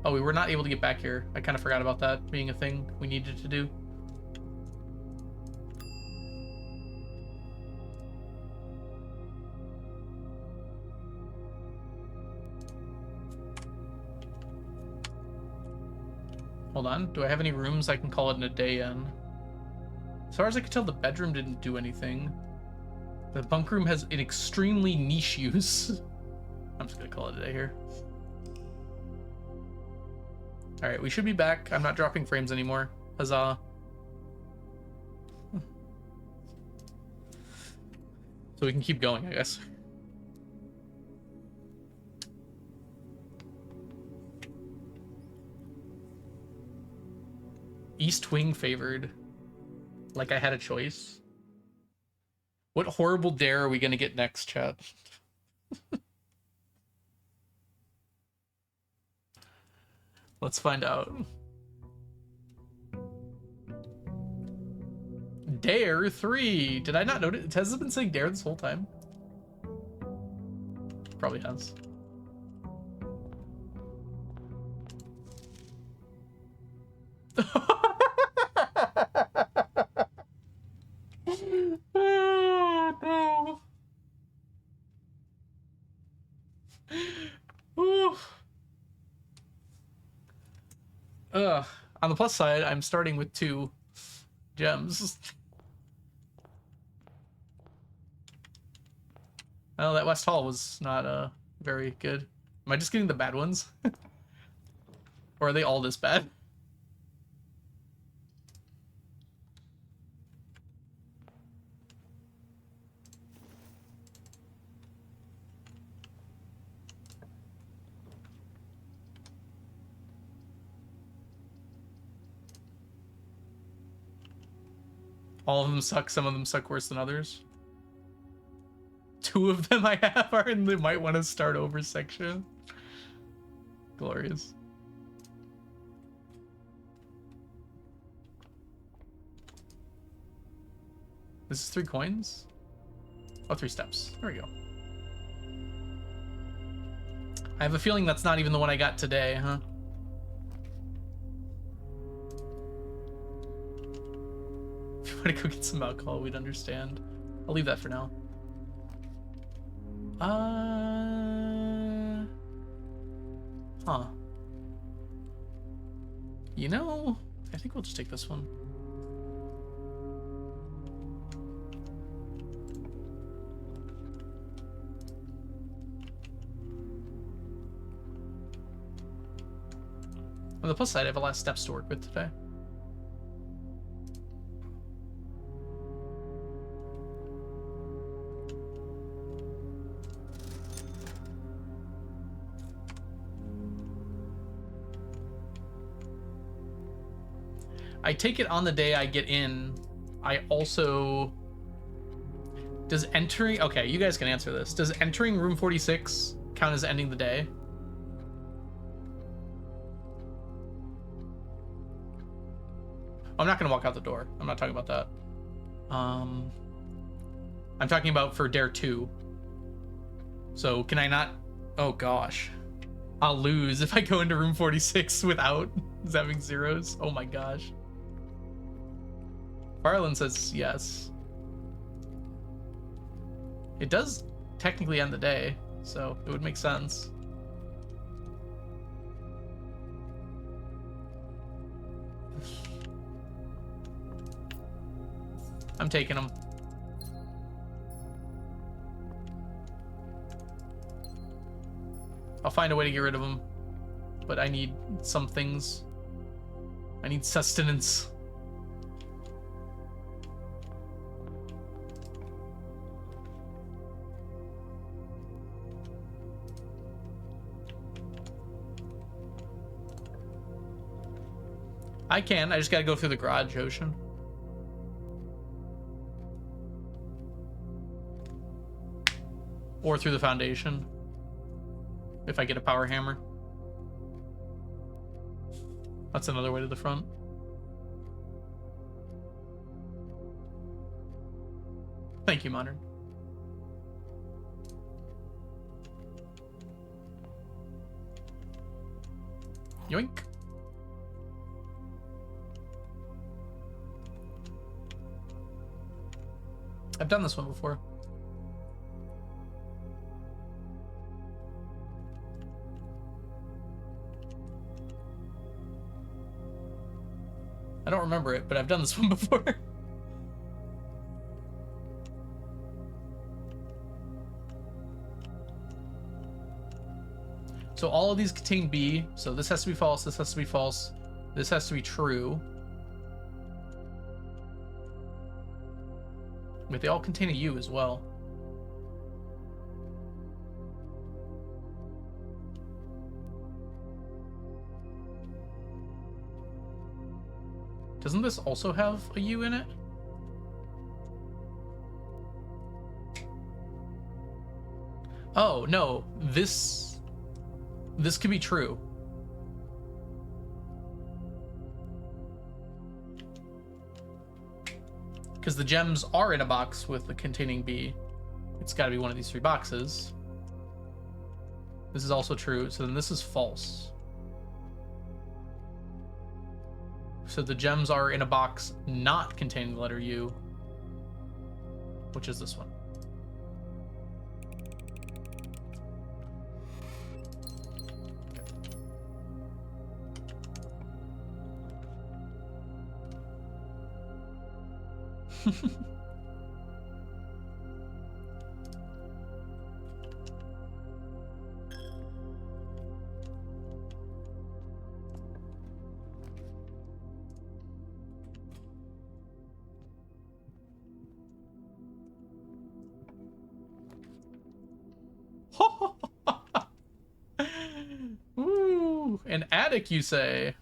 A: Oh, we were not able to get back here. I kind of forgot about that being a thing we needed to do. Hold on. Do I have any rooms I can call it in a day in? As far as I can tell, the bedroom didn't do anything. The bunk room has an extremely niche use. I'm just gonna call it a day here. Alright, we should be back. I'm not dropping frames anymore. Huzzah. So we can keep going, I guess. East wing favored. Like I had a choice. What horrible dare are we gonna get next, chat? Let's find out. Dare 3. Did I not notice? Has it been saying Dare this whole time? Probably has. Oh, no. On the plus side, I'm starting with 2 gems. Oh, that West Hall was not very good. Am I just getting the bad ones? Or are they all this bad? All of them suck, some of them suck worse than others. 2 of them I have are in the might want to start over section. Glorious. This is 3 coins? Oh, 3 steps. There we go. I have a feeling that's not even the one I got today, huh? If you want to go get some alcohol, we'd understand. I'll leave that for now. Huh. You know, I think we'll just take this one. On the plus side, I have a lot of steps to work with today. I take it on the day I get in. I also... Does entering... Okay, you guys can answer this. Does entering room 46 count as ending the day? I'm not going to walk out the door. I'm not talking about that. I'm talking about for Dare 2. So can I not... Oh, gosh. I'll lose if I go into room 46 without having zeros. Oh, my gosh. Farland says yes. It does technically end the day, so it would make sense. I'm taking them. I'll find a way to get rid of them, but I need some things. I need sustenance. I can. I just gotta go through the garage, Ocean. Or through the foundation. If I get a power hammer. That's another way to the front. Thank you, Modern. Yoink. I've done this one before. I don't remember it, but I've done this one before. So all of these contain B, so this has to be false, this has to be false, this has to be true. But they all contain a U as well. Doesn't this also have a U in it? Oh, no. This could be true. Because the gems are in a box with the containing B. It's got to be one of these 3 boxes. This is also true, so then this is false. So the gems are in a box not containing the letter U, which is this one. Ooh, an attic, you say?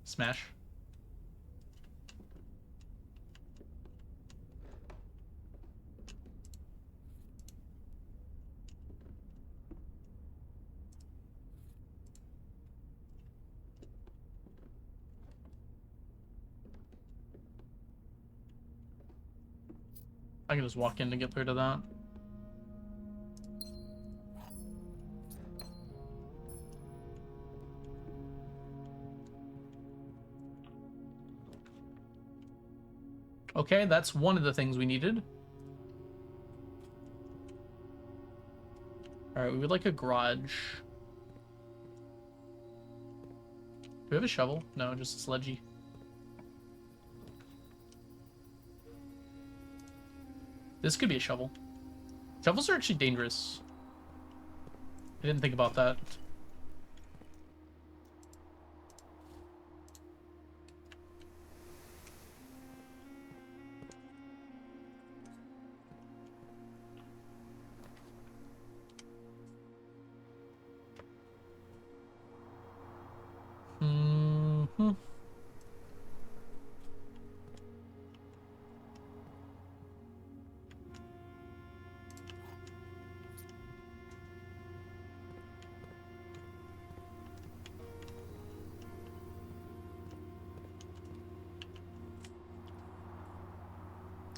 A: Smash. I can just walk in to get rid of that. Okay, that's one of the things we needed. Alright, we would like a garage. Do we have a shovel? No, just a sledgy. This could be a shovel. Shovels are actually dangerous. I didn't think about that.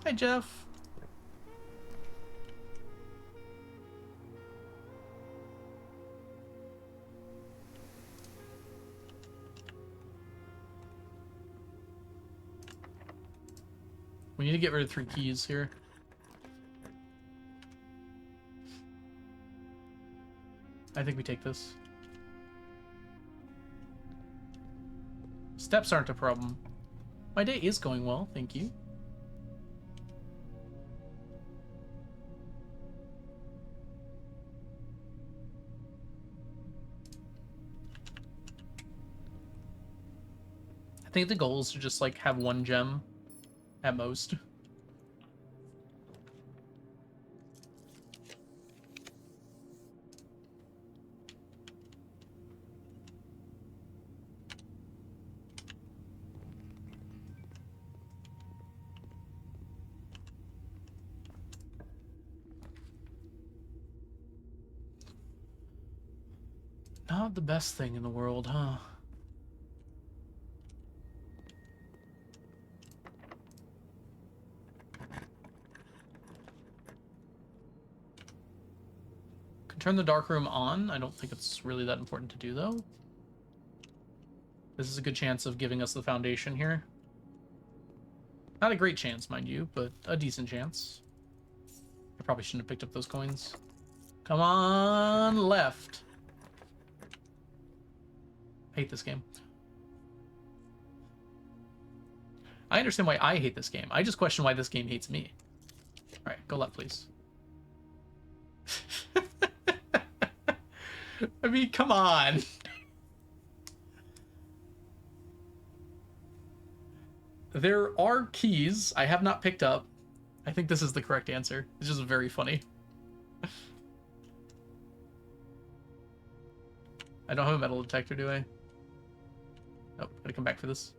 A: Hi, Jeff. We need to get rid of 3 keys here. I think we take this. Steps aren't a problem. My day is going well, thank you. I think the goal is to just, like, have 1 gem at most. Not the best thing in the world, huh? Can turn the dark room on. I don't think it's really that important to do, though. This is a good chance of giving us the foundation here. Not a great chance, mind you, but a decent chance. I probably shouldn't have picked up those coins. Come on, left. I hate this game. I understand why I hate this game. I just question why this game hates me. Alright, go left, please. I mean, come on. There are keys I have not picked up. I think this is the correct answer. It's just very funny. I don't have a metal detector, do I? Oh, gotta come back for this.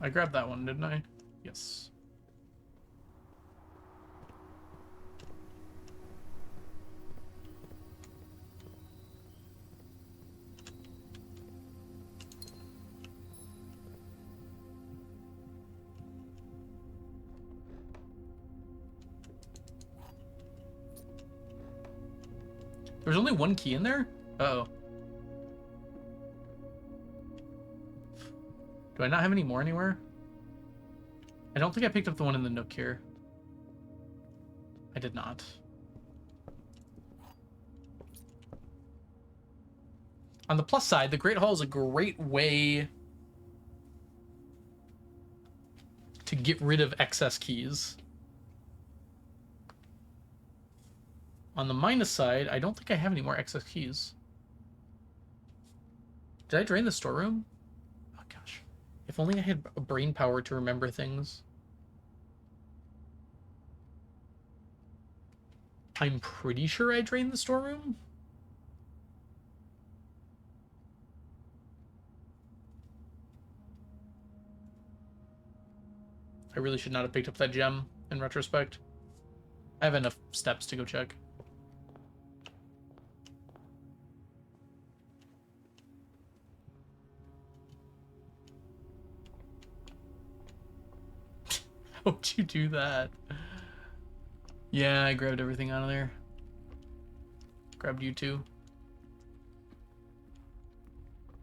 A: I grabbed that one, didn't I? Yes. There's only 1 key in there? Uh-oh. Do I not have any more anywhere? I don't think I picked up the one in the nook here. I did not. On the plus side, the Great Hall is a great way to get rid of excess keys. On the minus side, I don't think I have any more excess keys. Did I drain the storeroom? Oh gosh. If only I had brain power to remember things. I'm pretty sure I drained the storeroom. I really should not have picked up that gem in retrospect. I have enough steps to go check. How'd you do that? Yeah, I grabbed everything out of there. Grabbed you too.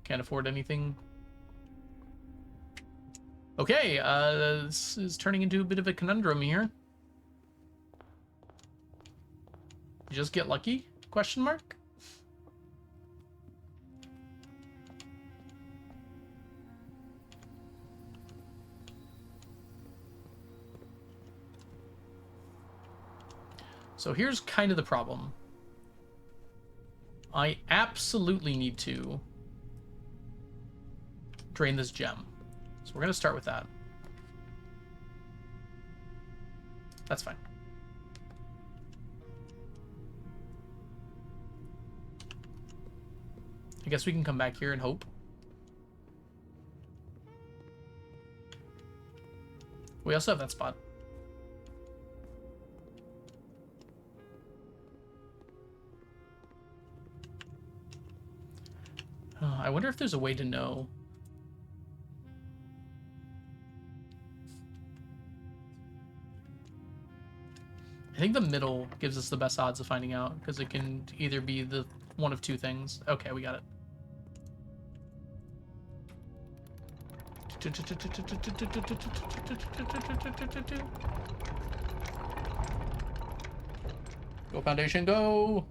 A: Can't afford anything. Okay, this is turning into a bit of a conundrum here. Just get lucky? Question mark? So here's kind of the problem. I absolutely need to drain this gem. So we're going to start with that. That's fine. I guess we can come back here and hope. We also have that spot. I wonder if there's a way to know. I think the middle gives us the best odds of finding out, because it can either be the one of two things. Okay, we got it. Go Foundation, go!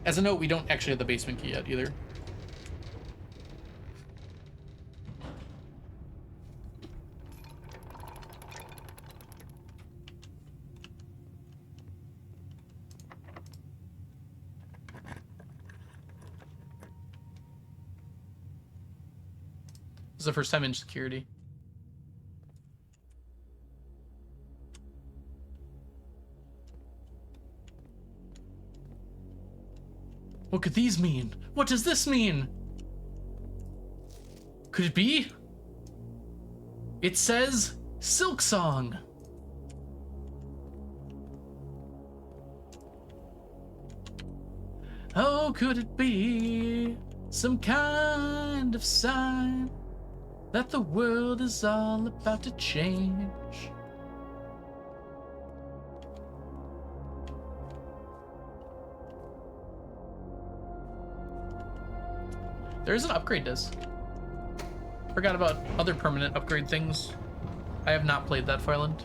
A: As a note, we don't actually have the basement key yet, either. This is the first time in security. What could these mean? What does this mean? Could it be? It says Silk Song. Oh, could it be some kind of sign that the world is all about to change? There is an upgrade disc. Forgot about other permanent upgrade things. I have not played that for Island.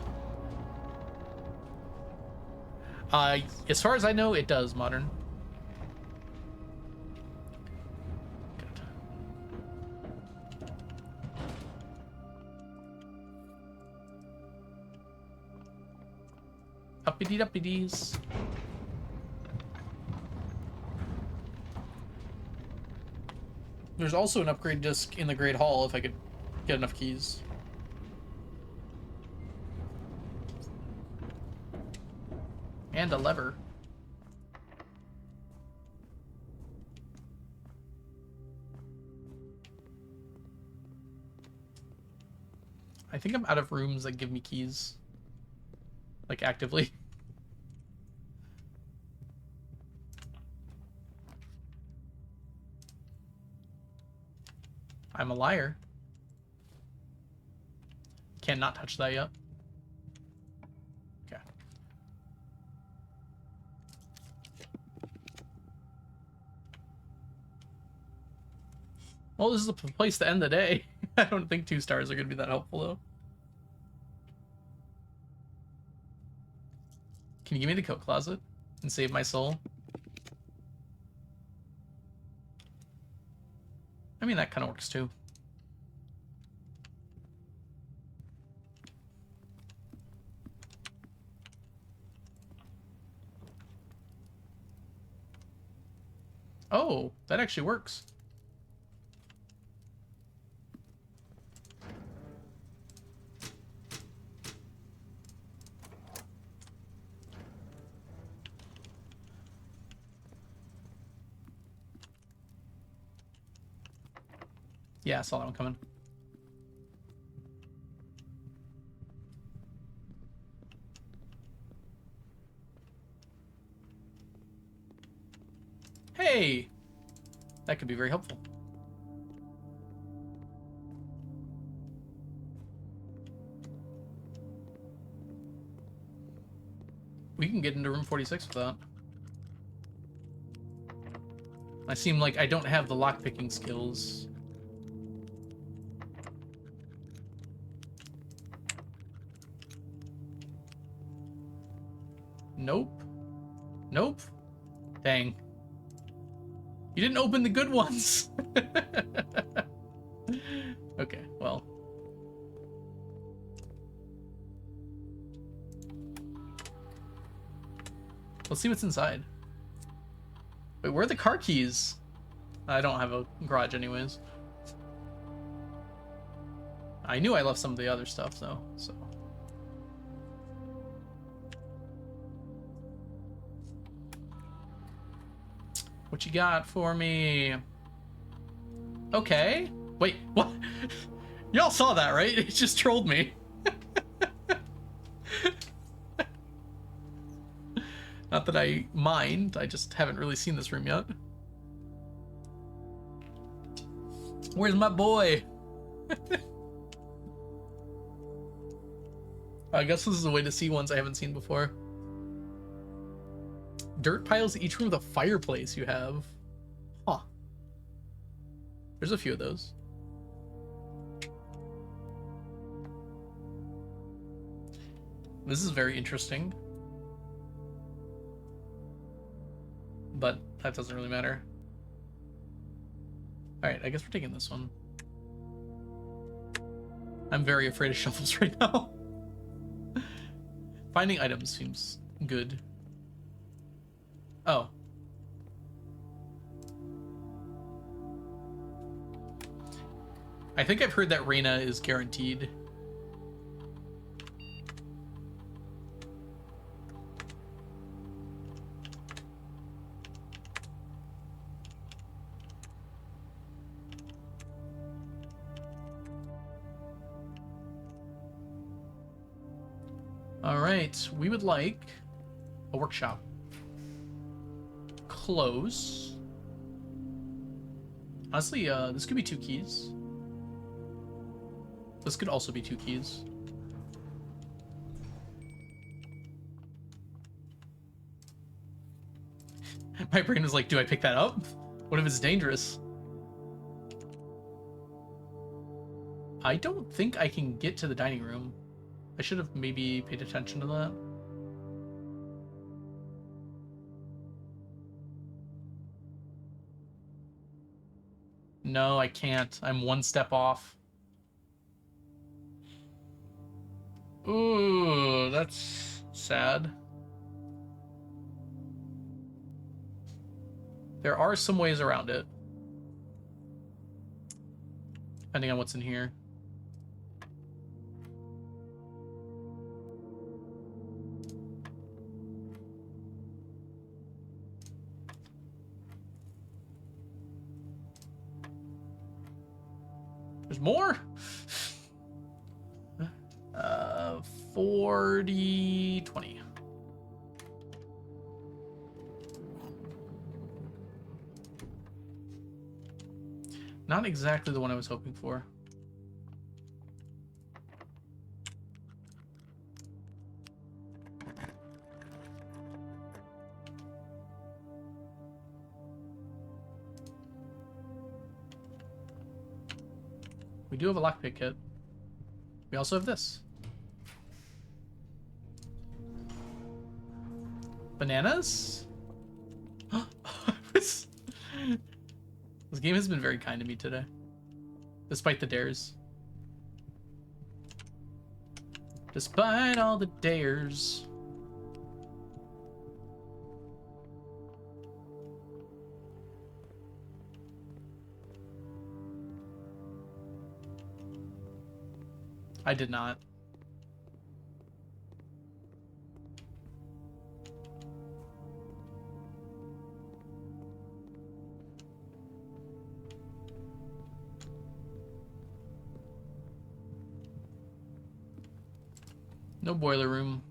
A: As far as I know, it does, Modern. Good. Uppity-duppity-dees. There's also an upgrade disc in the Great Hall if I could get enough keys. And a lever. I think I'm out of rooms that give me keys. Like, actively. I'm a liar. Cannot touch that yet. Okay. Well, this is a place to end the day. I don't think 2 stars are going to be that helpful, though. Can you give me the coat closet and save my soul? I mean, that kind of works, too. Oh, that actually works. Yeah, I saw that one coming. Hey! That could be very helpful. We can get into room 46 with that. I seem like I don't have the lockpicking skills. Nope. Nope. Dang. You didn't open the good ones. Okay, well. Let's see what's inside. Wait, where are the car keys? I don't have a garage anyways. I knew I left some of the other stuff though, so. What you got for me? Okay. Wait, what? Y'all saw that, right? It just trolled me. Not that I mind, I just haven't really seen this room yet. Where's my boy? I guess this is a way to see ones I haven't seen before. Dirt piles each room with a fireplace you have. Huh. There's a few of those. This is very interesting. But that doesn't really matter. Alright, I guess we're taking this one. I'm very afraid of shovels right now. Finding items seems good. Oh. I think I've heard that Reyna is guaranteed. Alright, we would like a workshop. Close. Honestly, this could be 2 keys. This could also be 2 keys. My brain was like, do I pick that up? What if it's dangerous? I don't think I can get to the dining room. I should have maybe paid attention to that. No, I can't. I'm 1 step off. Ooh, that's sad. There are some ways around it. Depending on what's in here. There's more? 40, 20. Not exactly the one I was hoping for. We do have a lockpick kit. We also have this. Bananas? This game has been very kind to me today. Despite the dares. Despite all the dares. I did not. No boiler room.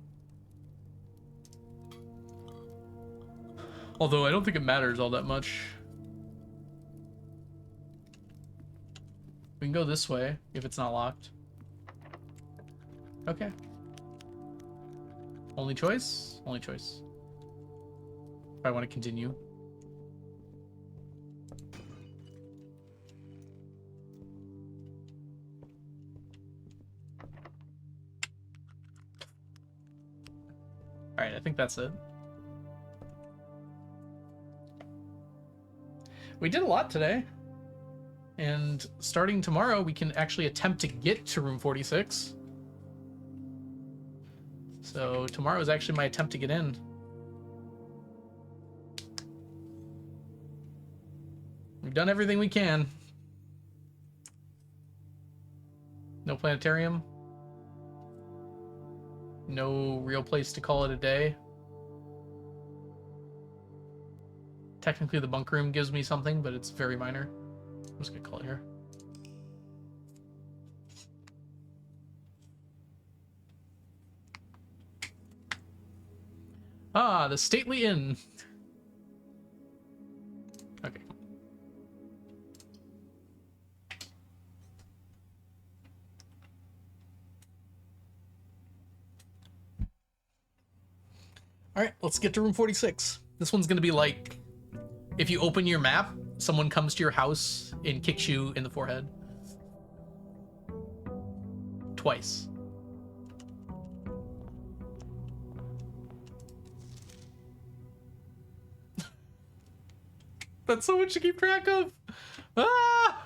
A: Although I don't think it matters all that much. We can go this way if it's not locked. Okay. Only choice? Only choice. If I want to continue. Alright, I think that's it. We did a lot today. And starting tomorrow, we can actually attempt to get to room 46. So tomorrow is actually my attempt to get in. We've done everything we can. No planetarium. No real place to call it a day. Technically, the bunk room gives me something, but it's very minor. I'm just gonna call it here. Ah, the stately inn. Okay. All right, let's get to room 46. This one's gonna be like, if you open your map, someone comes to your house and kicks you in the forehead. Twice. That's so much to keep track of. Ah!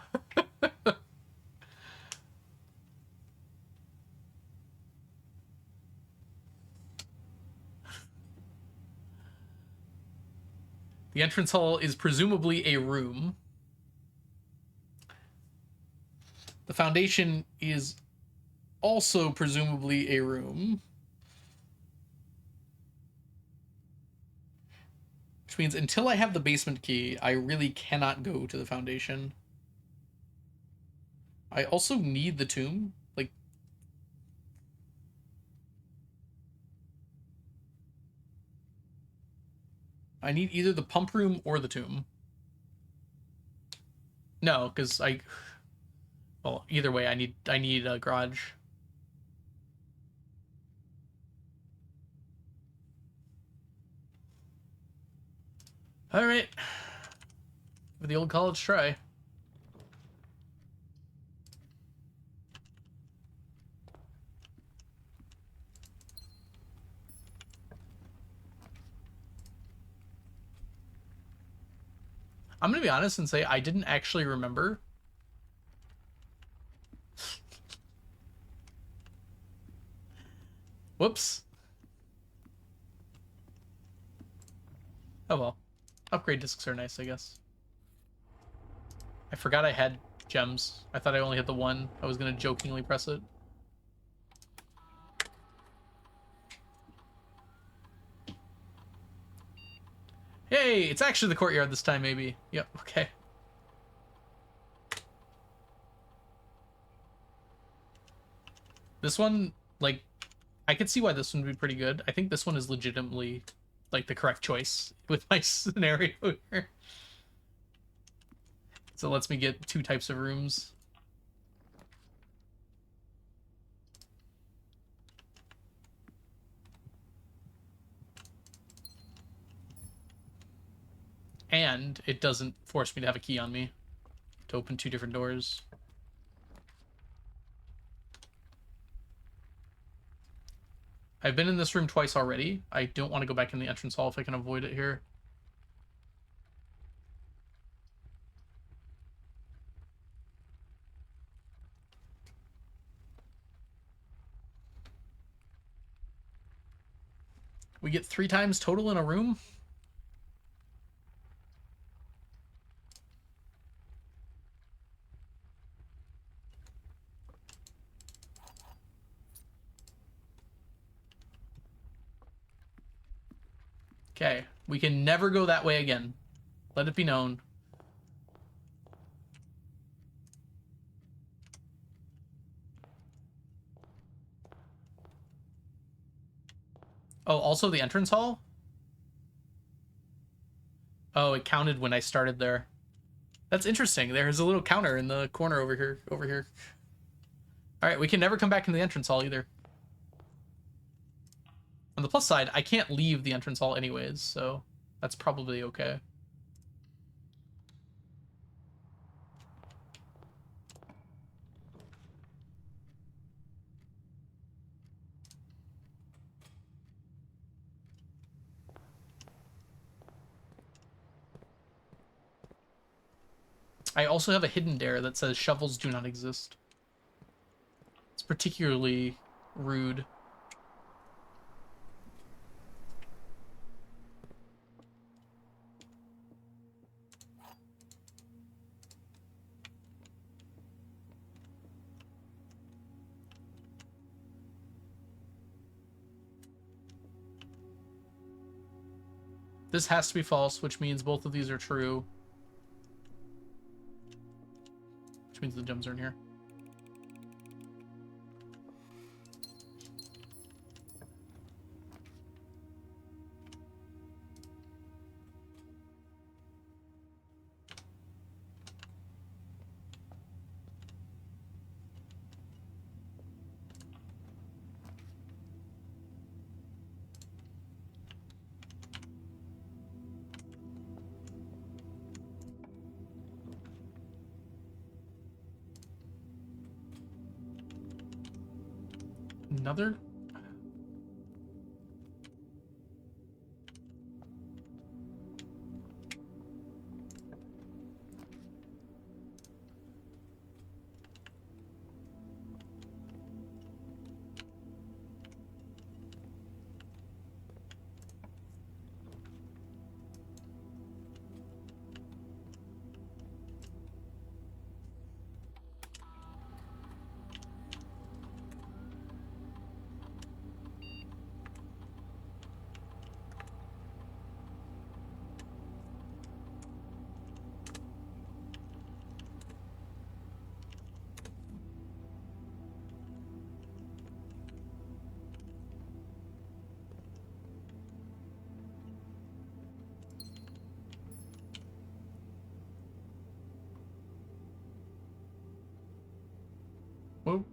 A: The entrance hall is presumably a room. The foundation is also presumably a room. Which means until I have the basement key, I really cannot go to the foundation. I also need the tomb. Like, I need either the pump room or the tomb. No, because well, either way, I need a garage. All right, give the old college try. I'm gonna be honest and say I didn't actually remember. Whoops. Oh well. Upgrade discs are nice, I guess. I forgot I had gems. I thought I only had the one. I was gonna jokingly press it. Hey, it's actually the courtyard this time, maybe. Yep, okay. This one, like, I could see why this one would be pretty good. I think this one is legitimately, like, the correct choice with my scenario here. So it lets me get 2 types of rooms. And it doesn't force me to have a key on me to open 2 different doors. I've been in this room twice already. I don't want to go back in the entrance hall if I can avoid it here. We get 3 times total in a room? Okay, we can never go that way again. Let it be known. Oh, also the entrance hall? Oh, it counted when I started there. That's interesting. There's a little counter in the corner over here. All right, we can never come back into the entrance hall either. On the plus side, I can't leave the entrance hall anyways, so that's probably okay. I also have a hidden dare that says shovels do not exist. It's particularly rude. This has to be false, which means both of these are true. Which means the gems are in here. Another?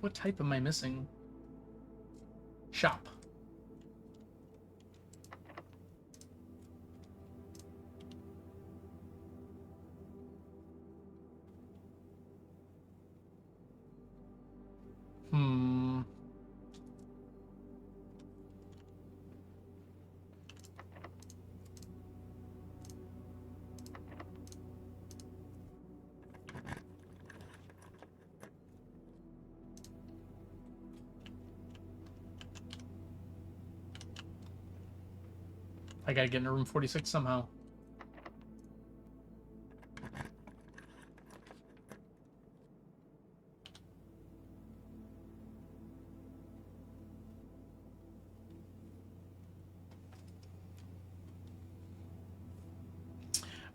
A: What type am I missing? Shop. Hmm. I gotta get into room 46 somehow.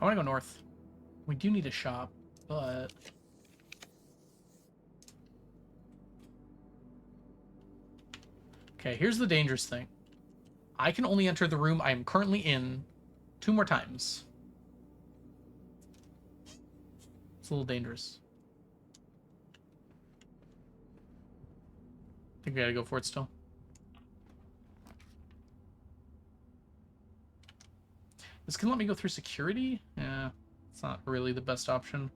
A: I want to go north. We do need a shop, but... Okay, here's the dangerous thing. I can only enter the room I am currently in 2 more times. It's a little dangerous. I think we gotta go for it still. This can let me go through security? Yeah, it's not really the best option.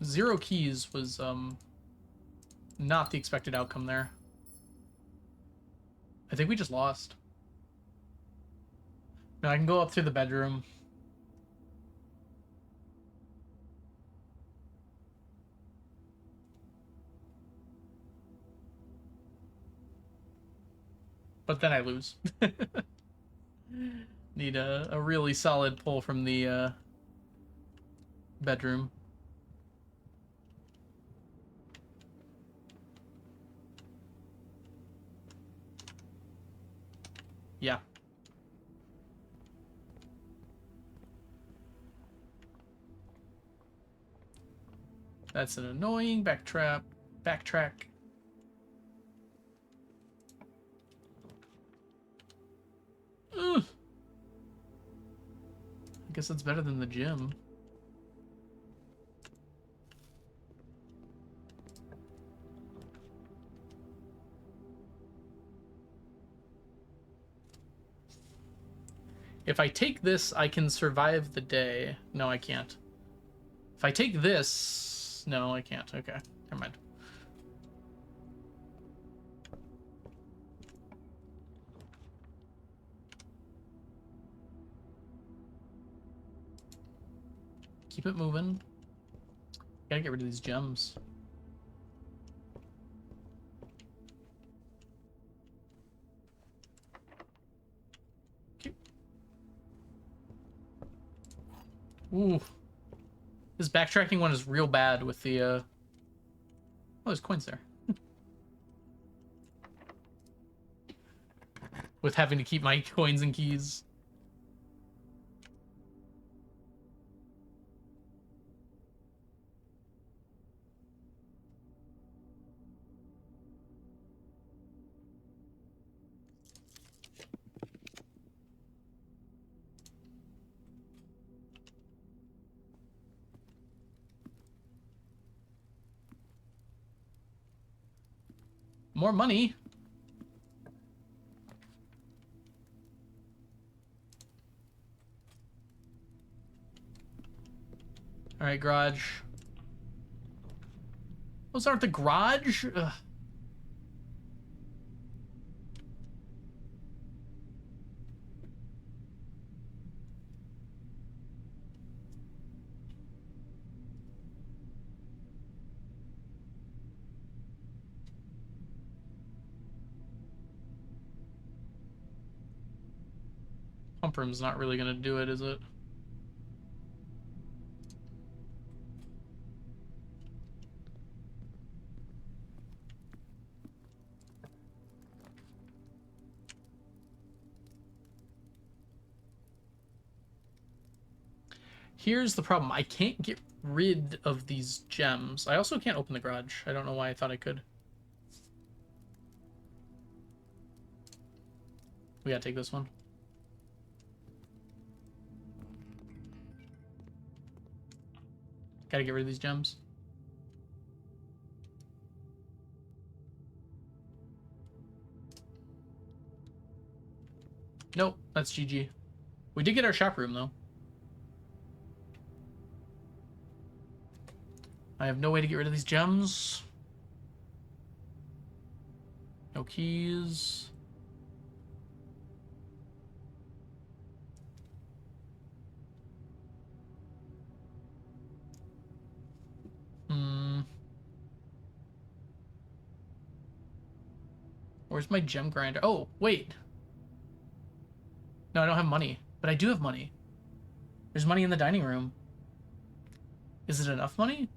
A: Zero keys was, not the expected outcome there. I think we just lost. Now I can go up through the bedroom. But then I lose. Need a really solid pull from the bedroom. Yeah. That's an annoying backtrack. Ugh. I guess that's better than the gym. If I take this, I can survive the day. No, I can't. If I take this... No, I can't. Okay, never mind. Keep it moving. Gotta get rid of these gems. Ooh. This backtracking one is real bad with the, Oh, there's coins there. With having to keep my coins and keys. More money. All right, garage. Those aren't the garage? Ugh. Pump room's not really gonna do it, is it? Here's the problem. I can't get rid of these gems. I also can't open the garage. I don't know why I thought I could. We gotta take this one. Gotta get rid of these gems. Nope, that's GG. We did get our shop room, though. I have no way to get rid of these gems. No keys. Where's my gem grinder? Oh, wait. No, I don't have money. But I do have money. There's money in the dining room. Is it enough money?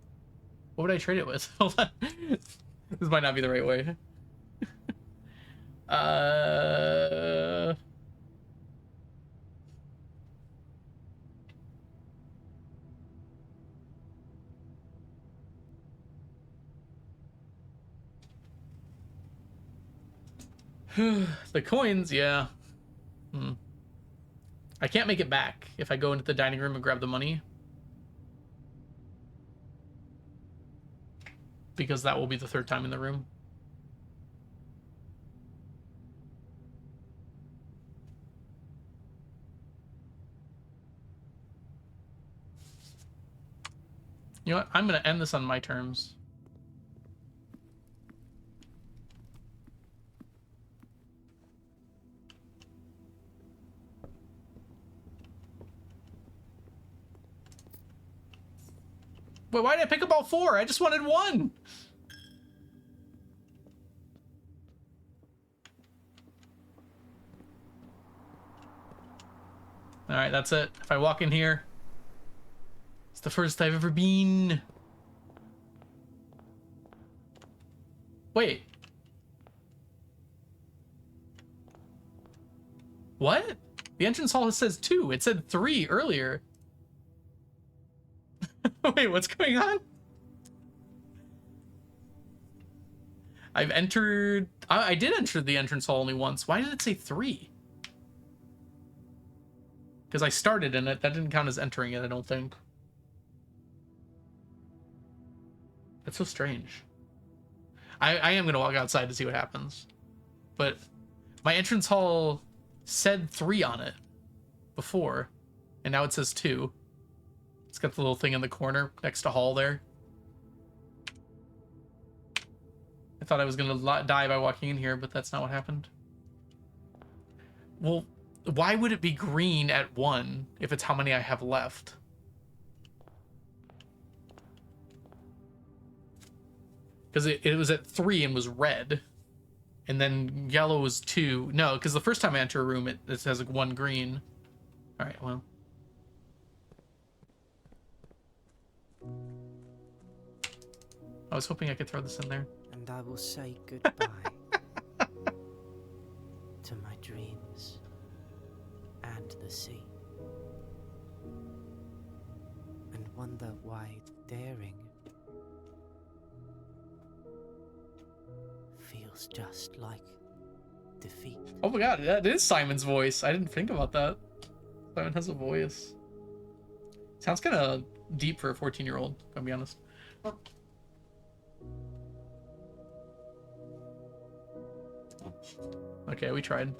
A: What would I trade it with? Hold on. This might not be the right way. The coins, yeah. I can't make it back if I go into the dining room and grab the money. Because that will be the third time in the room. You know what? I'm going to end this on my terms. Wait, why did I pick up all four? I just wanted one. All right, that's it. If I walk in here, it's the first I've ever been. Wait. What? The entrance hall says 2. It said 3 earlier. Wait, what's going on? I've entered... I did enter the entrance hall only once. Why did it say 3? Because I started in it. That didn't count as entering it, I don't think. That's so strange. I am going to walk outside to see what happens. But my entrance hall said 3 on it before. And now it says 2. It's got the little thing in the corner next to hall there. I thought I was going to die by walking in here, but that's not what happened. Well, why would it be green at 1 if it's how many I have left? Because it was at 3 and was red. And then yellow was 2. No, because the first time I enter a room, it has like 1 green. All right, well. I was hoping I could throw this in there.
B: And I will say goodbye to my dreams and the sea. And wonder why daring feels just like defeat.
A: Oh my god, that is Simon's voice. I didn't think about that. Simon has a voice. Sounds kind of deep for a 14-year-old, if I'm be honest. Okay, we tried.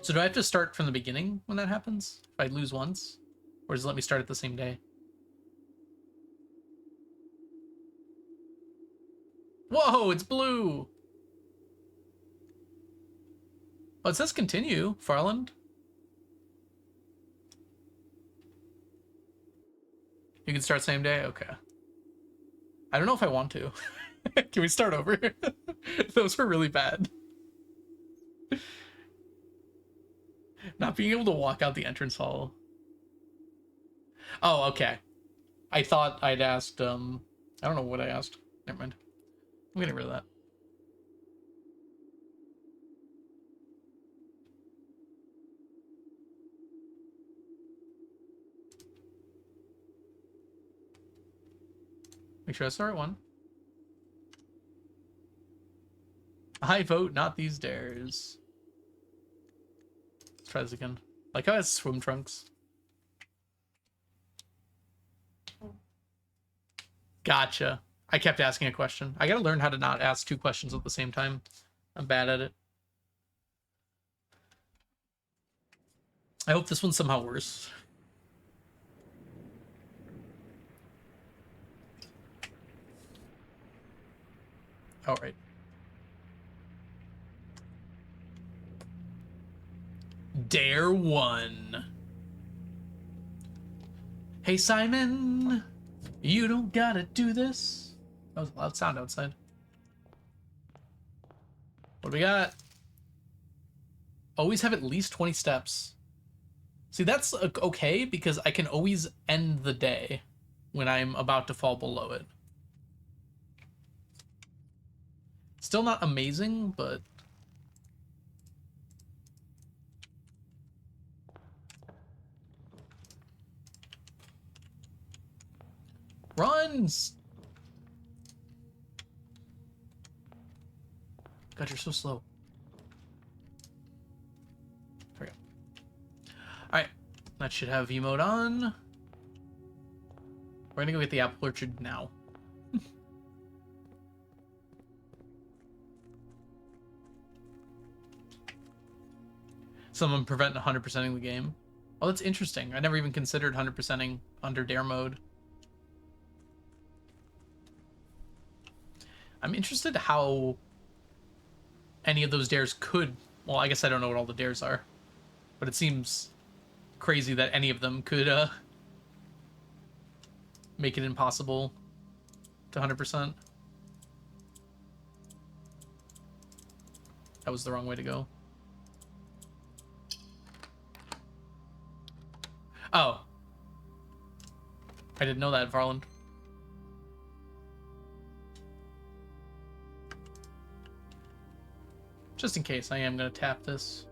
A: So do I have to start from the beginning when that happens? If I lose once? Or does it let me start at the same day? Whoa, it's blue! Oh, it says continue, Farland. You can start same day? Okay. I don't know if I want to. Can we start over? Those were really bad. Not being able to walk out the entrance hall. Oh, okay. I thought I'd asked, I don't know what I asked. Never mind. I'm getting rid of that. Make sure I start one. I vote not these dares. Let's try this again. Like how it has swim trunks. Gotcha. I kept asking a question. I gotta learn how to not ask two questions at the same time. I'm bad at it. I hope this one's somehow worse. All right. Dare 1. Hey, Simon. You don't gotta do this. That was a loud sound outside. What do we got? Always have at least 20 steps. See, that's okay because I can always end the day when I'm about to fall below it. Still not amazing, but... Runs! God, you're so slow. There we go. Alright, that should have V mode on. We're gonna go get the apple orchard now. Someone prevent 100%ing the game. Oh, that's interesting. I never even considered 100%ing under Dare mode. I'm interested how any of those dares could... Well, I guess I don't know what all the dares are. But it seems crazy that any of them could make it impossible to 100%. That was the wrong way to go. Oh. I didn't know that, Varland. Just in case, I am going to tap this.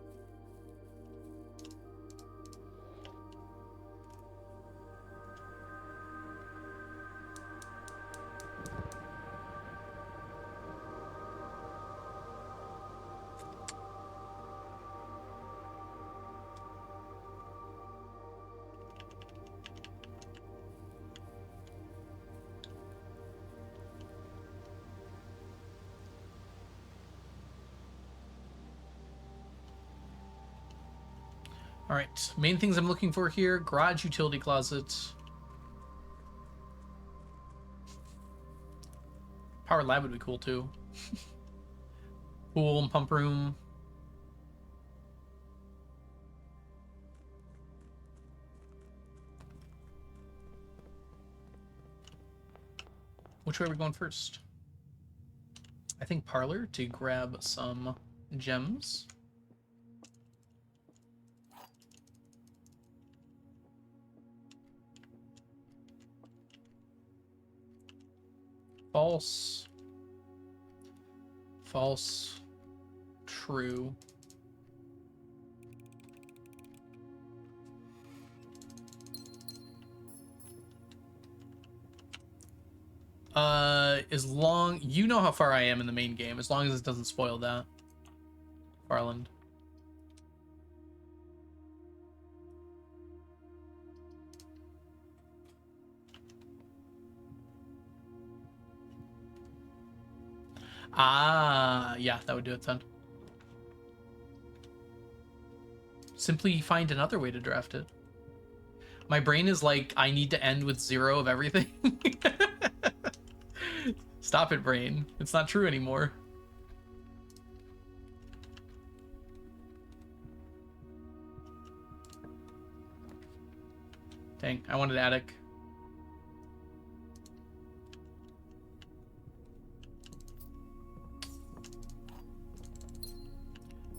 A: All right, main things I'm looking for here: garage, utility closet, power lab would be cool too. Pool and pump room. Which way are we going first? I think parlor to grab some gems. False. False. True. As long... You know how far I am in the main game, as long as it doesn't spoil that. Farland. Ah, yeah, that would do it then. Simply find another way to draft it. My brain is like, I need to end with 0 of everything. Stop it, brain. It's not true anymore. Dang, I wanted attic.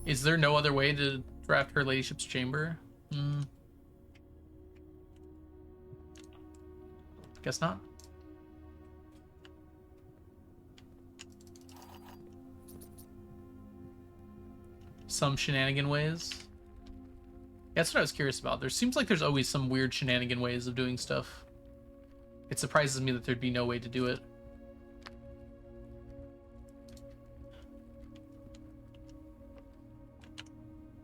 A: Is there no other way to draft her ladyship's chamber? Guess not. Some shenanigan ways. That's what I was curious about. There seems like there's always some weird shenanigan ways of doing stuff. It surprises me that there'd be no way to do it.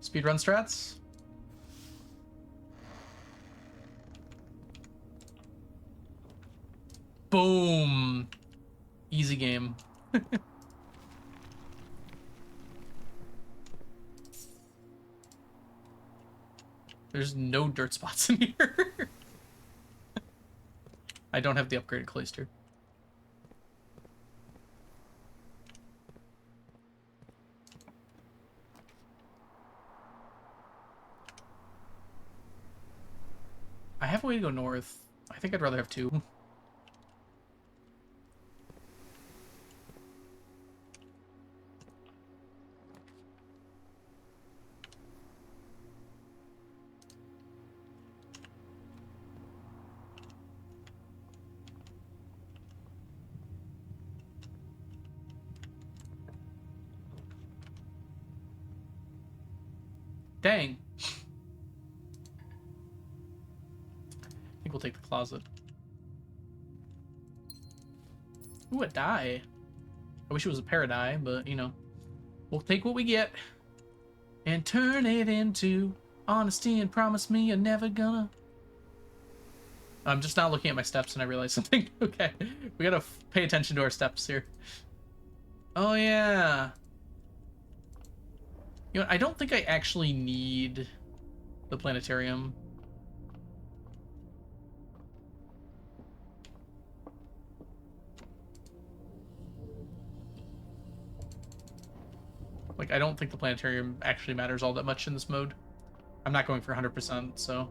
A: Speedrun strats? Boom! Easy game. There's no dirt spots in here. I don't have the upgraded cloister. I have a way to go north. I think I'd rather have 2. Dang. I think we'll take the closet. Ooh, a die. I wish it was a paradise, but, you know. We'll take what we get and turn it into honesty and promise me you're never gonna... I'm just now looking at my steps and I realized something. Okay, we gotta pay attention to our steps here. Oh, yeah. You know, I don't think I actually need the planetarium. Like, I don't think the planetarium actually matters all that much in this mode. I'm not going for 100%, so...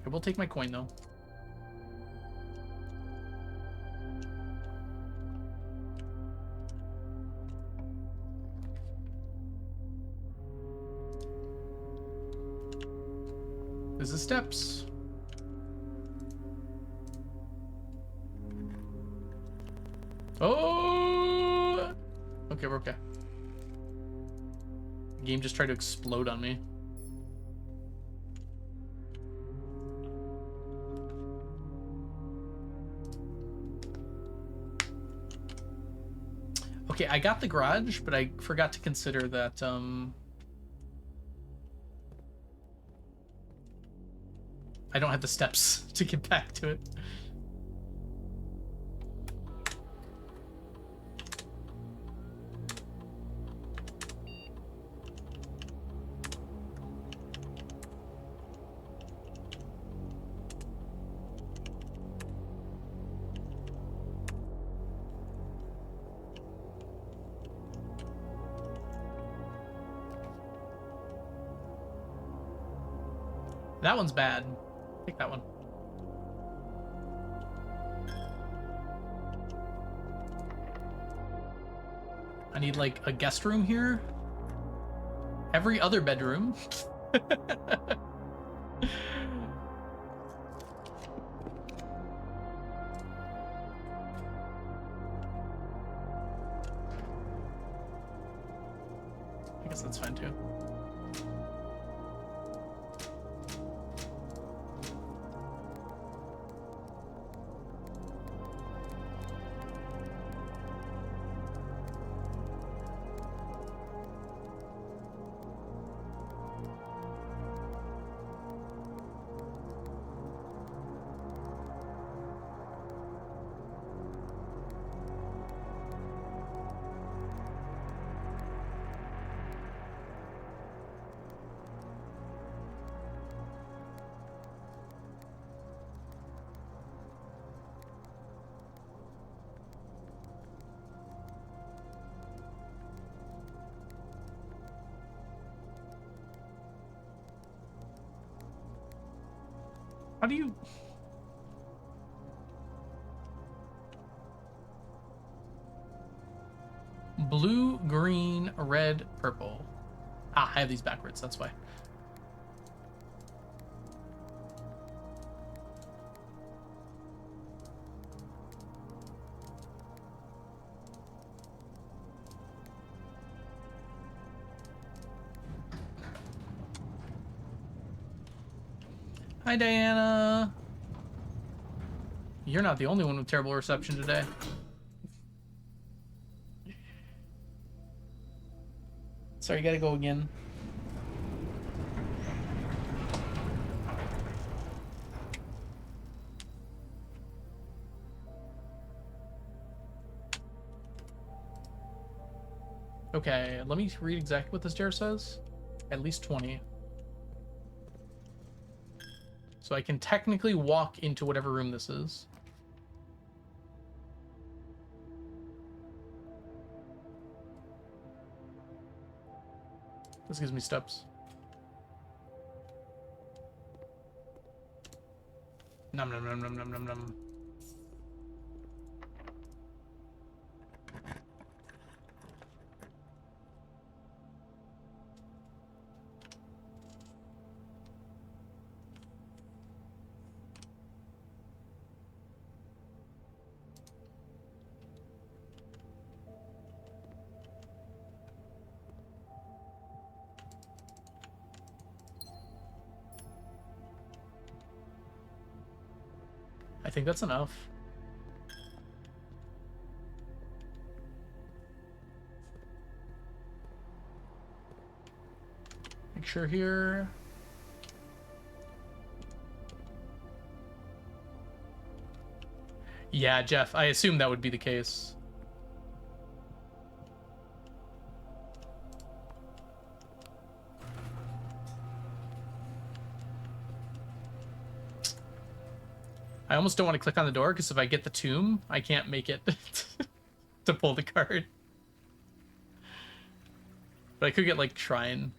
A: I will take my coin, though. This is steps. Oh! Okay, we're okay. The game just tried to explode on me. Okay, I got the garage, but I forgot to consider that, I don't have the steps to get back to it. That one's bad. Take that one. I need like a guest room here. Every other bedroom. I guess that's fine too. How do you... Blue, green, red, purple. Ah, I have these backwards, that's why. Hi, Diana. You're not the only one with terrible reception today. Sorry, you gotta go again. Okay, let me read exactly what this dare says. At least 20. So I can technically walk into whatever room this is. This gives me steps. Num num num num num num num. I think that's enough. Make sure here. Yeah, Jeff, I assume that would be the case. I almost don't want to click on the door because if I get the tomb, I can't make it to pull the card. But I could get like shrine.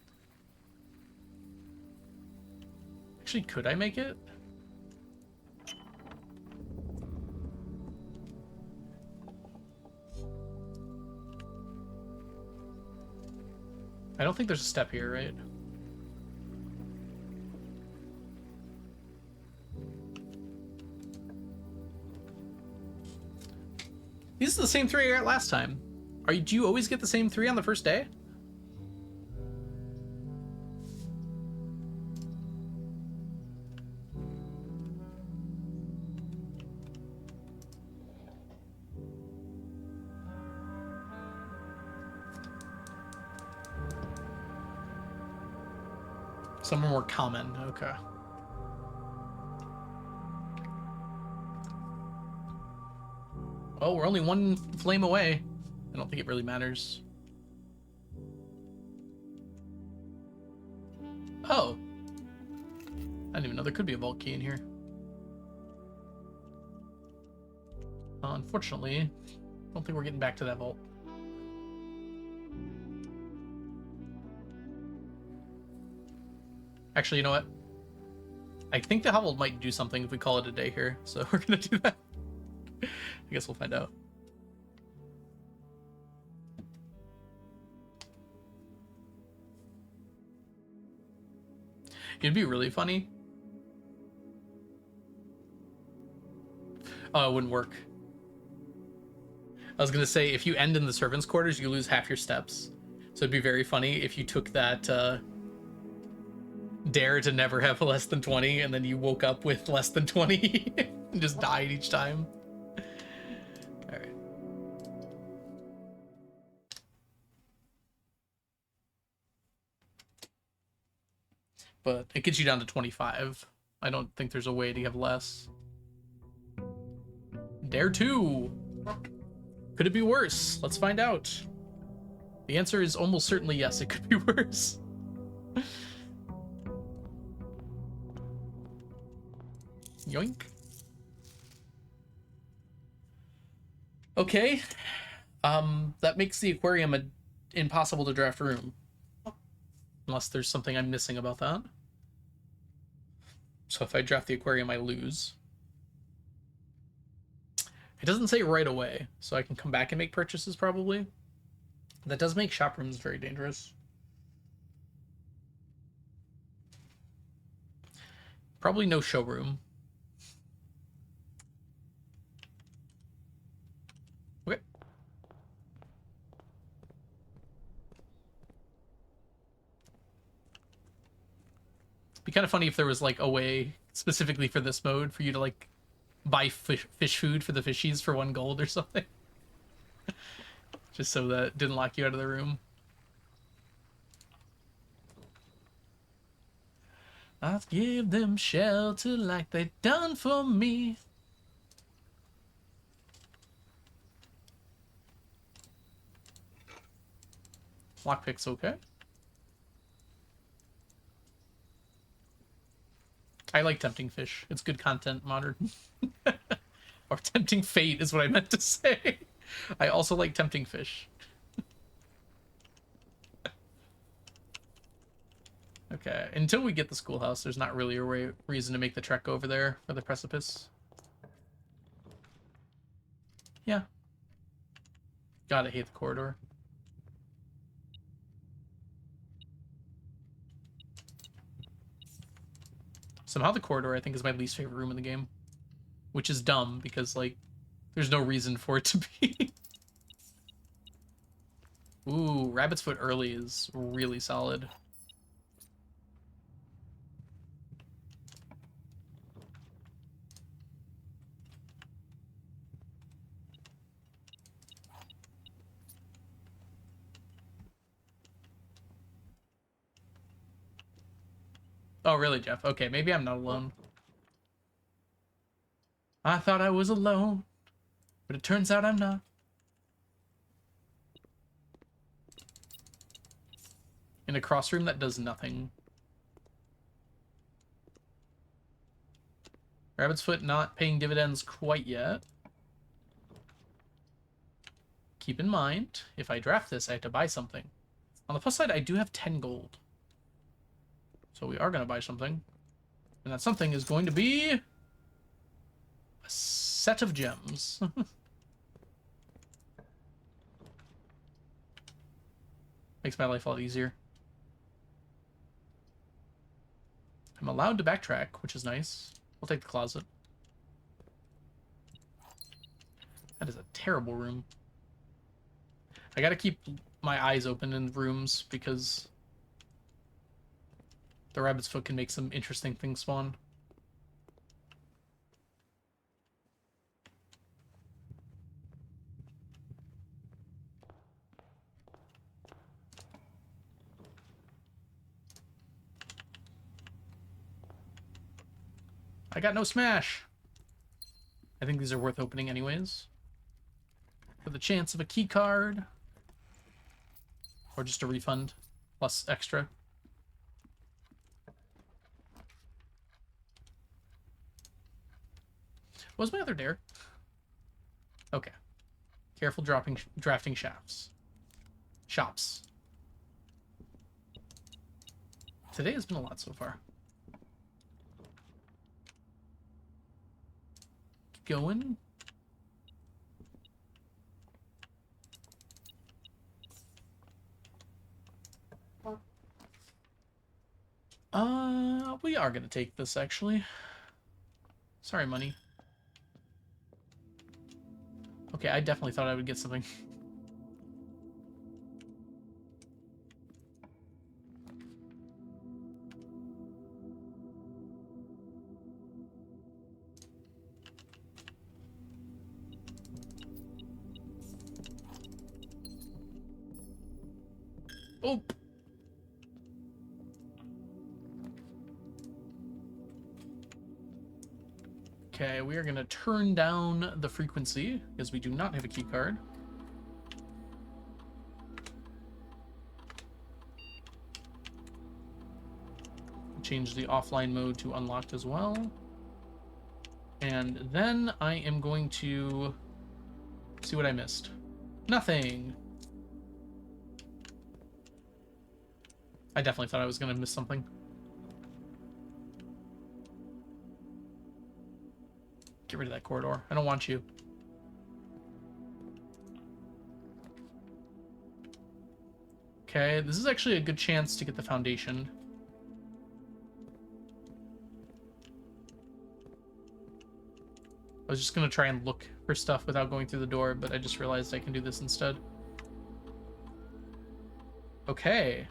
A: Actually, could I make it? I don't think there's a step here, right? These are the same 3 I got last time. Do you always get the same 3 on the first day? Some are more common. Okay. Well, we're only 1 flame away. I don't think it really matters. Oh. I didn't even know there could be a vault key in here. Unfortunately, I don't think we're getting back to that vault. Actually, you know what? I think the hovel might do something if we call it a day here, so we're gonna do that. I guess we'll find out. It'd be really funny. Oh, it wouldn't work. I was gonna say, if you end in the servants' quarters, you lose half your steps. So it'd be very funny if you took that dare to never have less than 20, and then you woke up with less than 20 and just died each time. All right. But it gets you down to 25. I don't think there's a way to have less. Dare 2. Could it be worse? Let's find out. The answer is almost certainly yes, it could be worse. Yoink. Okay. That makes the aquarium an impossible to draft room. Unless there's something I'm missing about that. So if I draft the aquarium, I lose. It doesn't say right away, so I can come back and make purchases probably. That does make shop rooms very dangerous. Probably no showroom. Okay. It'd be kind of funny if there was like a way specifically for this mode for you to like buy fish food for the fishies for 1 gold or something. Just so that it didn't lock you out of the room. I'll give them shelter like they done for me. Lockpick's okay. I like tempting fish. It's good content, modern. Or tempting fate is what I meant to say. I also like tempting fish. Okay, until we get the schoolhouse, there's not really a reason to make the trek over there for the precipice. Yeah. God, I hate the corridor. Somehow the corridor, I think, is my least favorite room in the game. Which is dumb, because, like, there's no reason for it to be. Ooh, Rabbit's Foot early is really solid. Oh, really, Jeff? Okay, maybe I'm not alone. I thought I was alone, but it turns out I'm not. In a cross room that does nothing. Rabbit's Foot not paying dividends quite yet. Keep in mind, if I draft this, I have to buy something. On the plus side, I do have 10 gold. So we are going to buy something. And that something is going to be a set of gems. Makes my life a lot easier. I'm allowed to backtrack, which is nice. We'll take the closet. That is a terrible room. I gotta keep my eyes open in rooms because the Rabbit's Foot can make some interesting things spawn. I got no smash. I think these are worth opening anyways. For the chance of a key card. Or just a refund plus extra. What was my other dare? Okay. Careful drafting shafts. Shops. Today has been a lot so far. Keep going. We are gonna take this, actually. Sorry, money. Okay, I definitely thought I would get something. Oh! Okay, we are going to turn down the frequency, because we do not have a key card. Change the offline mode to unlocked as well. And then I am going to see what I missed. Nothing! I definitely thought I was going to miss something. Get rid of that corridor. I don't want you. Okay, this is actually a good chance to get the foundation. I was just going to try and look for stuff without going through the door, but I just realized I can do this instead. Okay.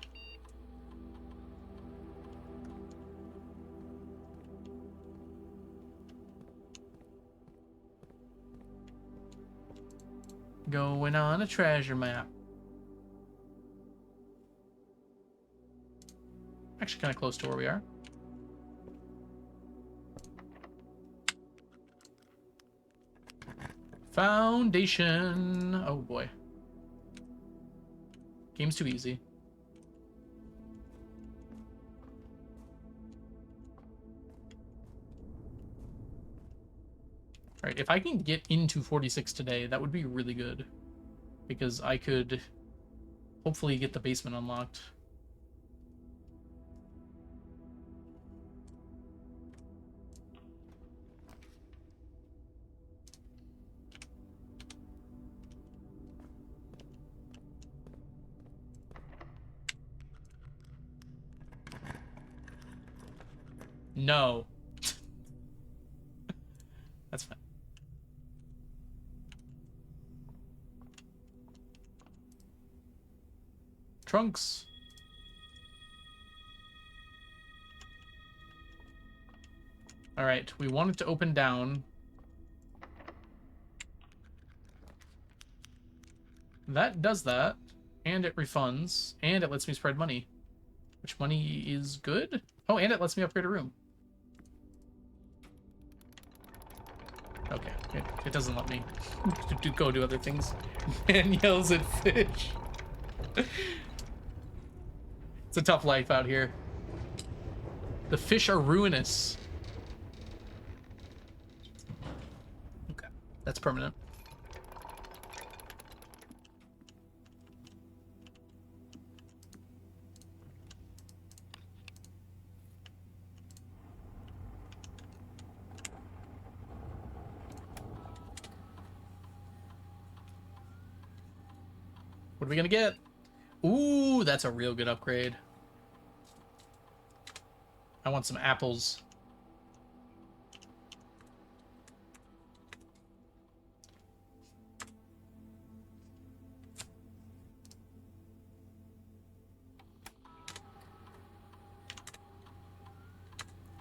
A: Going on a treasure map. Actually kind of close to where we are. Foundation. Oh boy. Game's too easy. Alright, if I can get into 46 today, that would be really good. Because I could hopefully get the basement unlocked. No. That's fine. Trunks. Alright, we want it to open down. That does that. And it refunds. And it lets me spread money. Which money is good? Oh, and it lets me upgrade a room. Okay, it doesn't let me go do other things. Man yells at fish. It's a tough life out here. The fish are ruinous. Okay, that's permanent. What are we gonna get? Ooh, that's a real good upgrade. I want some apples.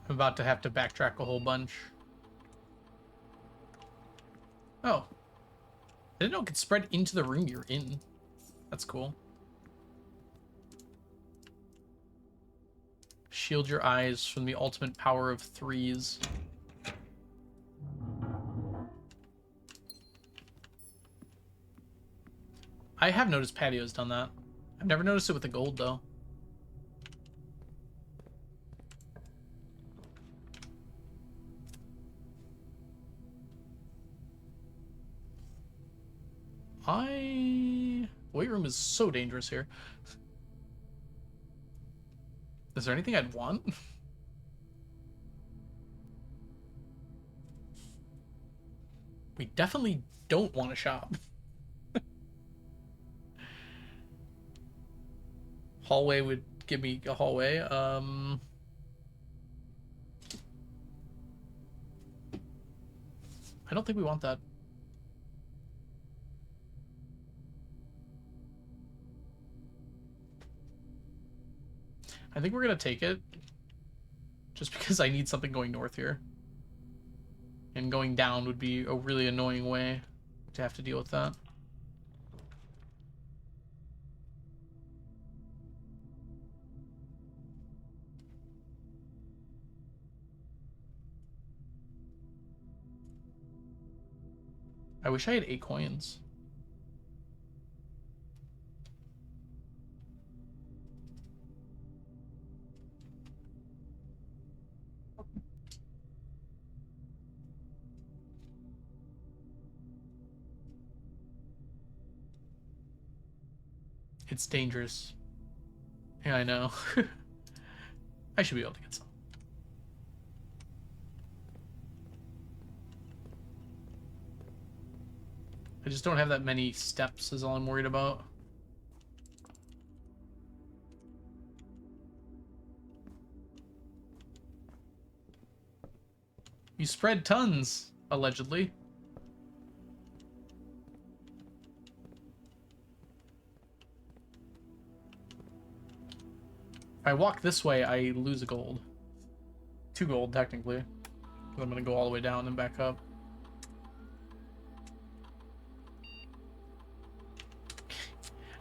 A: I'm about to have to backtrack a whole bunch. Oh. I didn't know it could spread into the room you're in. That's cool. Shield your eyes from the ultimate power of threes. I have noticed Patio's done that. I've never noticed it with the gold, though. Weight room is so dangerous here. Is there anything I'd want? We definitely don't want to shop. Hallway would give me a hallway. I don't think we want that. I think we're gonna take it. Just because I need something going north here. And going down would be a really annoying way to have to deal with that. I wish I had 8 coins. It's dangerous. Yeah, I know. I should be able to get some. I just don't have that many steps is all I'm worried about. You spread tons, allegedly. If I walk this way, I lose a gold. 2 gold, technically. I'm gonna go all the way down and back up.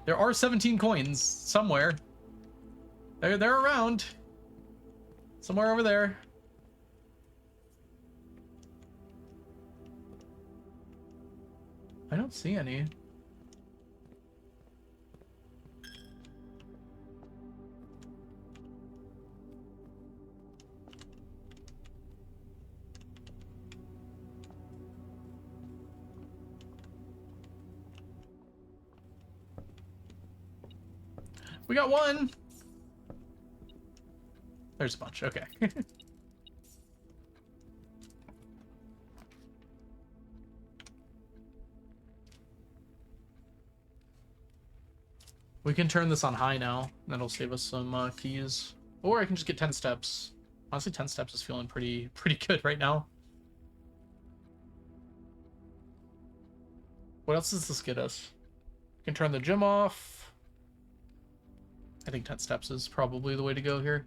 A: There are 17 coins somewhere. They're around. Somewhere over there. I don't see any. We got 1. There's a bunch. Okay. We can turn this on high now. That'll save us some keys. Or I can just get 10 steps. Honestly, 10 steps is feeling pretty good right now. What else does this get us? We can turn the gym off. I think 10 steps is probably the way to go here.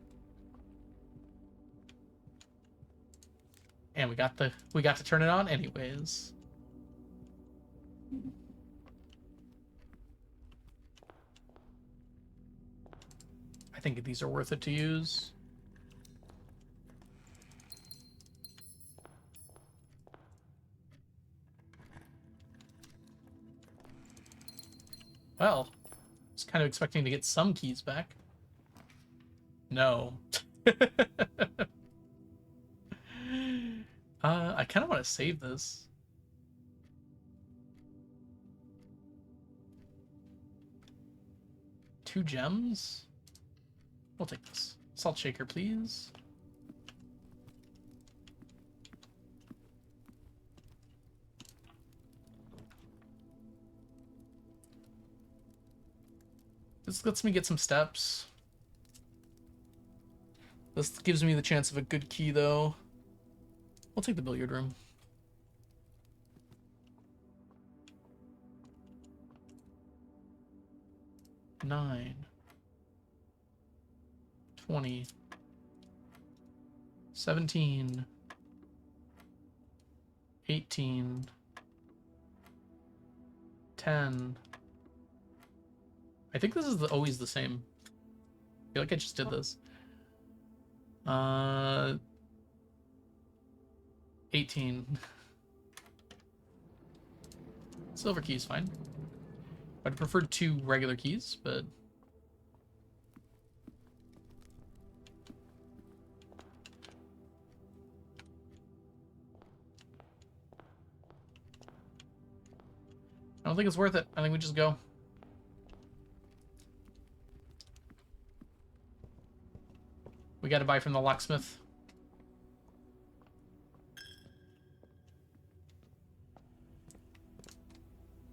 A: And we got to turn it on anyways. I think these are worth it to use. Well, I was kind of expecting to get some keys back. No. I kind of want to save this. Two gems? We'll take this. Salt shaker, please. This lets me get some steps. This gives me the chance of a good key, though. We'll take the billiard room. $9, $20, $17, $18, $10. I think this is always the same. I feel like I just did this. 18. Silver key is fine. I'd prefer 2 regular keys, but I don't think it's worth it. I think we just go. We got to buy from the locksmith.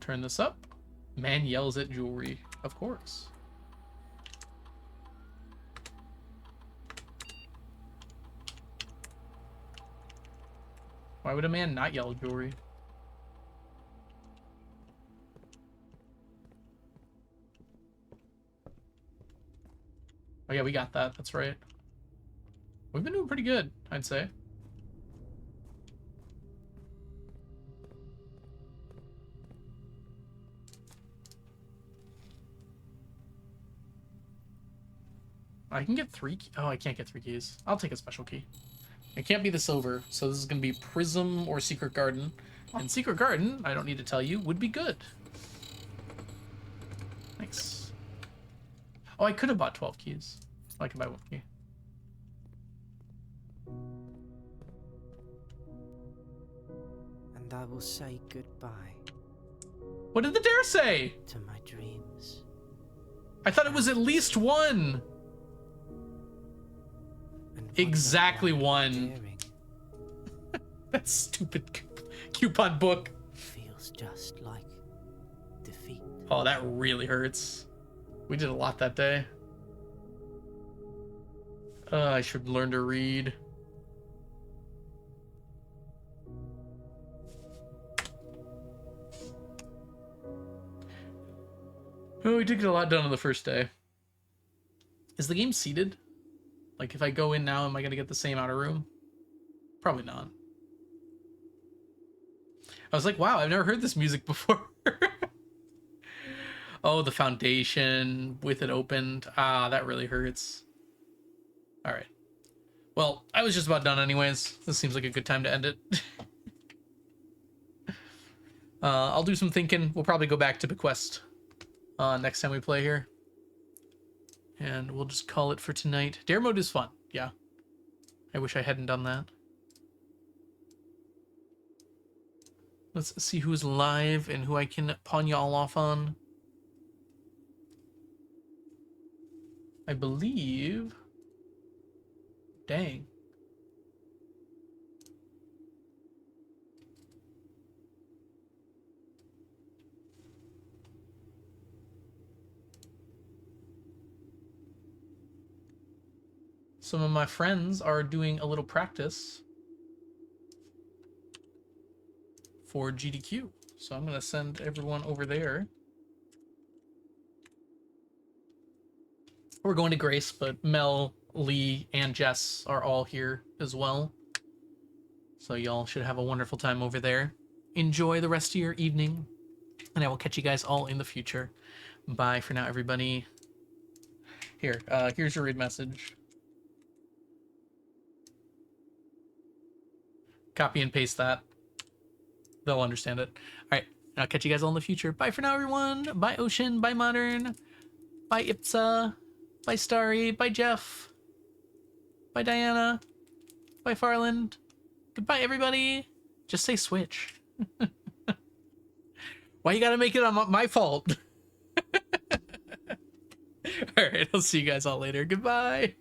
A: Turn this up. Man yells at jewelry. Of course. Why would a man not yell jewelry? Oh yeah, we got that. That's right. We've been doing pretty good, I'd say. I can get 3 oh, I can't get 3 keys. I'll take a special key. It can't be the silver, so this is going to be Prism or Secret Garden. And Secret Garden, I don't need to tell you, would be good. Thanks. Oh, I could have bought 12 keys. I can buy 1 key.
B: And I will say goodbye.
A: What did the dare say?
B: To my dreams.
A: I thought it was at least 1.
B: And
A: Exactly
B: wonder why
A: 1.
B: daring
A: That stupid coupon book.
B: feels just like defeat.
A: Oh, that really hurts. We did a lot that day. I should learn to read. Oh, we did get a lot done on the first day. Is the game seated? Like, if I go in now, am I going to get the same outer room? Probably not. I was like, wow, I've never heard this music before. Oh, the foundation with it opened. Ah, that really hurts. All right. Well, I was just about done anyways. This seems like a good time to end it. I'll do some thinking. We'll probably go back to Bequest next time we play here. And we'll just call it for tonight. Dare mode is fun. Yeah. I wish I hadn't done that. Let's see who's live and who I can pawn y'all off on. I believe... Dang. Some of my friends are doing a little practice for GDQ. So I'm going to send everyone over there. We're going to Grace, but Mel, Lee, and Jess are all here as well. So y'all should have a wonderful time over there. Enjoy the rest of your evening, and I will catch you guys all in the future. Bye for now, everybody. Here, here's your read message. Copy and paste that. They'll understand it. All right, I'll catch you guys all in the future. Bye for now, everyone. Bye, Ocean. Bye, Modern. Bye, Ipsa. Bye, Starry. Bye, Jeff. Bye, Diana. Bye, Farland. Goodbye, everybody. Just say Switch. Why you gotta make it on my fault? All right, I'll see you guys all later. Goodbye.